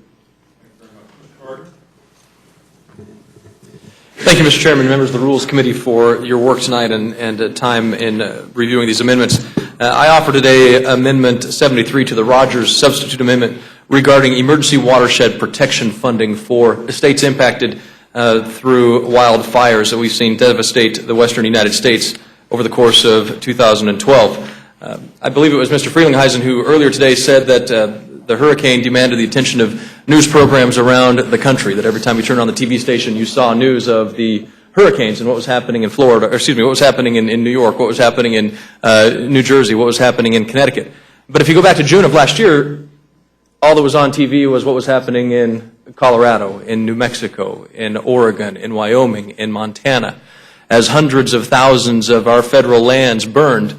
Thank you, Mr. Chairman, members of the Rules Committee, for your work tonight and time in reviewing these amendments. I offer today Amendment 73 to the Rogers Substitute Amendment regarding emergency watershed protection funding for states impacted through wildfires that we've seen devastate the western United States over the course of 2012. I believe it was Mr. Frelinghuysen who earlier today said that the hurricane demanded the attention of news programs around the country, that every time you turned on the TV station you saw news of the hurricanes and what was happening in Florida, or excuse me, what was happening in New York, what was happening in New Jersey, what was happening in Connecticut. But if you go back to June of last year, all that was on TV was what was happening in Colorado, in New Mexico, in Oregon, in Wyoming, in Montana, as hundreds of thousands of our federal lands burned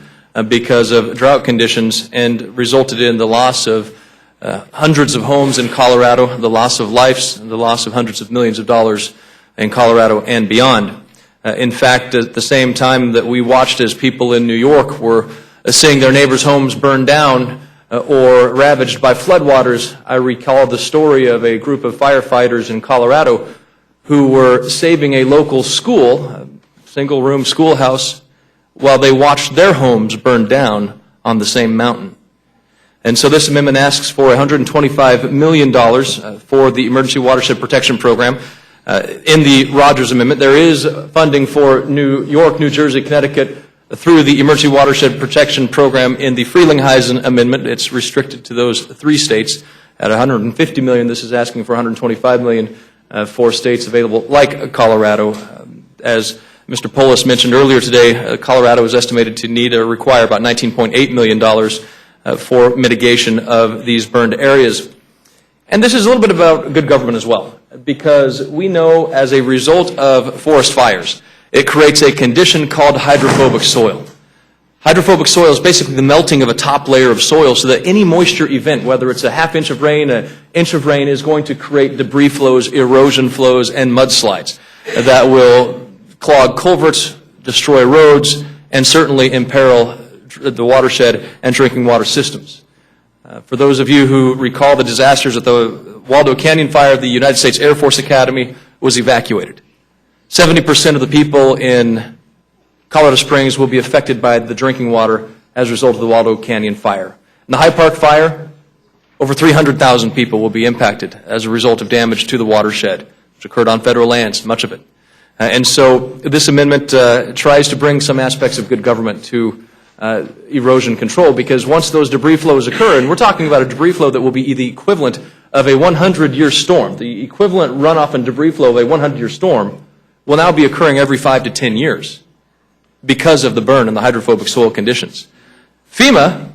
because of drought conditions and resulted in the loss of hundreds of homes in Colorado, the loss of lives, and the loss of hundreds of millions of dollars in Colorado and beyond. In fact, at the same time that we watched as people in New York were seeing their neighbors' homes burned down or ravaged by floodwaters, I recall the story of a group of firefighters in Colorado who were saving a local school, a single-room schoolhouse, while they watched their homes burn down on the same mountain. And so this amendment asks for $125 million for the Emergency Watershed Protection Program. In the Rogers Amendment, there is funding for New York, New Jersey, Connecticut, through the Emergency Watershed Protection Program. In the Frelinghuysen Amendment, it's restricted to those 3 states. At $150 million, this is asking for $125 million for states available, like Colorado. As Mr. Polis mentioned earlier today, Colorado is estimated to need or require about $19.8 million for mitigation of these burned areas. And this is a little bit about good government as well, because we know as a result of forest fires, it creates a condition called hydrophobic soil. Hydrophobic soil is basically the melting of a top layer of soil so that any moisture event, whether it's a half inch of rain, an inch of rain, is going to create debris flows, erosion flows, and mudslides that will clog culverts, destroy roads, and certainly imperil the watershed and drinking water systems. For those of you who recall the disasters at the Waldo Canyon fire, the United States Air Force Academy was evacuated. 70% of the people in Colorado Springs will be affected by the drinking water as a result of the Waldo Canyon fire. In the High Park fire, over 300,000 people will be impacted as a result of damage to the watershed, which occurred on federal lands, much of it. And so this amendment tries to bring some aspects of good government to erosion control, because once those debris flows occur, and we're talking about a debris flow that will be the equivalent of a 100-year storm, the equivalent runoff and debris flow of a 100-year storm will now be occurring every 5 to 10 years because of the burn and the hydrophobic soil conditions. FEMA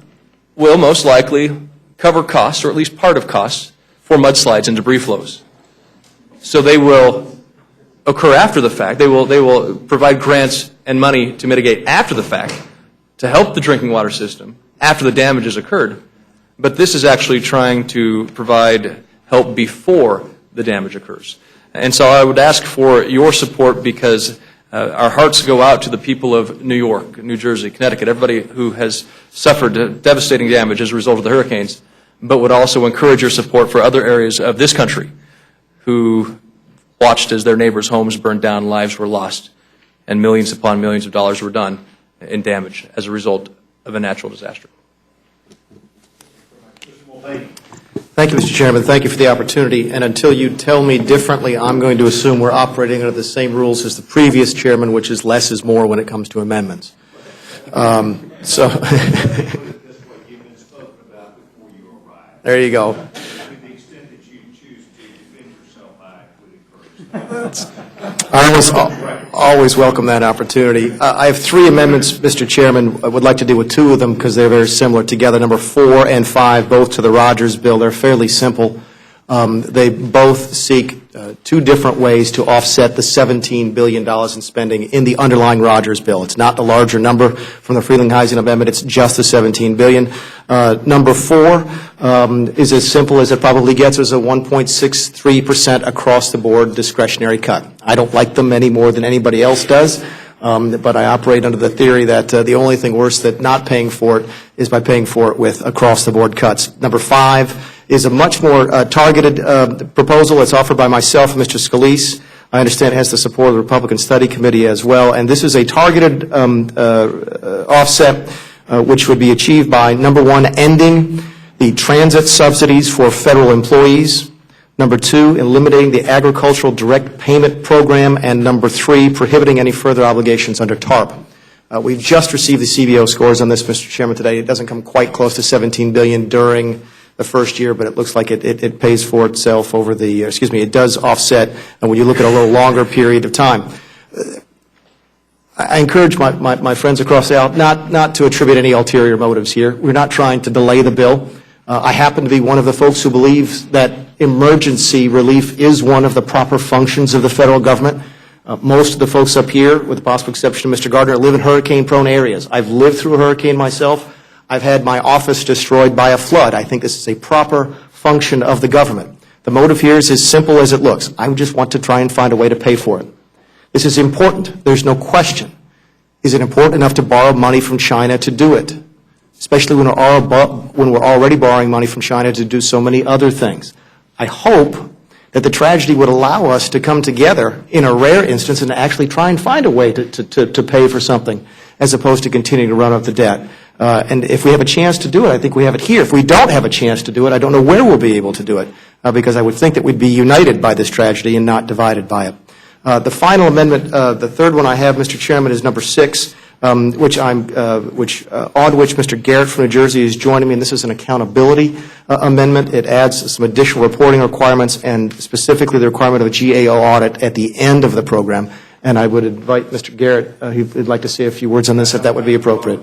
will most likely cover costs, or at least part of costs, for mudslides and debris flows. So they will occur after the fact. They will provide grants and money to mitigate after the fact to help the drinking water system after the damage has occurred. But this is actually trying to provide help before the damage occurs. And so I would ask for your support, because our hearts go out to the people of New York, New Jersey, Connecticut, everybody who has suffered devastating damage as a result of the hurricanes, but would also encourage your support for other areas of this country who watched as their neighbors' homes burned down, lives were lost, and millions upon millions of dollars were done in damage as a result of a natural disaster. Thank you, Mr. Chairman. Thank you for the opportunity. And until you tell me differently, I'm going to assume we're operating under the same rules as the previous chairman, which is less is more when it comes to amendments. There you go. I always welcome that opportunity. I have 3 amendments, Mr. Chairman. I would like to deal with 2 of them because they're very similar together. Number 4 and 5, both to the Rogers bill. They're fairly simple. They both seek 2 different ways to offset the $17 billion in spending in the underlying Rogers bill. It's not the larger number from the Frelinghuysen amendment. It's just the $17 billion. Number 4 is as simple as it probably gets, as a 1.63% across-the-board discretionary cut. I don't like them any more than anybody else does, but I operate under the theory that the only thing worse than not paying for it is by paying for it with across-the-board cuts. Number 5 is a much more targeted proposal. It's offered by myself and Mr. Scalise. I understand it has the support of the Republican Study Committee as well. And this is a targeted offset which would be achieved by, number 1, ending the transit subsidies for federal employees. Number 2, eliminating the agricultural direct payment program. And number 3, prohibiting any further obligations under TARP. We've just received the CBO scores on this, Mr. Chairman, today. It doesn't come quite close to $17 billion during the first year, but it looks like it pays for itself over the, it does offset, and when you look at a little longer period of time. I encourage my friends across the aisle not to attribute any ulterior motives here. We're not trying to delay the bill. I happen to be one of the folks who believes that emergency relief is one of the proper functions of the federal government. Most of the folks up here, with the possible exception of Mr. Gardner, live in hurricane-prone areas. I've lived through a hurricane myself. I've had my office destroyed by a flood. I think this is a proper function of the government. The motive here is as simple as it looks. I just want to try and find a way to pay for it. This is important. There's no question. Is it important enough to borrow money from China to do it? Especially when we're already borrowing money from China to do so many other things. I hope that the tragedy would allow us to come together in a rare instance and actually try and find a way to pay for something, as opposed to continuing to run up the debt. And if we have a chance to do it, I think we have it here. If we don't have a chance to do it, I don't know where we'll be able to do it, because I would think that we'd be united by this tragedy and not divided by it. The final amendment, the third one I have, Mr. Chairman, is number 6, on which Mr. Garrett from New Jersey is joining me, and this is an accountability amendment. It adds some additional reporting requirements, and specifically the requirement of a GAO audit at the end of the program. And I would invite Mr. Garrett, who'd like to say a few words on this, if that would be appropriate.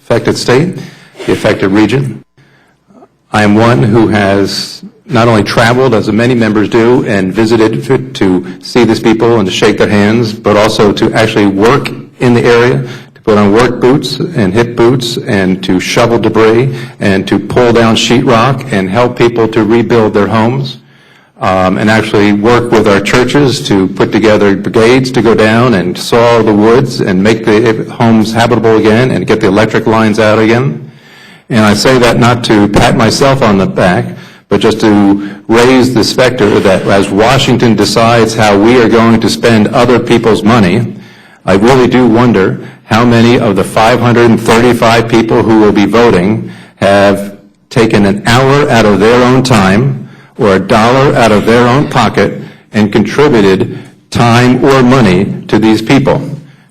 Affected state, the affected region. I am one who has not only traveled, as many members do, and visited to see these people and to shake their hands, but also to actually work in the area, to put on work boots and hip boots and to shovel debris and to pull down sheetrock and help people to rebuild their homes. and actually work with our churches to put together brigades to go down and saw the woods and make the homes habitable again and get the electric lines out again. And I say that not to pat myself on the back, but just to raise the specter that as Washington decides how we are going to spend other people's money, I really do wonder how many of the 535 people who will be voting have taken an hour out of their own time or $1 out of their own pocket and contributed time or money to these people.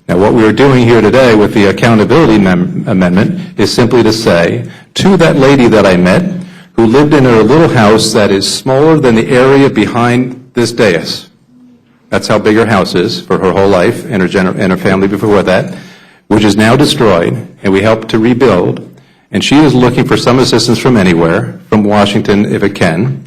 Now, what we are doing here today with the accountability amendment is simply to say to that lady that I met who lived in a little house that is smaller than the area behind this dais. That's how big her house is for her whole life and her family before that, which is now destroyed, and we helped to rebuild. And she is looking for some assistance from anywhere, from Washington if it can,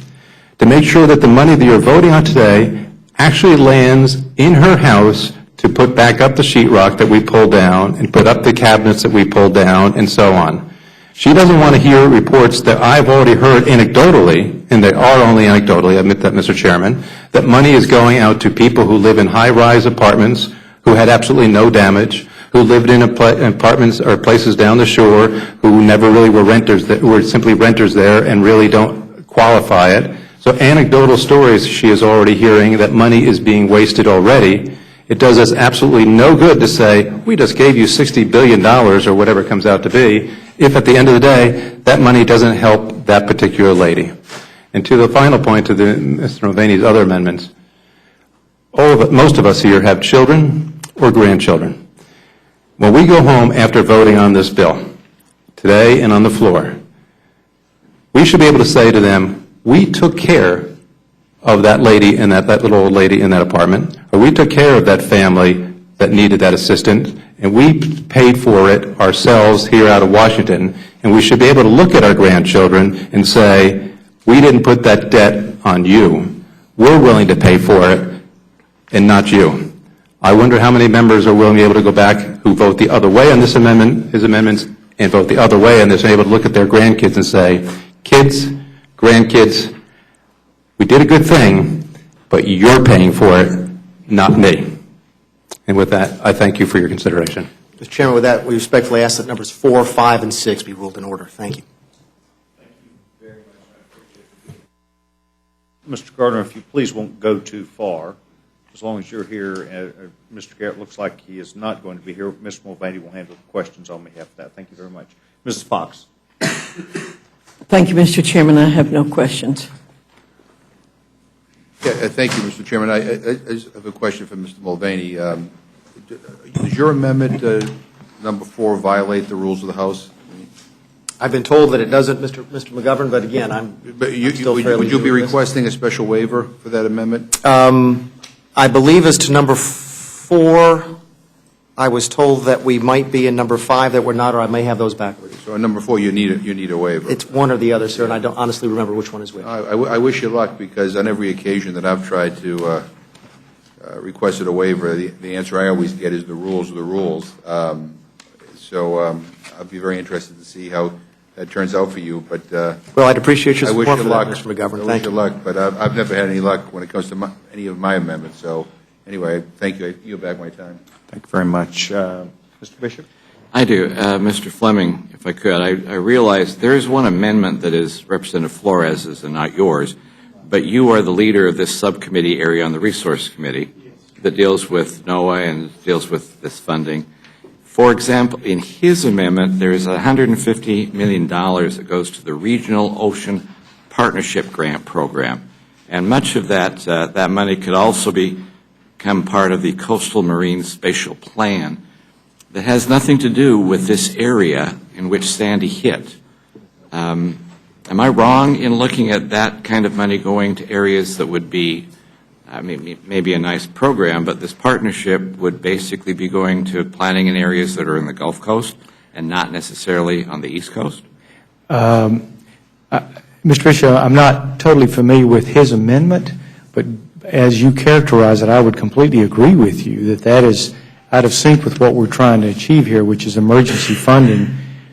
to make sure that the money that you're voting on today actually lands in her house to put back up the sheetrock that we pulled down and put up the cabinets that we pulled down and so on. She doesn't want to hear reports that I've already heard anecdotally, and they are only anecdotally, I admit that, Mr. Chairman, that money is going out to people who live in high-rise apartments, who had absolutely no damage, who lived in apartments or places down the shore, who never really were renters, that were simply renters there and really don't qualify it. So anecdotal stories she is already hearing that money is being wasted already. It does us absolutely no good to say, we just gave you $60 billion or whatever it comes out to be, if at the end of the day, that money doesn't help that particular lady. And to the final point, to Mr. Mulvaney's other amendments, most of us here have children or grandchildren. When we go home after voting on this bill, today and on the floor, we should be able to say to them, we took care of that lady and that little old lady in that apartment, or we took care of that family that needed that assistance, and we paid for it ourselves here out of Washington, and we should be able to look at our grandchildren and say, we didn't put that debt on you. We're willing to pay for it, and not you. I wonder how many members are willing to be able to go back who vote the other way on this amendment, his amendments, and vote the other way, and they're able to look at their grandkids and say, kids, grandkids, we did a good thing, but you're paying for it, not me. And with that, I thank you for your consideration. Mr. Chairman, with that, we respectfully ask that numbers 4, 5, and 6 be ruled in order. Thank you. Mr. Gardner, if you please won't go too far, as long as you're here. Mr. Garrett looks like he is not going to be here. Ms. Mulvaney will handle the questions on behalf of that. Thank you very much. Mrs. Fox. Thank you, Mr. Chairman. I have no questions. Yeah, thank you, Mr. Chairman. I have a question for Mr. Mulvaney. Does your amendment, number 4, violate the rules of the House? I've been told that it doesn't, Mr. McGovern, but again, Would you be requesting a special waiver for that amendment? I believe as to number 4, I was told that we might be in number 5 that we're not, or I may have those backwards. So on number 4, you need a waiver. It's one or the other, sir, and I don't honestly remember which one is which. I wish you luck, because on every occasion that I've tried to requested a waiver, the answer I always get is the rules are the rules. I'll be very interested to see how that turns out for you. But well, I'd appreciate your support for luck, that, Mr. McGovern. I Thank wish you luck, but I've never had any luck when it comes to any of my amendments. So anyway, thank you. I yield back my time. Thank you very much. Mr. Bishop? I do. Mr. Fleming, if I could, I realize there is one amendment that is Representative Flores's and not yours, but you are the leader of this subcommittee area on the Resource Committee that deals with NOAA and deals with this funding. For example, in his amendment, there is $150 million that goes to the Regional Ocean Partnership Grant Program, and much of that money could also become part of the Coastal Marine Spatial Plan that has nothing to do with this area in which Sandy hit. Am I wrong in looking at that kind of money going to areas that would be, maybe a nice program, but this partnership would basically be going to planning in areas that are in the Gulf Coast and not necessarily on the East Coast? Mr. Bishop, I'm not totally familiar with his amendment, but as you characterize it, I would completely agree with you that is out of sync with what we're trying to achieve here, which is emergency funding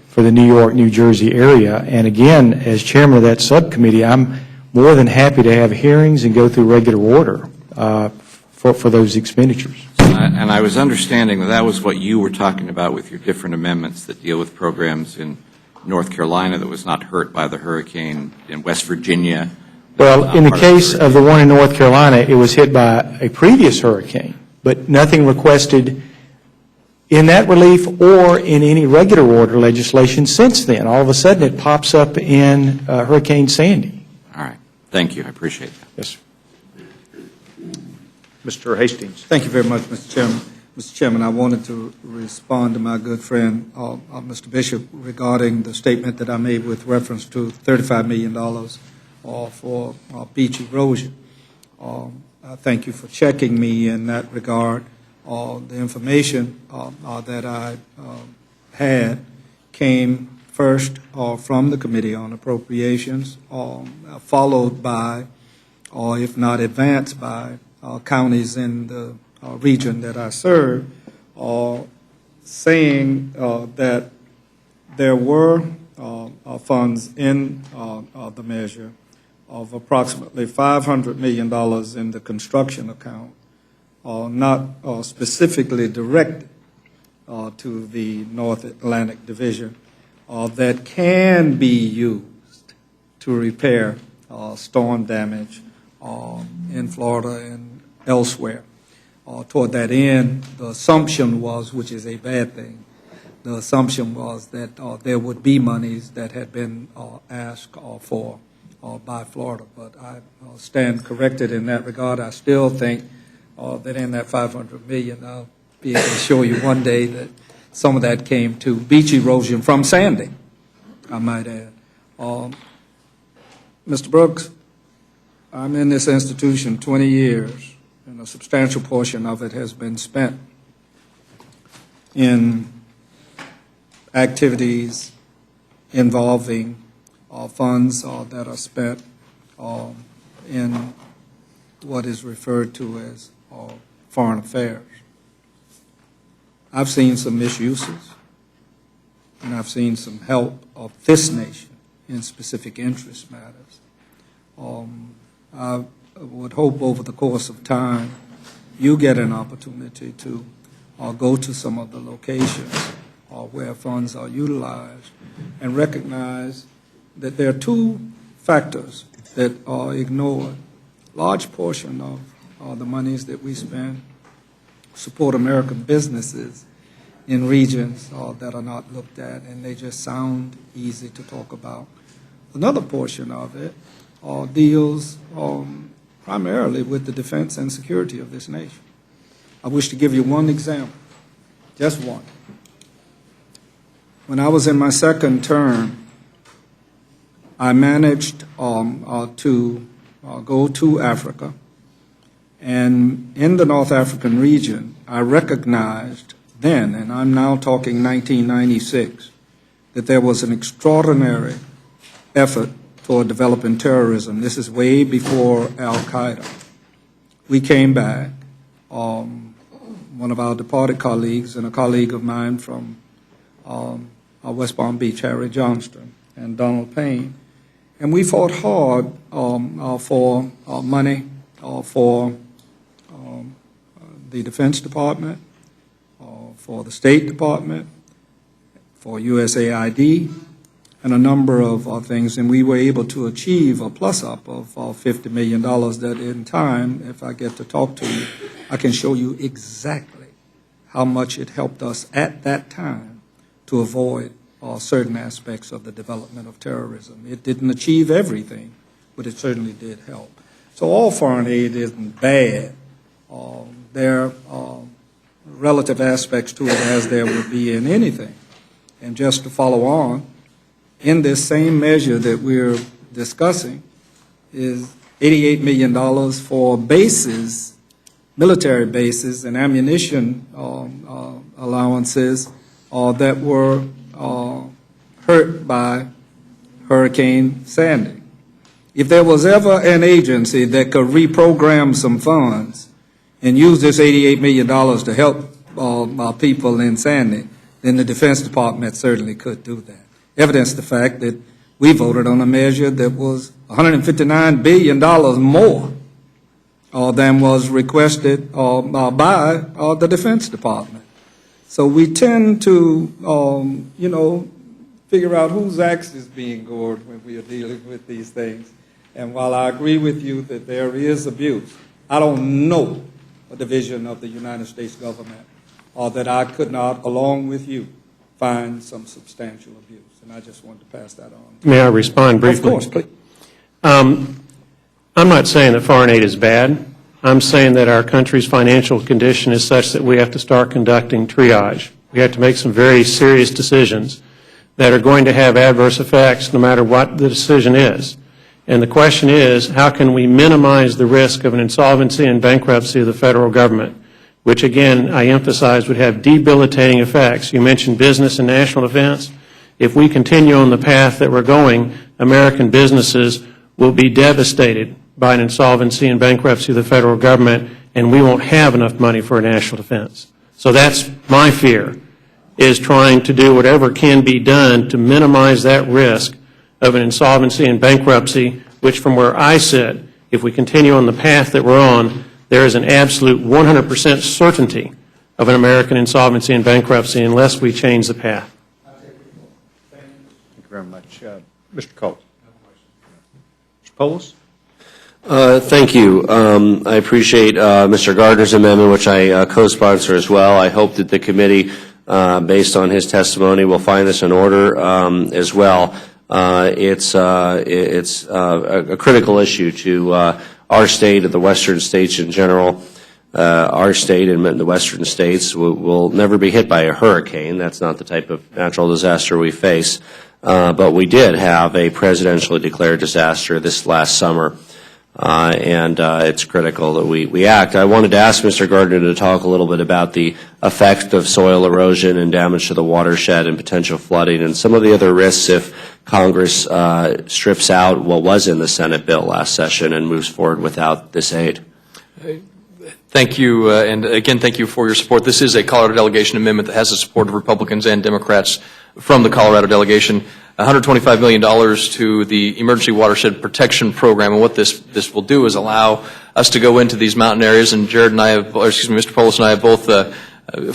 for the New York, New Jersey area. And again, as chairman of that subcommittee, I'm more than happy to have hearings and go through regular order for those expenditures. And I was understanding that was what you were talking about with your different amendments that deal with programs in North Carolina that was not hurt by the hurricane, in West Virginia. Well, in the case of the one in North Carolina, it was hit by a previous hurricane, but nothing requested in that relief or in any regular order legislation since then. All of a sudden, it pops up in Hurricane Sandy. All right. Thank you. I appreciate that. Yes, sir. Mr. Hastings. Thank you very much, Mr. Chairman. Mr. Chairman, I wanted to respond to my good friend, Mr. Bishop, regarding the statement that I made with reference to $35 million for beach erosion. I thank you for checking me in that regard. The information that I had came first from the Committee on Appropriations, followed by, or if not advanced by, counties in the region that I serve, saying that there were funds in the measure of approximately $500 million in the construction account, not specifically directed to the North Atlantic Division, that can be used to repair storm damage in Florida and elsewhere. Toward that end, the assumption was, which is a bad thing, the assumption was that there would be monies that had been asked for by Florida. But I stand corrected in that regard. I still think that in that $500 million, I'll be able to show you one day that some of that came to beach erosion from Sandy, I might add. Mr. Brooks, I'm in this institution 20 years, and a substantial portion of it has been spent in activities involving funds that are spent in what is referred to as foreign affairs. I've seen some misuses, and I've seen some help of this nation in specific interest matters. I would hope over the course of time you get an opportunity to go to some of the locations where funds are utilized and recognize that there are two factors that are ignored. Large portion of the monies that we spend support American businesses in regions that are not looked at, and they just sound easy to talk about. Another portion of it deals primarily with the defense and security of this nation. I wish to give you one example, just one. When I was in my second term, I managed to go to Africa, and in the North African region, I recognized then, and I'm now talking 1996, that there was an extraordinary effort toward developing terrorism. This is way before Al-Qaeda. We came back, one of our departed colleagues and a colleague of mine from West Palm Beach, Harry Johnston, and Donald Payne, and we fought hard for money for the Defense Department, for the State Department, for USAID, and a number of things, and we were able to achieve a plus-up of $50 million that in time, if I get to talk to you, I can show you exactly how much it helped us at that time to avoid certain aspects of the development of terrorism. It didn't achieve everything, but it certainly did help. So all foreign aid isn't bad. There are relative aspects to it as there would be in anything. And just to follow on, in this same measure that we're discussing is $88 million for bases, military bases and ammunition allowances that were hurt by Hurricane Sandy. If there was ever an agency that could reprogram some funds and use this $88 million to help people in Sandy, then the Defense Department certainly could do that. Evidence the fact that we voted on a measure that was $159 billion more than was requested by the Defense Department. So we tend to, figure out whose axe is being gored when we are dealing with these things. And while I agree with you that there is abuse, I don't know a division of the United States government that I could not, along with you, find some substantial abuse. And I just wanted to pass that on. May I respond briefly? Of course, please. I'm not saying that foreign aid is bad. I'm saying that our country's financial condition is such that we have to start conducting triage. We have to make some very serious decisions that are going to have adverse effects no matter what the decision is. And the question is, how can we minimize the risk of an insolvency and bankruptcy of the federal government, which, again, I emphasize would have debilitating effects. You mentioned business and national defense. If we continue on the path that we're going, American businesses will be devastated by an insolvency and bankruptcy of the federal government, and we won't have enough money for a national defense. So that's my fear, is trying to do whatever can be done to minimize that risk of an insolvency and bankruptcy, which from where I sit, if we continue on the path that we're on, there is an absolute 100% certainty of an American insolvency and bankruptcy unless we change the path. Thank you very much. Mr. Cole. Mr. Polis? Thank you. I appreciate Mr. Gardner's amendment, which I co-sponsor as well. I hope that the committee, based on his testimony, will find this in order as well. It's a critical issue to our state and the western states in general. Our state and the western states will never be hit by a hurricane. That's not the type of natural disaster we face. But we did have a presidentially declared disaster this last summer. And it's critical that we act. I wanted to ask Mr. Gardner to talk a little bit about the effect of soil erosion and damage to the watershed and potential flooding and some of the other risks if Congress strips out what was in the Senate bill last session and moves forward without this aid. Thank you, and again, thank you for your support. This is a Colorado delegation amendment that has the support of Republicans and Democrats from the Colorado delegation. $125 million to the Emergency Watershed Protection Program, and what this will do is allow us to go into these mountain areas, and Mr. Polis and I have both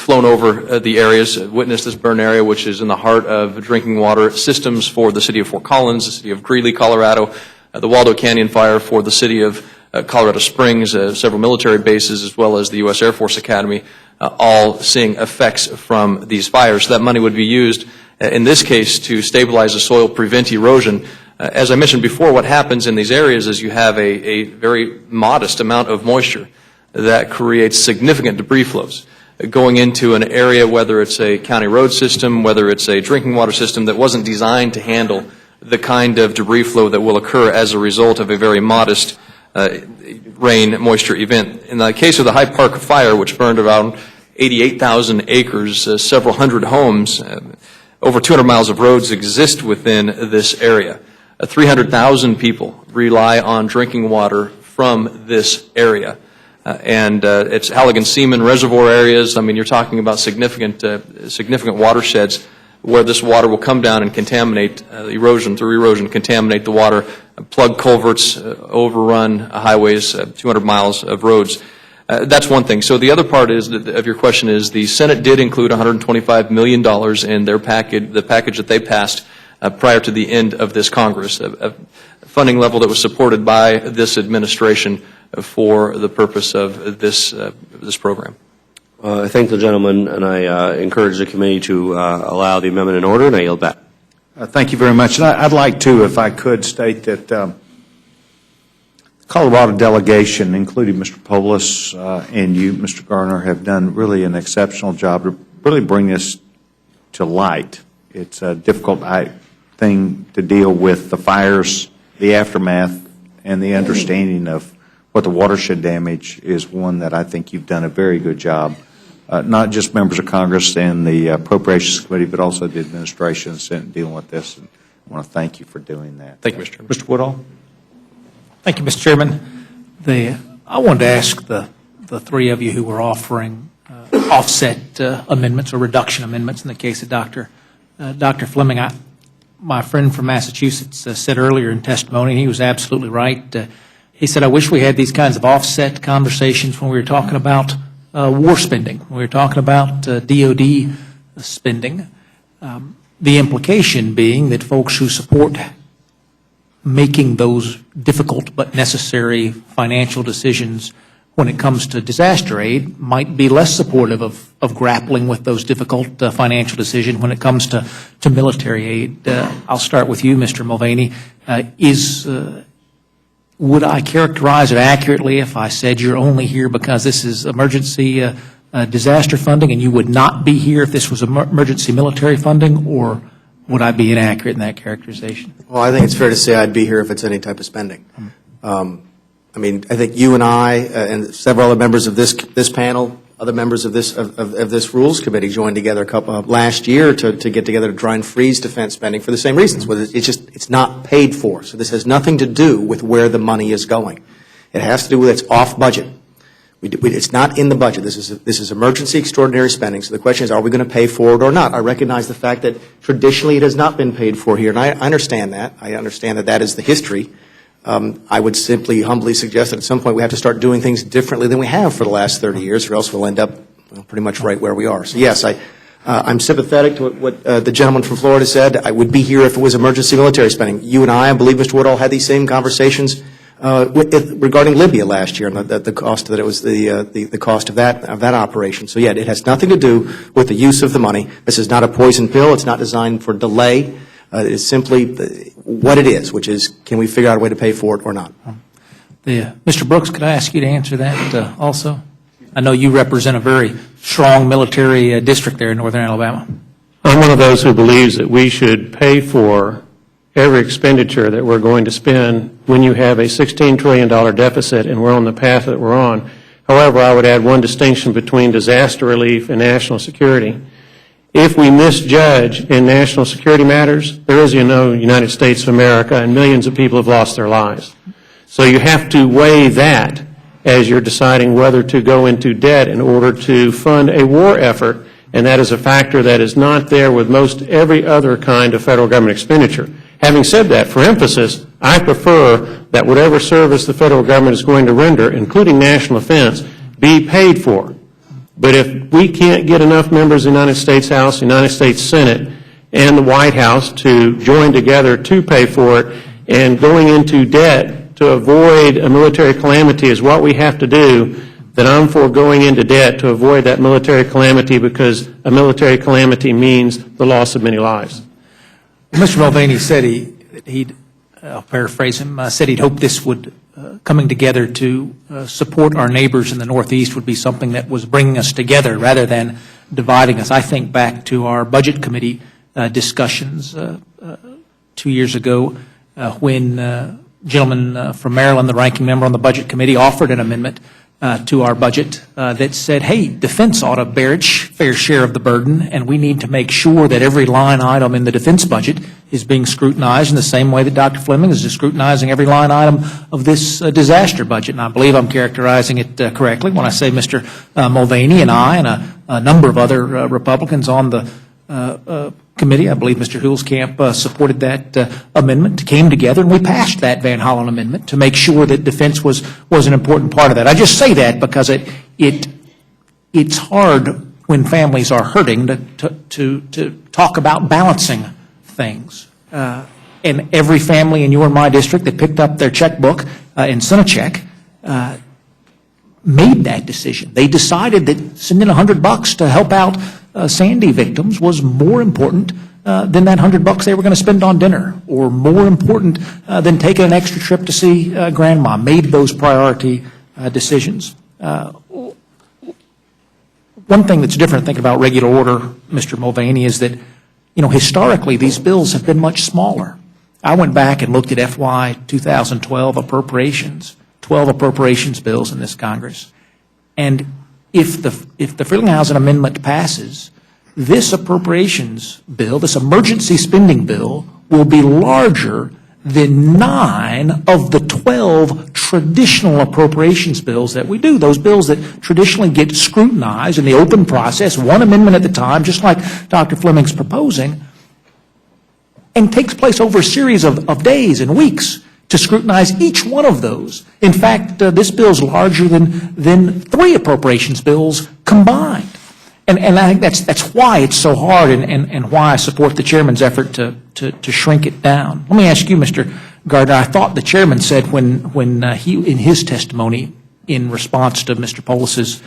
flown over the areas, witnessed this burn area, which is in the heart of drinking water systems for the city of Fort Collins, the city of Greeley, Colorado, the Waldo Canyon fire for the city of Colorado Springs, several military bases, as well as the U.S. Air Force Academy, all seeing effects from these fires. So that money would be used, in this case, to stabilize the soil, prevent erosion. As I mentioned before, what happens in these areas is you have a very modest amount of moisture that creates significant debris flows going into an area, whether it's a county road system, whether it's a drinking water system that wasn't designed to handle the kind of debris flow that will occur as a result of a very modest rain moisture event. In the case of the Hyde Park fire, which burned around 88,000 acres, several hundred homes, over 200 miles of roads exist within this area. 300,000 people rely on drinking water from this area. And it's Halligan Seaman Reservoir areas. I mean, you're talking about significant watersheds where this water will come down and contaminate erosion, contaminate the water, plug culverts, overrun highways, 200 miles of roads. That's one thing. So the other part of your question is the Senate did include $125 million in their package, the package that they passed prior to the end of this Congress, a funding level that was supported by this administration for the purpose of this program. I thank the gentleman, and I encourage the committee to allow the amendment in order, and I yield back. Thank you very much. And I'd like to, if I could, state that the Colorado delegation, including Mr. Polis and you, Mr. Garner, have done really an exceptional job to really bring this to light. It's a difficult thing to deal with, the fires, the aftermath, and the understanding of what the watershed damage is one that I think you've done a very good job. Not just members of Congress and the Appropriations Committee, but also the administration and Senate dealing with this. And I want to thank you for doing that. Thank you, Mr. Chairman. Mr. Woodall? Thank you, Mr. Chairman. I wanted to ask the three of you who were offering offset amendments or reduction amendments in the case of Dr. Fleming. my friend from Massachusetts said earlier in testimony, and he was absolutely right. He said, I wish we had these kinds of offset conversations when we were talking about war spending, when we were talking about DOD spending. The implication being that folks who support making those difficult but necessary financial decisions when it comes to disaster aid might be less supportive of grappling with those difficult financial decisions when it comes to military aid. I'll start with you, Mr. Mulvaney. Would I characterize it accurately if I said you're only here because this is emergency disaster funding and you would not be here if this was emergency military funding, or would I be inaccurate in that characterization? Well, I think it's fair to say I'd be here if it's any type of spending. I mean, I think you and I and several other members of this panel, other members of this Rules Committee joined together last year to get together to try and freeze defense spending for the same reasons. It's not paid for. So this has nothing to do with where the money is going. It has to do with it's off budget. It's not in the budget. This is emergency extraordinary spending. So the question is, are we going to pay for it or not? I recognize the fact that traditionally it has not been paid for here, and I understand that. I understand that that is the history. I would simply humbly suggest that at some point we have to start doing things differently than we have for the last 30 years, or else we'll end up pretty much right where we are. So yes, I'm sympathetic to what the gentleman from Florida said. I would be here if it was emergency military spending. You and I believe, Mr. Woodall, had these same conversations regarding Libya last year, and the cost that it was the cost of that operation. So yeah, it has nothing to do with the use of the money. This is not a poison pill. It's not designed for delay. It is simply what it is, which is, can we figure out a way to pay for it or not? Mr. Brooks, could I ask you to answer that also? I know you represent a very strong military district there in northern Alabama. I'm one of those who believes that we should pay for every expenditure that we're going to spend when you have a $16 trillion deficit and we're on the path that we're on. However, I would add one distinction between disaster relief and national security. If we misjudge in national security matters, there is, United States of America, and millions of people have lost their lives. So you have to weigh that as you're deciding whether to go into debt in order to fund a war effort, and that is a factor that is not there with most every other kind of federal government expenditure. Having said that, for emphasis, I prefer that whatever service the federal government is going to render, including national defense, be paid for. But if we can't get enough members of the United States House, the United States Senate, and the White House to join together to pay for it, and going into debt to avoid a military calamity is what we have to do, then I'm for going into debt to avoid that military calamity, because a military calamity means the loss of many lives. Mr. Mulvaney said I'll paraphrase him, said he'd hoped this would, coming together to support our neighbors in the Northeast would be something that was bringing us together rather than dividing us. I think back to our Budget Committee discussions 2 years ago when a gentleman from Maryland, the ranking member on the Budget Committee, offered an amendment to our budget that said, hey, defense ought to bear its fair share of the burden, and we need to make sure that every line item in the defense budget is being scrutinized in the same way that Dr. Fleming is scrutinizing every line item of this disaster budget. And I believe I'm characterizing it correctly when I say Mr. Mulvaney and I and a number of other Republicans on the committee, I believe Mr. Huelskamp supported that amendment, came together, and we passed that Van Hollen amendment to make sure that defense was an important part of that. I just say that because it's hard when families are hurting to talk about balancing things. And every family in your and my district that picked up their checkbook and sent a check made that decision. They decided that sending $100 to help out Sandy victims was more important than that $100 they were going to spend on dinner, or more important than taking an extra trip to see grandma. Made those priority decisions. One thing that's different thinking about regular order, Mr. Mulvaney, is that historically these bills have been much smaller. I went back and looked at FY 2012 appropriations, 12 appropriations bills in this Congress, and if the Frelinghuysen Amendment passes, this appropriations bill, this emergency spending bill, will be larger than 9 of the 12 traditional appropriations bills that we do. Those bills that traditionally get scrutinized in the open process, one amendment at a time, just like Dr. Fleming's proposing. and takes place over a series of days and weeks to scrutinize each one of those. In fact, this bill's larger than 3 appropriations bills combined. And I think that's why it's so hard and why I support the chairman's effort to shrink it down. Let me ask you, Mr. Gardner, I thought the chairman said when he, in his testimony in response to Mr. Polis's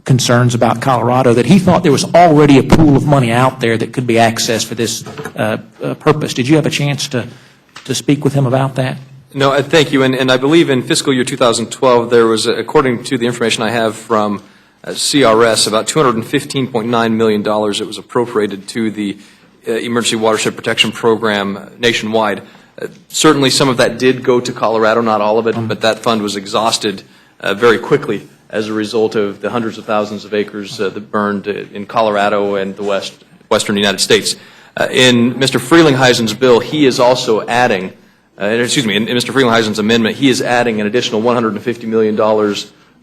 concerns about Colorado, that he thought there was already a pool of money out there that could be accessed for this purpose. Did you have a chance to speak with him about that? No, thank you. And I believe in fiscal year 2012, there was, according to the information I have from CRS, about $215.9 million that was appropriated to the Emergency Watershed Protection Program nationwide. Certainly some of that did go to Colorado, not all of it, but that fund was exhausted very quickly as a result of the hundreds of thousands of acres that burned in Colorado and the western United States. In Mr. Frelinghuysen's bill, he is also adding, in Mr. Frelinghuysen's amendment, he is adding an additional $150 million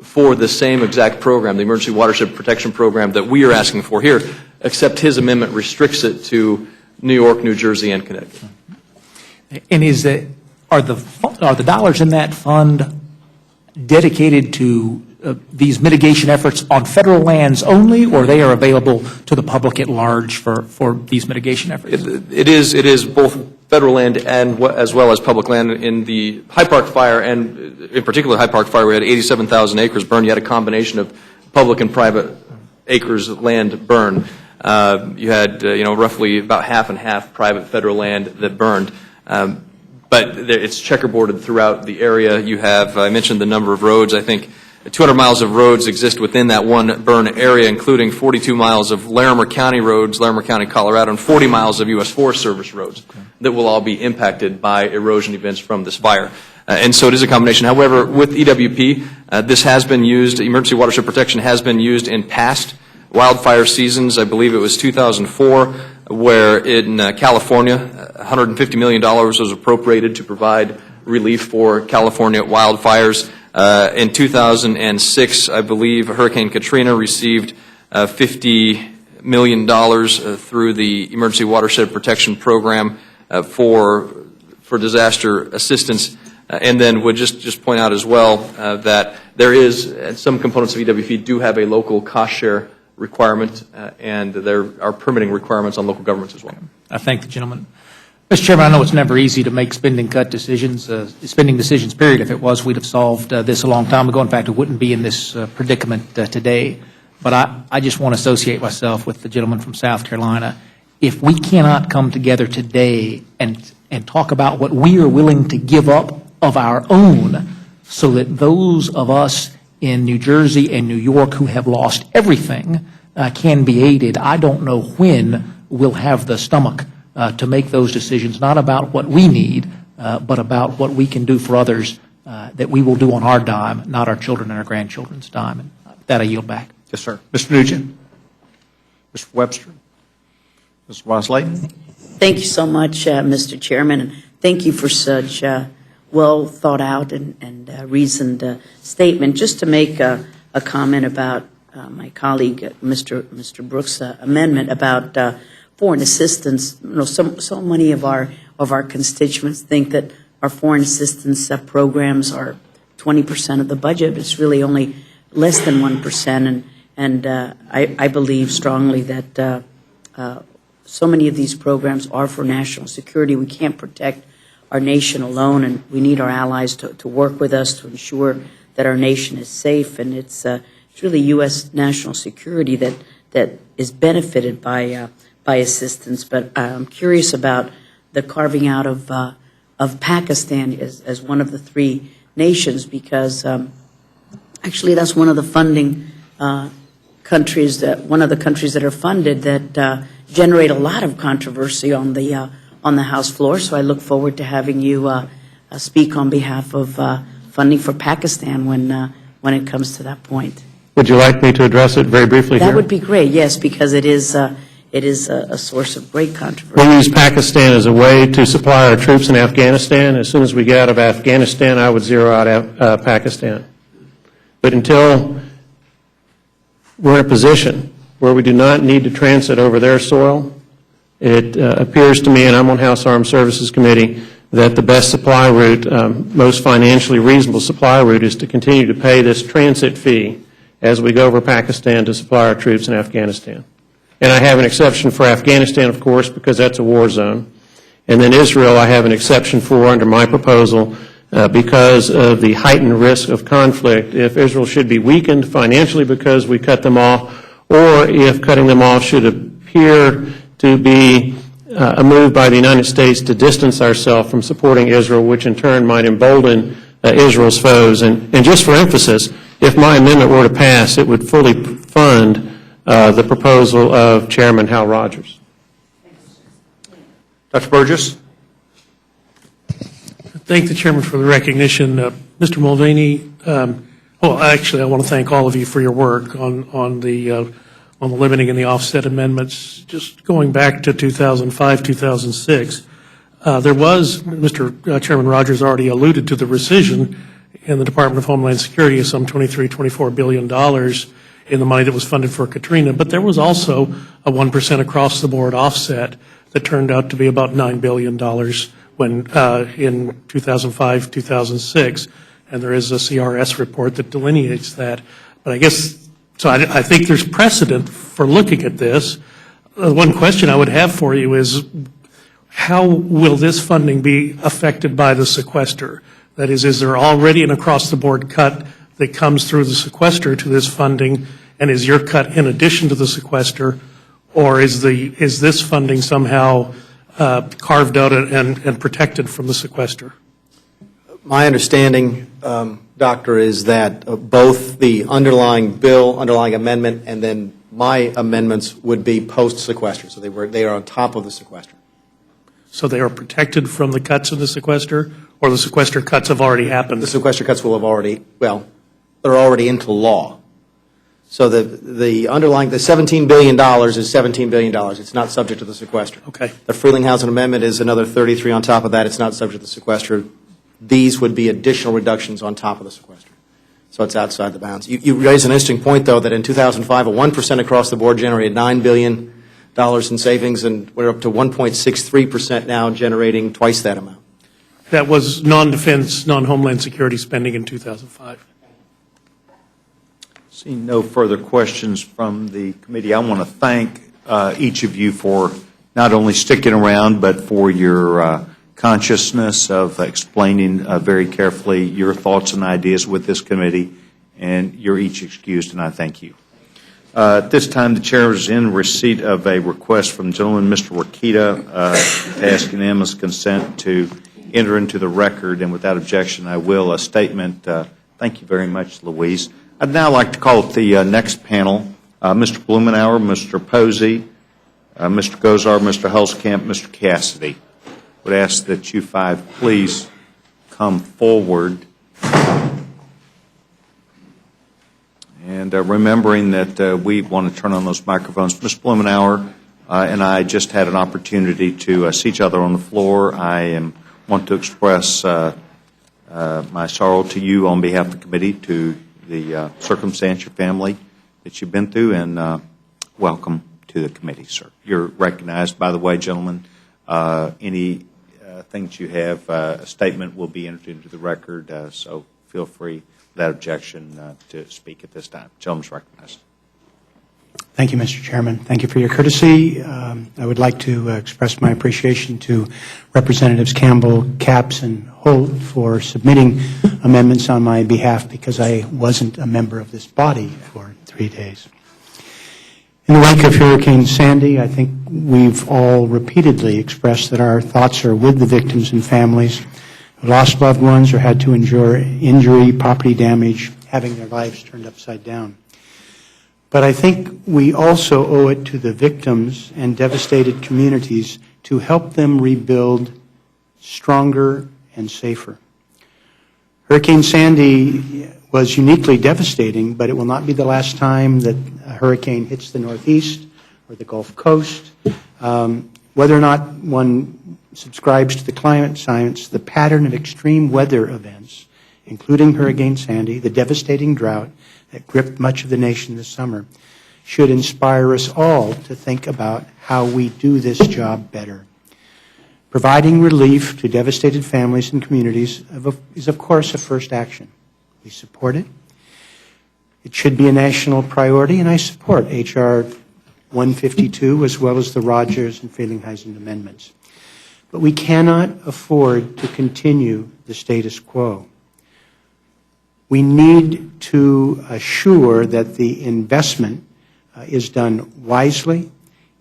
for the same exact program, the Emergency Watershed Protection Program that we are asking for here, except his amendment restricts it to New York, New Jersey, and Connecticut. And are the dollars in that fund dedicated to these mitigation efforts on federal lands only, or they are available to the public at large for these mitigation efforts? It is both federal land and as well as public land. In the High Park fire, and in particular High Park fire, we had 87,000 acres burned. You had a combination of public and private acres of land burned. You had roughly about half and half private federal land that burned. But it's checkerboarded throughout the area. You have, I mentioned the number of roads. I think 200 miles of roads exist within that one burn area, including 42 miles of Larimer County roads, Larimer County, Colorado, and 40 miles of U.S. Forest Service roads that will all be impacted by erosion events from this fire. And so it is a combination. However, with EWP, this has been used, emergency watershed protection has been used in past wildfire seasons. I believe it was 2004, where in California, $150 million was appropriated to provide relief for California wildfires. In 2006, I believe Hurricane Katrina received $50 million through the Emergency Watershed Protection Program for disaster assistance. And then would just point out as well that there is, some components of EWP do have a local cost share requirement, and there are permitting requirements on local governments as well. I thank the gentleman. Mr. Chairman, I know it's never easy to make spending decisions, period. If it was, we'd have solved this a long time ago. In fact, it wouldn't be in this predicament today. But I just want to associate myself with the gentleman from South Carolina. If we cannot come together today and talk about what we are willing to give up of our own so that those of us in New Jersey and New York who have lost everything can be aided, I don't know when we'll have the stomach to make those decisions, not about what we need, but about what we can do for others that we will do on our dime, not our children and our grandchildren's dime. And with that, I yield back. Yes, sir. Mr. Nugent. Mr. Webster. Ms. Weiss-Layton. Thank you so much, Mr. Chairman, and thank you for such well thought out and reasoned statement. Just to make a comment about my colleague, Mr. Brooks' amendment about foreign assistance. So many of our constituents think that our foreign assistance programs are 20% of the budget. It's really only less than 1%, and I believe strongly that so many of these programs are for national security. We can't protect our nation alone, and we need our allies to work with us to ensure that our nation is safe. And it's really U.S. national security that is benefited by assistance. But I'm curious about the carving out of Pakistan as one of the 3 nations, because actually that's one of the funding countries, one of the countries that are funded that generate a lot of controversy on the House floor. So I look forward to having you speak on behalf of funding for Pakistan when it comes to that point. Would you like me to address it very briefly here? That would be great, yes, because it is a source of great controversy. We use Pakistan as a way to supply our troops in Afghanistan. As soon as we get out of Afghanistan, I would zero out Pakistan. But until we're in a position where we do not need to transit over their soil, it appears to me, and I'm on House Armed Services Committee, that the best supply route, most financially reasonable supply route, is to continue to pay this transit fee as we go over Pakistan to supply our troops in Afghanistan. And I have an exception for Afghanistan, of course, because that's a war zone. And then Israel I have an exception for under my proposal because of the heightened risk of conflict. If Israel should be weakened financially because we cut them off, or if cutting them off should appear to be a move by the United States to distance ourselves from supporting Israel, which in turn might embolden Israel's foes. And just for emphasis, if my amendment were to pass, it would fully fund the proposal of Chairman Hal Rogers. Dr. Burgess? Thank the chairman for the recognition. Mr. Mulvaney, actually, I want to thank all of you for your work on the limiting and the offset amendments. Just going back to 2005, 2006, there was, Mr. Chairman Rogers already alluded to the rescission in the Department of Homeland Security of some $24 billion in the money that was funded for Katrina, but there was also a 1% across the board offset that turned out to be about $9 billion when in 2005, 2006, and there is a CRS report that delineates that. But I guess, so I think there's precedent for looking at this. One question I would have for you is, how will this funding be affected by the sequester? That is there already an across-the-board cut that comes through the sequester to this funding, and is your cut in addition to the sequester, or is this funding somehow carved out and protected from the sequester? My understanding, Doctor, is that both the underlying bill, underlying amendment, and then my amendments would be post-sequester, so they are on top of the sequester. So they are protected from the cuts in the sequester, or the sequester cuts have already happened? The sequester cuts will have already, well, they're already into law. So the underlying, the $17 billion is $17 billion. It's not subject to the sequester. Okay. The Freeling-Housen Amendment is another 33 on top of that. It's not subject to the sequester. These would be additional reductions on top of the sequester. So it's outside the bounds. You raise an interesting point, though, that in 2005, a 1% across the board generated $9 billion in savings, and we're up to 1.63% now, generating twice that amount. That was non-defense, non-homeland security spending in 2005. Seeing no further questions from the committee, I want to thank each of you for not only sticking around, but for your consciousness of explaining very carefully your thoughts and ideas with this committee, and you're each excused, and I thank you. At this time, the chair is in receipt of a request from the gentleman, Mr. Wakita, to ask unanimous consent to enter into the record, and without objection, I will, a statement. Thank you very much, Louise. I'd now like to call up the next panel, Mr. Blumenauer, Mr. Posey, Mr. Gozar, Mr. Helskamp, Mr. Cassidy. I would ask that you five please come forward. And remembering that we want to turn on those microphones. Mr. Blumenauer and I just had an opportunity to see each other on the floor. I want to express my sorrow to you on behalf of the committee, to the circumstance, your family that you've been through, and welcome to the committee, sir. You're recognized, by the way, gentlemen. Any things you have, a statement will be entered into the record, so feel free, without objection, to speak at this time. Gentleman's recognized. Thank you, Mr. Chairman. Thank you for your courtesy. I would like to express my appreciation to Representatives Campbell, Capps, and Holt for submitting amendments on my behalf, because I wasn't a member of this body for 3 days. In the wake of Hurricane Sandy, I think we've all repeatedly expressed that our thoughts are with the victims and families who lost loved ones or had to endure injury, property damage, having their lives turned upside down. But I think we also owe it to the victims and devastated communities to help them rebuild stronger and safer. Hurricane Sandy was uniquely devastating, but it will not be the last time that a hurricane hits the Northeast or the Gulf Coast. Whether or not one subscribes to the climate science, the pattern of extreme weather events, including Hurricane Sandy, the devastating drought that gripped much of the nation this summer, should inspire us all to think about how we do this job better. Providing relief to devastated families and communities is, of course, a first action. We support it. It should be a national priority, and I support H.R. 152 as well as the Rogers and Frelinghuysen amendments. But we cannot afford to continue the status quo. We need to assure that the investment is done wisely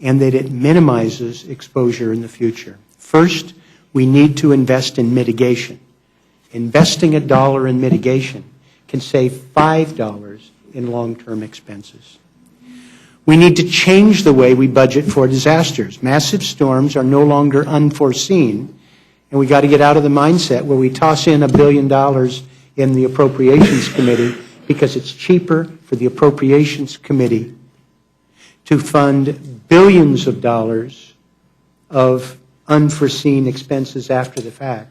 and that it minimizes exposure in the future. First, we need to invest in mitigation. Investing $1 in mitigation can save $5 in long-term expenses. We need to change the way we budget for disasters. Massive storms are no longer unforeseen, and we got to get out of the mindset where we toss in $1 billion in the Appropriations Committee because it's cheaper for the Appropriations Committee to fund billions of dollars of unforeseen expenses after the fact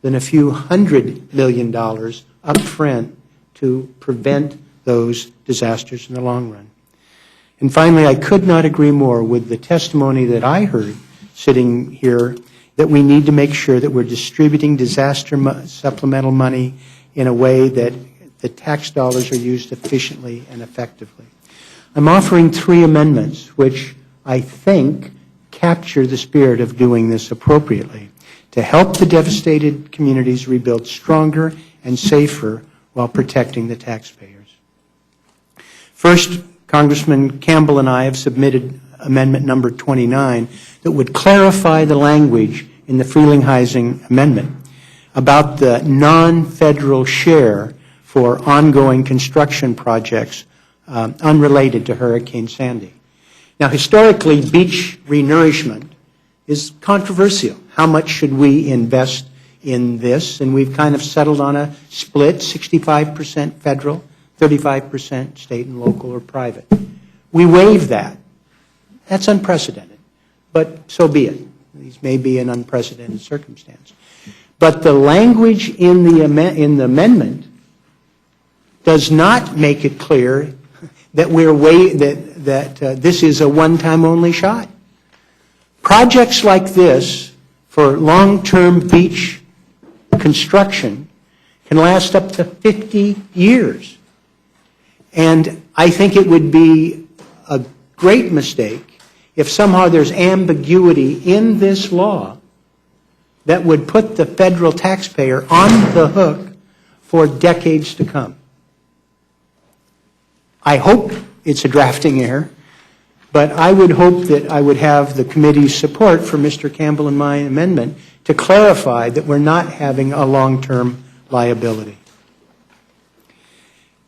than a few $100 million up front to prevent those disasters in the long run. And finally, I could not agree more with the testimony that I heard sitting here that we need to make sure that we're distributing disaster supplemental money in a way that the tax dollars are used efficiently and effectively. I'm offering 3 amendments which I think capture the spirit of doing this appropriately to help the devastated communities rebuild stronger and safer while protecting the taxpayers. First, Congressman Campbell and I have submitted amendment number 29 that would clarify the language in the Frelinghuysen amendment about the non-federal share for ongoing construction projects unrelated to Hurricane Sandy. Now, historically, beach renourishment is controversial. How much should we invest in this? And we've kind of settled on a split, 65% federal, 35% state and local or private. We waive that. That's unprecedented, but so be it. These may be an unprecedented circumstance. But the language in the amendment does not make it clear that this is a one-time only shot. Projects like this for long-term beach construction can last up to 50 years. And I think it would be a great mistake if somehow there's ambiguity in this law that would put the federal taxpayer on the hook for decades to come. I hope it's a drafting error, but I would hope that I would have the committee's support for Mr. Campbell and my amendment to clarify that we're not having a long-term liability.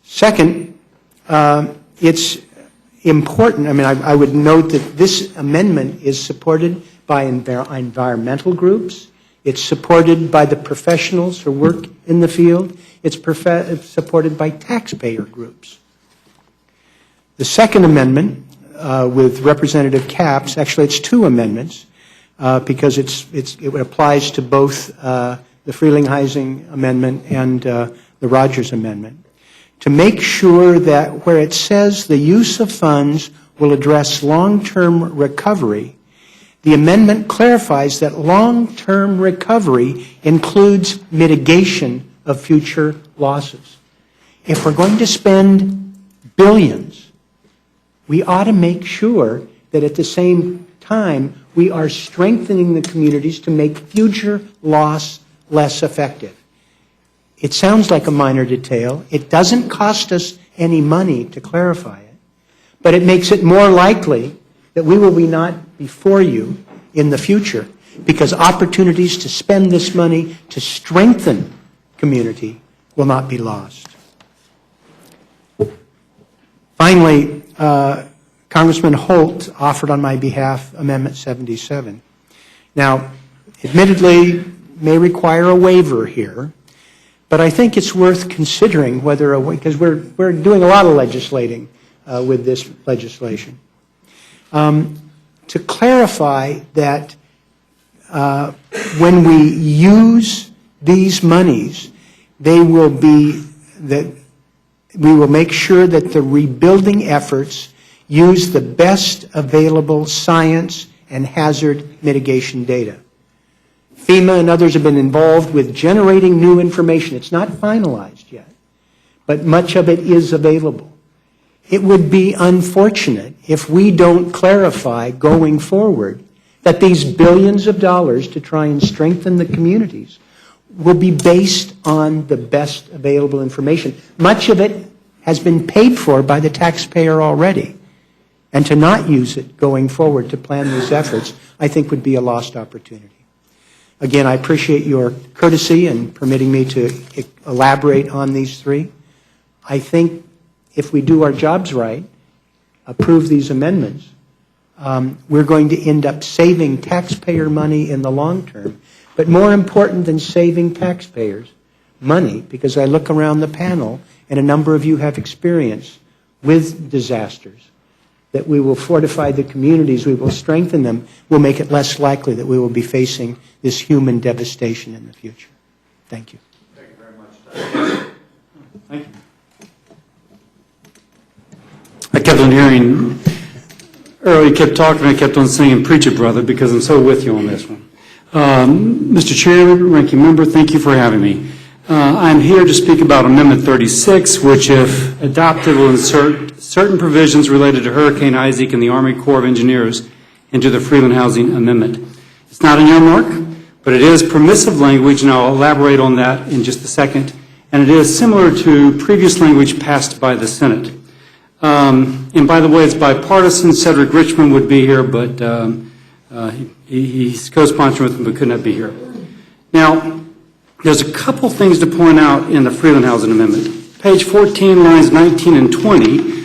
Second, it's important, I would note that this amendment is supported by environmental groups. It's supported by the professionals who work in the field. It's supported by taxpayer groups. The second amendment with Representative Capps, actually it's 2 amendments because it applies to both the Frelinghuysen amendment and the Rogers amendment, to make sure that where it says the use of funds will address long-term recovery, the amendment clarifies that long-term recovery includes mitigation of future losses. If we're going to spend billions, we ought to make sure that at the same time we are strengthening the communities to make future loss less effective. It sounds like a minor detail. It doesn't cost us any money to clarify it, but it makes it more likely that we will be not before you in the future because opportunities to spend this money to strengthen community will not be lost. Finally, Congressman Holt offered on my behalf Amendment 77. Now, admittedly, may require a waiver here, but I think it's worth considering whether because we're doing a lot of legislating with this legislation. To clarify that when we use these monies, we will make sure that the rebuilding efforts use the best available science and hazard mitigation data. FEMA and others have been involved with generating new information. It's not finalized yet, but much of it is available. It would be unfortunate if we don't clarify going forward that these billions of dollars to try and strengthen the communities will be based on the best available information. Much of it has been paid for by the taxpayer already. And to not use it going forward to plan these efforts, I think would be a lost opportunity. Again, I appreciate your courtesy in permitting me to elaborate on these three. I think if we do our jobs right, approve these amendments, we're going to end up saving taxpayer money in the long term. But more important than saving taxpayers money, because I look around the panel and a number of you have experience with disasters, that we will fortify the communities, we will strengthen them, will make it less likely that we will be facing this human devastation in the future. Thank you. Thank you very much. Thank you. I kept on hearing, earlier you kept talking, I kept on singing Preach It, Brother, because I'm so with you on this one. Mr. Chairman, Ranking Member, thank you for having me. I'm here to speak about Amendment 36, which, if adopted, will insert certain provisions related to Hurricane Isaac and the Army Corps of Engineers into the Freeland Housing Amendment. It's not an earmark, but it is permissive language, and I'll elaborate on that in just a second. And it is similar to previous language passed by the Senate. And by the way, it's bipartisan. Cedric Richmond would be here, but he's co-sponsoring with him, but could not be here. Now, there's a couple things to point out in the Freeland Housing Amendment. Page 14, lines 19 and 20,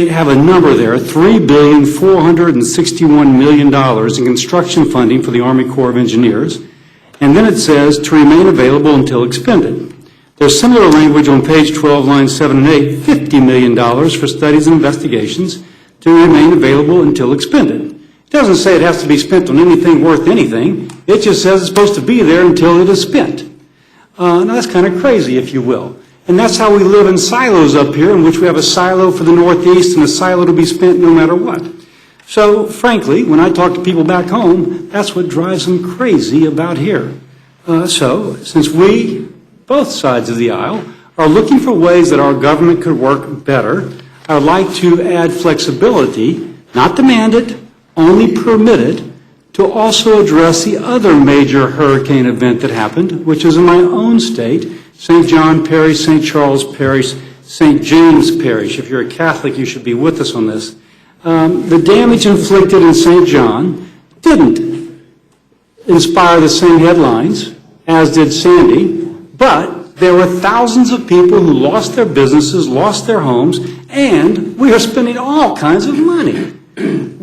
have a number there, $3,461 million in construction funding for the Army Corps of Engineers. And then it says to remain available until expended. There's similar language on page 12, lines 7 and 8, $50 million for studies and investigations to remain available until expended. It doesn't say it has to be spent on anything worth anything. It just says it's supposed to be there until it is spent. Now that's kind of crazy, if you will. And that's how we live in silos up here, in which we have a silo for the Northeast and a silo to be spent no matter what. So, frankly, when I talk to people back home, that's what drives them crazy about here. So, since we, both sides of the aisle, are looking for ways that our government could work better, I would like to add flexibility, not demand it, only permit it, to also address the other major hurricane event that happened, which is in my own state, St. John Parish, St. Charles Parish, St. James Parish. If you're a Catholic, you should be with us on this. The damage inflicted in St. John didn't inspire the same headlines as did Sandy, but there were thousands of people who lost their businesses, lost their homes, and we are spending all kinds of money.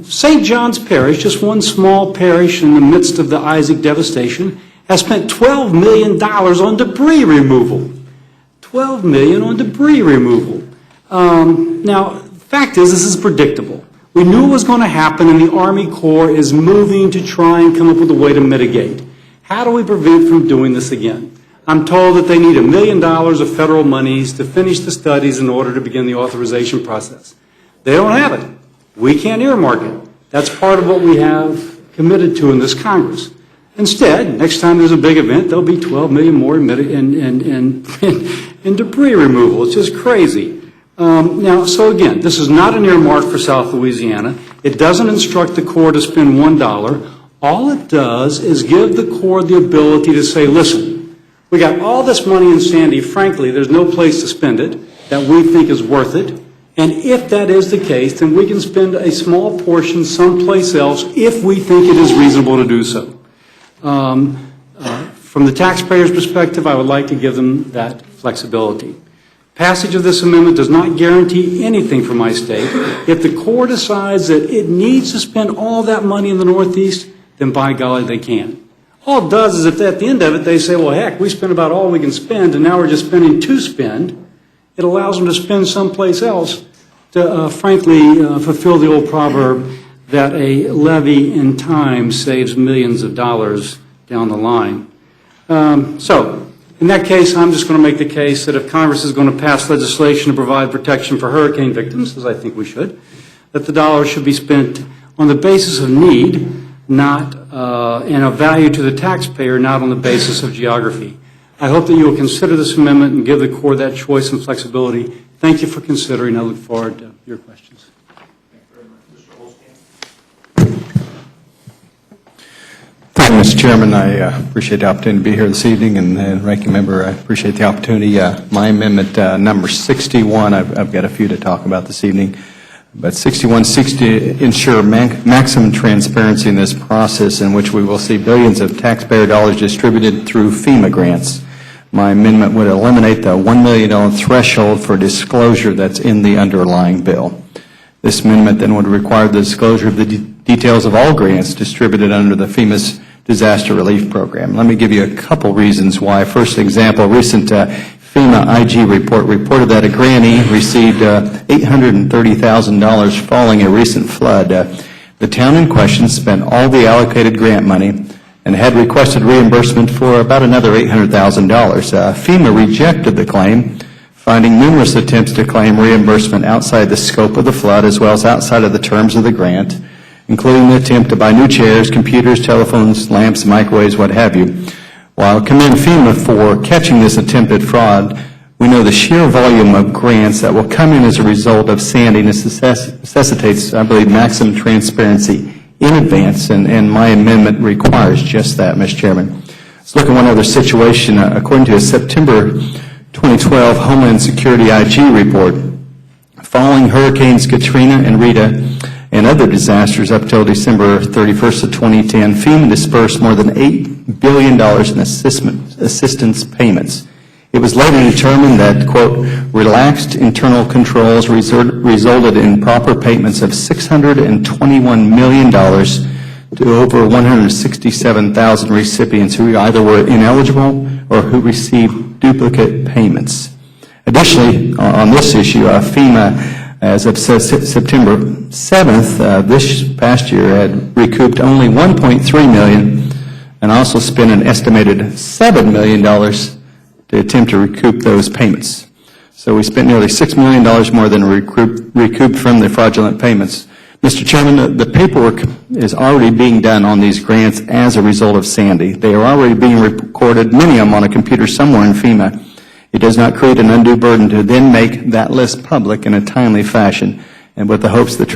St. John's Parish, just one small parish in the midst of the Isaac devastation, has spent $12 million on debris removal. $12 million on debris removal. Now, the fact is, this is predictable. We knew it was going to happen, and the Army Corps is moving to try and come up with a way to mitigate. How do we prevent from doing this again? I'm told that they need $1 million of federal monies to finish the studies in order to begin the authorization process. They don't have it. We can't earmark it. That's part of what we have committed to in this Congress. Instead, next time there's a big event, there'll be $12 million more in debris removal. It's just crazy. Now, so again, this is not an earmark for South Louisiana. It doesn't instruct the Corps to spend $1. All it does is give the Corps the ability to say, listen, we got all this money in Sandy. Frankly, there's no place to spend it that we think is worth it. And if that is the case, then we can spend a small portion someplace else if we think it is reasonable to do so. From the taxpayer's perspective, I would like to give them that flexibility. Passage of this amendment does not guarantee anything for my state. If the Corps decides that it needs to spend all that money in the Northeast, then by golly, they can. All it does is if at the end of it they say, well, heck, we spent about all we can spend, and now we're just spending to spend, it allows them to spend someplace else to, frankly, fulfill the old proverb that a levy in time saves millions of dollars down the line. So, in that case, I'm just going to make the case that if Congress is going to pass legislation to provide protection for hurricane victims, as I think we should, that the dollars should be spent on the basis of need, not and of value to the taxpayer, not on the basis of geography. I hope that you will consider this amendment and give the Corps that choice and flexibility. Thank you for considering. I look forward to your questions. Thank you, Mr. Chairman. I appreciate the opportunity to be here this evening, and Ranking Member, I appreciate the opportunity. My amendment number 61, I've got a few to talk about this evening, but 61 seeks to ensure maximum transparency in this process in which we will see billions of taxpayer dollars distributed through FEMA grants. My amendment would eliminate the $1 million threshold for disclosure that's in the underlying bill. This amendment then would require the disclosure of the details of all grants distributed under the FEMA's disaster relief program. Let me give you a couple reasons why. First example, a recent FEMA IG report reported that a grantee received $830,000 following a recent flood. The town in question spent all the allocated grant money and had requested reimbursement for about another $800,000. FEMA rejected the claim, finding numerous attempts to claim reimbursement outside the scope of the flood as well as outside of the terms of the grant, including the attempt to buy new chairs, computers, telephones, lamps, microwaves, what have you. While I commend FEMA for catching this attempted fraud, we know the sheer volume of grants that will come in as a result of Sandy necessitates, I believe, maximum transparency in advance, and my amendment requires just that, Mr. Chairman. Let's look at one other situation. According to a September 2012 Homeland Security IG report, following Hurricanes Katrina and Rita and other disasters up till December 31st of 2010, FEMA dispersed more than $8 billion in assistance payments. It was later determined that, quote, relaxed internal controls resulted in proper payments of $621 million to over 167,000 recipients who either were ineligible or who received duplicate payments. Additionally, on this issue, FEMA, as of September 7th, this past year, had recouped only $1.3 million and also spent an estimated $7 million to attempt to recoup those payments. So we spent nearly $6 million more than recouped from the fraudulent payments. Mr. Chairman, the paperwork is already being done on these grants as a result of Sandy. They are already being recorded, many of them on a computer somewhere in FEMA. It does not create an undue burden to then make that list public in a timely fashion, and with the hopes that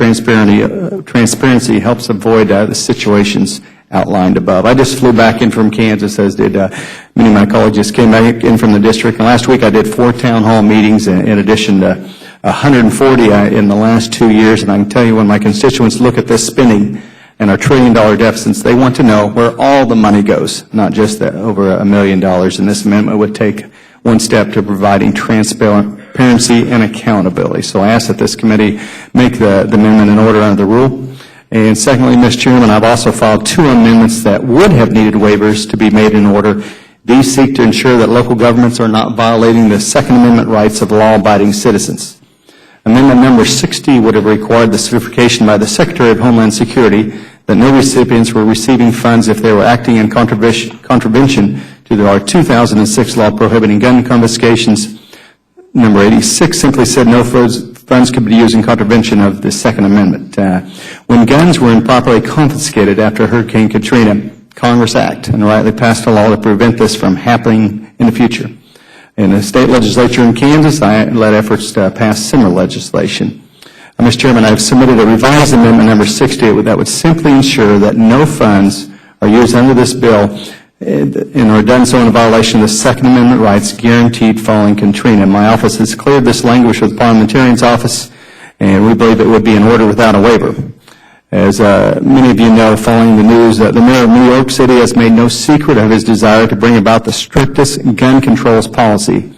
transparency helps avoid the situations outlined above. I just flew back in from Kansas, as did many of my colleagues just came back in from the district. And last week I did 4 town hall meetings in addition to 140 in the last 2 years. And I can tell you, when my constituents look at this spending and our $1 trillion deficits, they want to know where all the money goes, not just over $1 million. And this amendment would take one step to providing transparency and accountability. So I ask that this committee make the amendment in order under the rule. And secondly, Mr. Chairman, I've also filed 2 amendments that would have needed waivers to be made in order. These seek to ensure that local governments are not violating the Second Amendment rights of law-abiding citizens. Amendment number 60 would have required the certification by the Secretary of Homeland Security that no recipients were receiving funds if they were acting in contravention to our 2006 law prohibiting gun confiscations. Number 86 simply said no funds could be used in contravention of the Second Amendment. When guns were improperly confiscated after Hurricane Katrina, Congress acted and rightly passed a law to prevent this from happening in the future. In the state legislature in Kansas, I led efforts to pass similar legislation. Mr. Chairman, I have submitted a revised amendment number 60 that would simply ensure that no funds are used under this bill and are done so in violation of the Second Amendment rights guaranteed following Katrina. My office has cleared this language with the Parliamentarian's office, and we believe it would be in order without a waiver. As many of you know, following the news, the mayor of New York City has made no secret of his desire to bring about the strictest gun controls policy.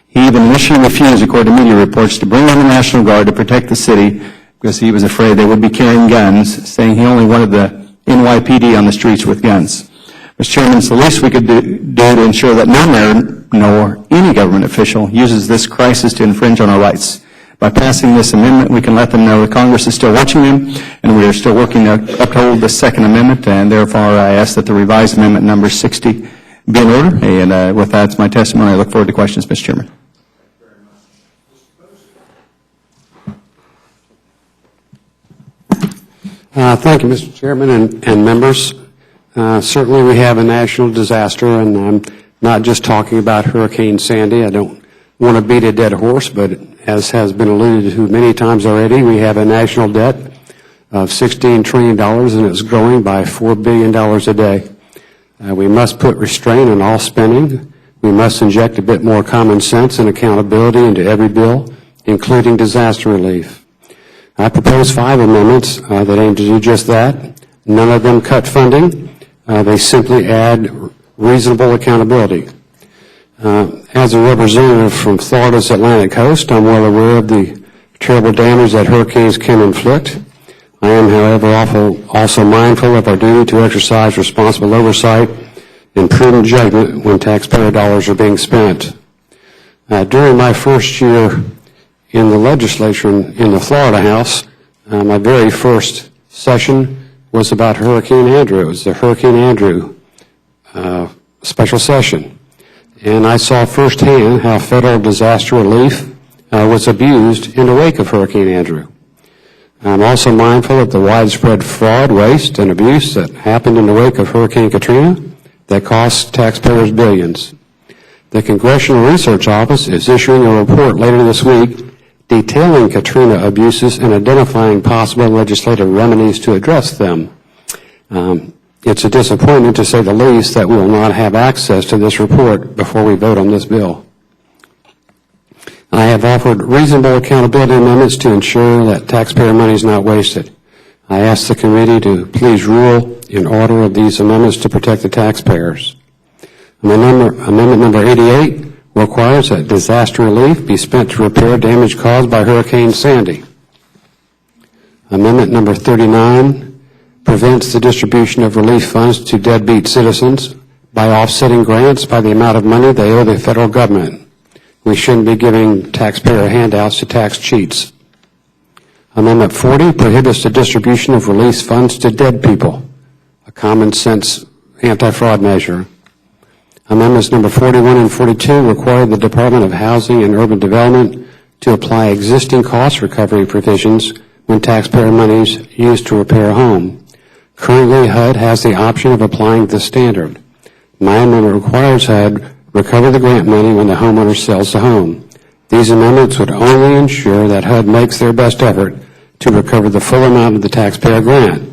He even initially refused, according to media reports, to bring in the National Guard to protect the city because he was afraid they would be carrying guns, saying he only wanted the NYPD on the streets with guns. Mr. Chairman, it's the least we could do to ensure that no mayor nor any government official uses this crisis to infringe on our rights. By passing this amendment, we can let them know that Congress is still watching them, and we are still working to uphold the Second Amendment, and therefore I ask that the revised amendment number 60 be in order. And with that, it's my testimony. I look forward to questions, Mr. Chairman. Thank you, Mr. Chairman and members. Certainly we have a national disaster, and I'm not just talking about Hurricane Sandy. I don't want to beat a dead horse, but as has been alluded to many times already, we have a national debt of $16 trillion, and it's growing by $4 billion a day. We must put restraint on all spending. We must inject a bit more common sense and accountability into every bill, including disaster relief. I propose 5 amendments that aim to do just that. None of them cut funding. They simply add reasonable accountability. As a representative from Florida's Atlantic coast, I'm well aware of the terrible damage that hurricanes can inflict. I am, however, also mindful of our duty to exercise responsible oversight and prudent judgment when taxpayer dollars are being spent. During my first year in the legislature in the Florida House, my very first session was about Hurricane Andrew. It was the Hurricane Andrew special session. And I saw firsthand how federal disaster relief was abused in the wake of Hurricane Andrew. I'm also mindful of the widespread fraud, waste, and abuse that happened in the wake of Hurricane Katrina that cost taxpayers billions. The Congressional Research Office is issuing a report later this week detailing Katrina abuses and identifying possible legislative remedies to address them. It's a disappointment, to say the least, that we will not have access to this report before we vote on this bill. I have offered reasonable accountability amendments to ensure that taxpayer money is not wasted. I ask the committee to please rule in order of these amendments to protect the taxpayers. Amendment number 88 requires that disaster relief be spent to repair damage caused by Hurricane Sandy. Amendment number 39 prevents the distribution of relief funds to deadbeat citizens by offsetting grants by the amount of money they owe the federal government. We shouldn't be giving taxpayer handouts to tax cheats. Amendment 40 prohibits the distribution of relief funds to dead people, a common sense anti-fraud measure. Amendments number 41 and 42 require the Department of Housing and Urban Development to apply existing cost recovery provisions when taxpayer money is used to repair a home. Currently, HUD has the option of applying this standard. My amendment requires HUD recover the grant money when the homeowner sells the home. These amendments would only ensure that HUD makes their best effort to recover the full amount of the taxpayer grant,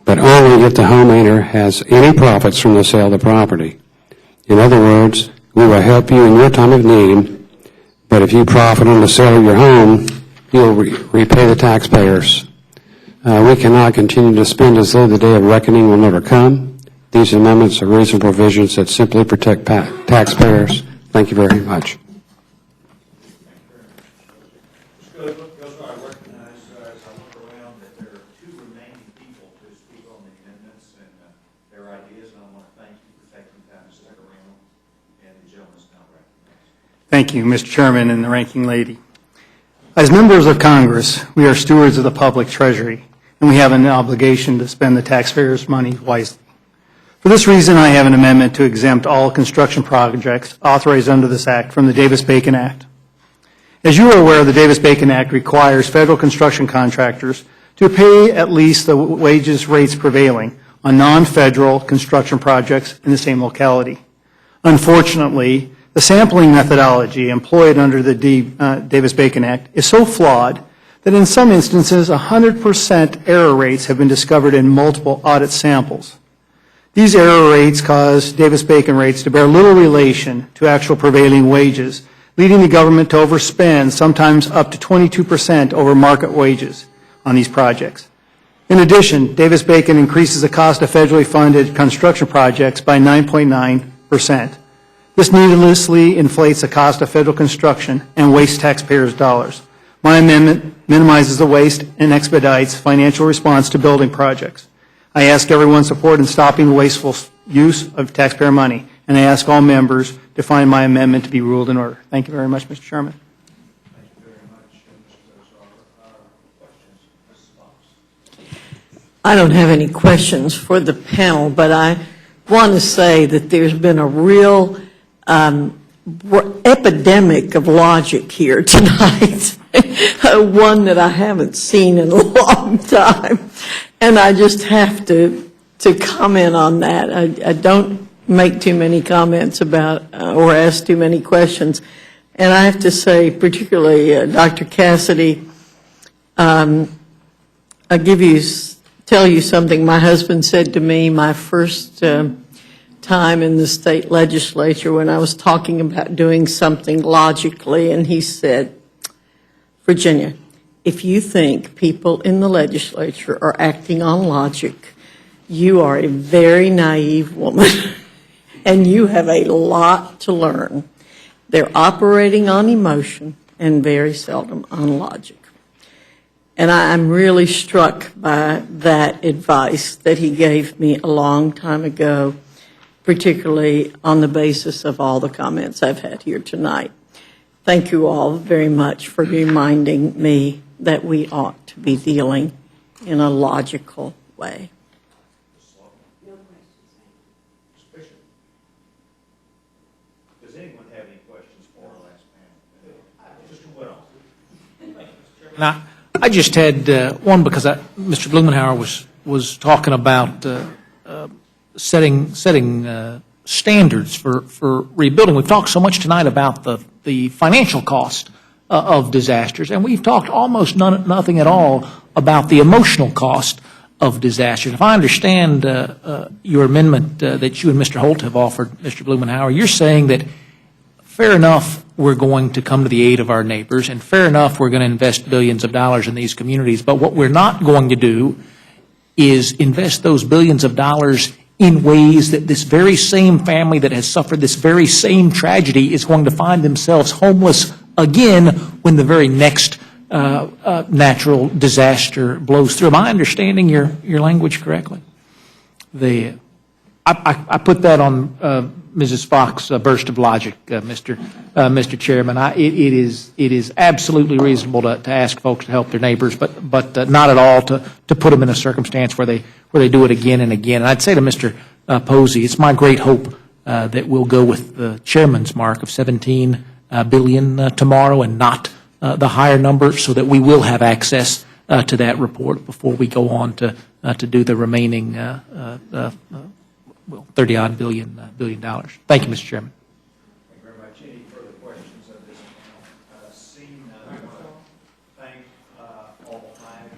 but only if the homeowner has any profits from the sale of the property. In other words, we will help you in your time of need, but if you profit on the sale of your home, you'll repay the taxpayers. We cannot continue to spend as though the day of reckoning will never come. These amendments are reasonable provisions that simply protect taxpayers. Thank you very much. Thank you, Mr. Chairman and the Ranking Lady. As members of Congress, we are stewards of the public treasury, and we have an obligation to spend the taxpayers' money wisely. For this reason, I have an amendment to exempt all construction projects authorized under this Act from the Davis-Bacon Act. As you are aware, the Davis-Bacon Act requires federal construction contractors to pay at least the wages rates prevailing on non-federal construction projects in the same locality. Unfortunately, the sampling methodology employed under the Davis-Bacon Act is so flawed that in some instances 100% error rates have been discovered in multiple audit samples. These error rates cause Davis-Bacon rates to bear little relation to actual prevailing wages, leading the government to overspend, sometimes up to 22% over market wages on these projects. In addition, Davis-Bacon increases the cost of federally funded construction projects by 9.9%. This needlessly inflates the cost of federal construction and wastes taxpayers' dollars. My amendment minimizes the waste and expedites financial response to building projects. I ask everyone's support in stopping the wasteful use of taxpayer money, and I ask all members to find my amendment to be ruled in order. Thank you very much, Mr. Chairman. I don't have any questions for the panel, but I want to say that there's been a real epidemic of logic here tonight, one that I haven't seen in a long time. And I just have to comment on that. I don't make too many comments about or ask too many questions. And I have to say, particularly Dr. Cassidy, I'll tell you something my husband said to me my first time in the state legislature when I was talking about doing something logically, and he said, Virginia, if you think people in the legislature are acting on logic, you are a very naive woman, and you have a lot to learn. They're operating on emotion and very seldom on logic. And I'm really struck by that advice that he gave me a long time ago, particularly on the basis of all the comments I've had here tonight. Thank you all very much for reminding me that we ought to be dealing in a logical way. Does anyone have any questions for our last panel? Mr. Whittle. Now, I just had one because Mr. Blumenauer was talking about setting standards for rebuilding. We've talked so much tonight about the financial cost of disasters, and we've talked almost nothing at all about the emotional cost of disasters. If I understand your amendment that you and Mr. Holt have offered, Mr. Blumenauer, you're saying that fair enough, we're going to come to the aid of our neighbors, and fair enough, we're going to invest billions of dollars in these communities, but what we're not going to do is invest those billions of dollars in ways that this very same family that has suffered this very same tragedy is going to find themselves homeless again when the very next natural disaster blows through. Am I understanding your language correctly? I put that on Mrs. Fox's burst of logic, Mr. Chairman. It is absolutely reasonable to ask folks to help their neighbors, but not at all to put them in a circumstance where they do it again and again. And I'd say to Mr. Posey, it's my great hope that we'll go with the chairman's mark of $17 billion tomorrow and not the higher number, so that we will have access to that report before we go on to do the remaining $30-odd billion. Thank you, Mr. Chairman. Thank you very much. Any further questions of this panel? Seeing none, I want to thank all five.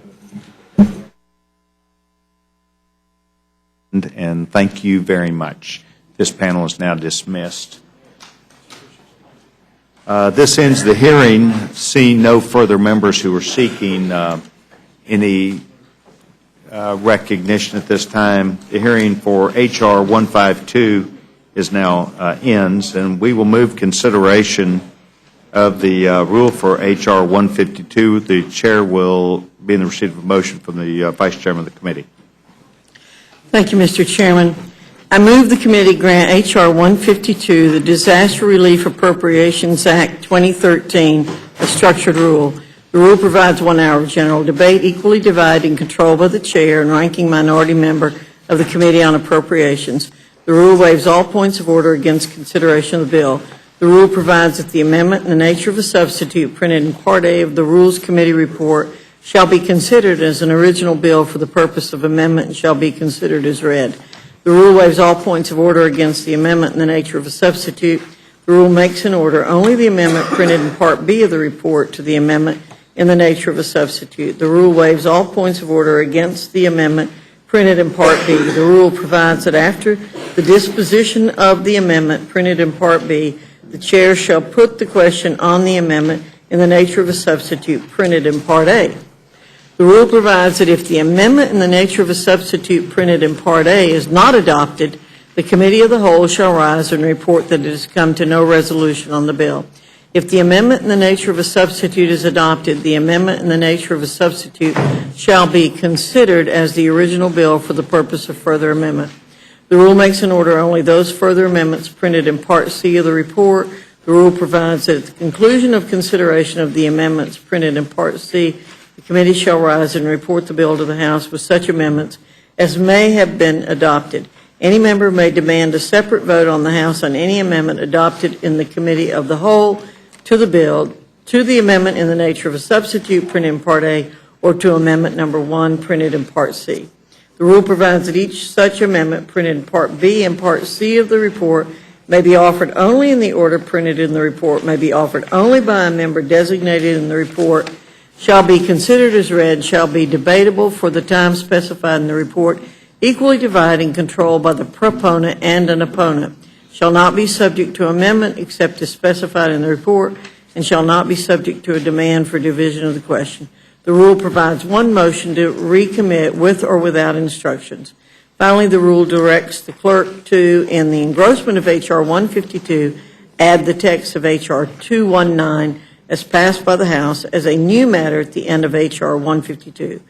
And thank you very much. This panel is now dismissed. This ends the hearing. Seeing no further members who are seeking any recognition at this time, the hearing for H.R. 152 is now ends, and we will move consideration of the rule for H.R. 152. The chair will be in the receipt of a motion from the vice chairman of the committee. Thank you, Mr. Chairman. I move the committee grant H.R. 152, the Disaster Relief Appropriations Act 2013, a structured rule. The rule provides 1 hour of general debate, equally divided and controlled by the chair and ranking minority member of the Committee on Appropriations. The rule waives all points of order against consideration of the bill. The rule provides that the amendment in the nature of a substitute printed in Part A of the Rules Committee report shall be considered as an original bill for the purpose of amendment and shall be considered as read. The rule waives all points of order against the amendment in the nature of a substitute. The rule makes in order only the amendment printed in Part B of the report to the amendment in the nature of a substitute. The rule waives all points of order against the amendment printed in Part B. The rule provides that after the disposition of the amendment printed in Part B, the chair shall put the question on the amendment in the nature of a substitute printed in Part A. The rule provides that if the amendment in the nature of a substitute printed in Part A is not adopted, the Committee of the Whole shall rise and report that it has come to no resolution on the bill. If the amendment in the nature of a substitute is adopted, the amendment in the nature of a substitute shall be considered as the original bill for the purpose of further amendment. The rule makes in order only those further amendments printed in Part C of the report. The rule provides that at the conclusion of consideration of the amendments printed in Part C, the committee shall rise and report the bill to the House with such amendments as may have been adopted. Any member may demand a separate vote on the House on any amendment adopted in the Committee of the Whole to the bill, to the amendment in the nature of a substitute printed in Part A, or to Amendment Number 1 printed in Part C. The rule provides that each such amendment printed in Part B and Part C of the report may be offered only in the order printed in the report, may be offered only by a member designated in the report, shall be considered as read, shall be debatable for the time specified in the report, equally divided and controlled by the proponent and an opponent, shall not be subject to amendment except as specified in the report, and shall not be subject to a demand for division of the question. The rule provides one motion to recommit with or without instructions. Finally, the rule directs the clerk to, in the engrossment of H.R. 152, add the text of H.R. 219 as passed by the House as a new matter at the end of H.R. 152.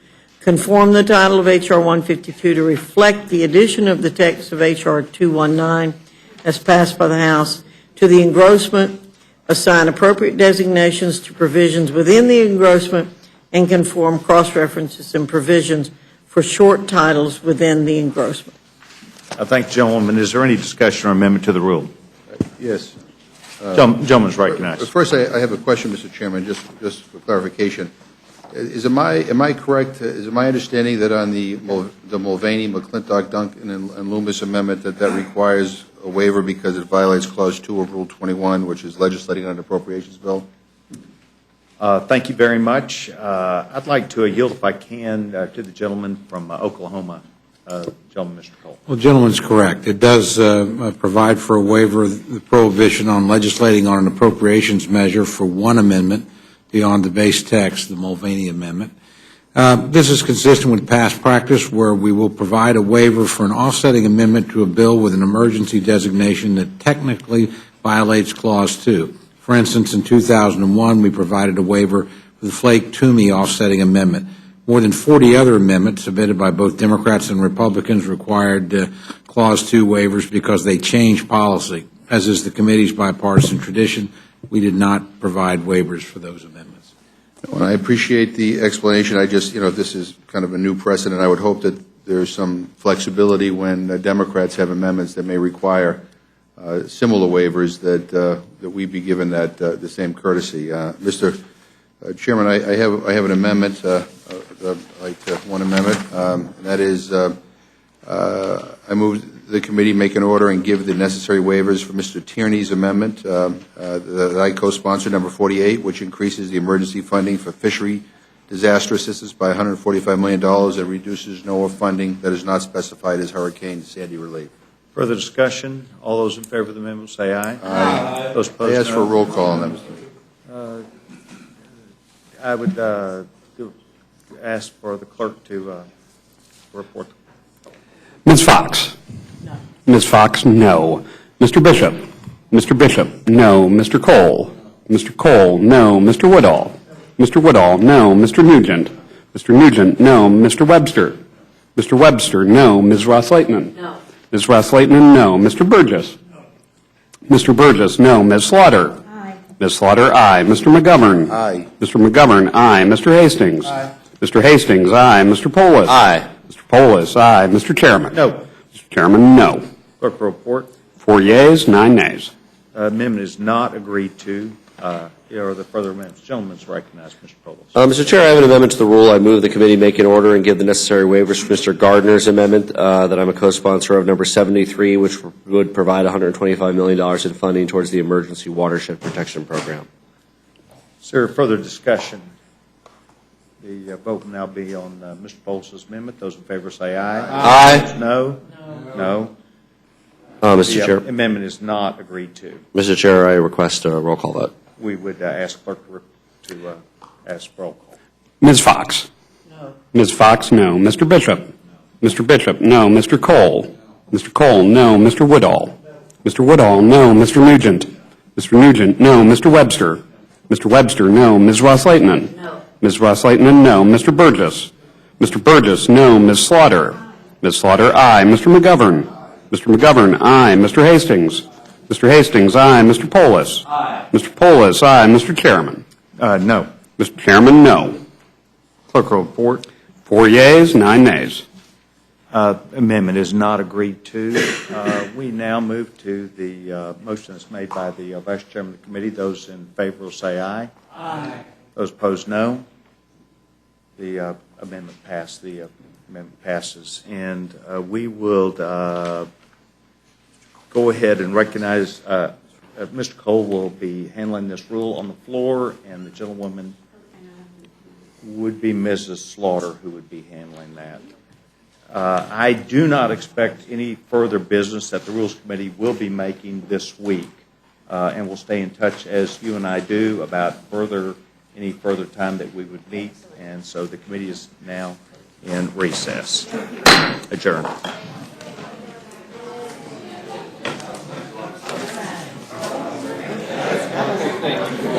Conform the title of H.R. 152 to reflect the addition of the text of H.R. 219 as passed by the House to the engrossment, assign appropriate designations to provisions within the engrossment, and conform cross-references and provisions for short titles within the engrossment. I thank the gentleman. Is there any discussion or amendment to the rule? Yes. Gentleman's recognized. First, I have a question, Mr. Chairman, just for clarification. Am I correct, is it my understanding that on the Mulvaney, McClintock, Duncan, and Loomis amendment that requires a waiver because it violates Clause 2 of Rule 21, which is legislating on an appropriations bill? Thank you very much. I'd like to yield, if I can, to the gentleman from Oklahoma, Gentleman Mr. Cole. Well, the gentleman's correct. It does provide for a waiver of the prohibition on legislating on an appropriations measure for one amendment beyond the base text, the Mulvaney Amendment. This is consistent with past practice where we will provide a waiver for an offsetting amendment to a bill with an emergency designation that technically violates Clause 2. For instance, in 2001, we provided a waiver for the Flake-Toomey offsetting amendment. More than 40 other amendments submitted by both Democrats and Republicans required Clause 2 waivers because they changed policy. As is the committee's bipartisan tradition, we did not provide waivers for those amendments. Well, I appreciate the explanation. I just, this is kind of a new precedent. I would hope that there's some flexibility when Democrats have amendments that may require similar waivers that we be given the same courtesy. Mr. Chairman, I have an amendment. I'd like one amendment, and that is I move the committee make an order and give the necessary waivers for Mr. Tierney's amendment that I co-sponsor, number 48, which increases the emergency funding for fishery disaster assistance by $145 million and reduces NOAA funding that is not specified as Hurricane Sandy relief. Further discussion? All those in favor of the amendment say aye. Aye. Those opposed, I ask for a roll call on that, Mr. I would ask for the clerk to report. Ms. Fox? No. Ms. Fox, no. Mr. Bishop? Mr. Bishop, no. Mr. Cole? Mr. Cole, no. Mr. Woodall? Mr. Woodall, no. Mr. Nugent? Mr. Nugent, no. Mr. Webster? Mr. Webster, no. Ms. Ross-Leitman? No. Ms. Ross-Leitman, no. Mr. Burgess? No. Mr. Burgess, no. Ms. Slaughter? Aye. Ms. Slaughter, aye. Mr. McGovern? Aye. Mr. McGovern, aye. Mr. Hastings? Aye. Mr. Hastings, aye. Mr. Polis? Aye. Mr. Polis, aye. Mr. Chairman? No. Mr. Chairman, no. Clerk report. 4 yeas, 9 nays. Amendment is not agreed to. Are there further amendments? Gentleman's recognized, Mr. Polis. Mr. Chair, I have an amendment to the rule. I move the committee make an order and give the necessary waivers for Mr. Gardner's amendment that I'm a co-sponsor of, number 73, which would provide $125 million in funding towards the Emergency Watershed Protection Program. Is there further discussion? The vote will now be on Mr. Polis' amendment. Those in favor say aye. Aye. No? No. Mr. Chair. The amendment is not agreed to. Mr. Chair, I request a roll call vote. We would ask clerk to ask roll call. Ms. Fox? No. Ms. Fox, no. Mr. Bishop? No. Mr. Bishop, no. Mr. Cole? No. Mr. Cole, no. Mr. Woodall? No. Mr. Woodall, no. Mr. Nugent? Mr. Nugent, no. Mr. Webster? Mr. Webster, no. Ms. Ross-Leitman? No. Ms. Ross-Leitman, no. Mr. Burgess? Mr. Burgess, no. Ms. Slaughter? Ms. Slaughter, aye. Mr. McGovern? Mr. McGovern, aye. Mr. Hastings? Mr. Hastings, aye. Mr. Polis? Aye. Mr. Polis, aye. Mr. Chairman? No. Mr. Chairman, no. Clerk will report. 4 yeas, 9 nays. Amendment is not agreed to. We now move to the motion that's made by the Vice Chairman of the committee. Those in favor will say aye. Aye. Those opposed, no. the amendment passes. And we will go ahead and recognize, Mr. Cole will be handling this rule on the floor, and the gentlewoman would be Mrs. Slaughter who would be handling that. I do not expect any further business that the Rules Committee will be making this week, and we'll stay in touch as you and I do about any further time that we would meet, and so the committee is now in recess. Adjourned. Thank you.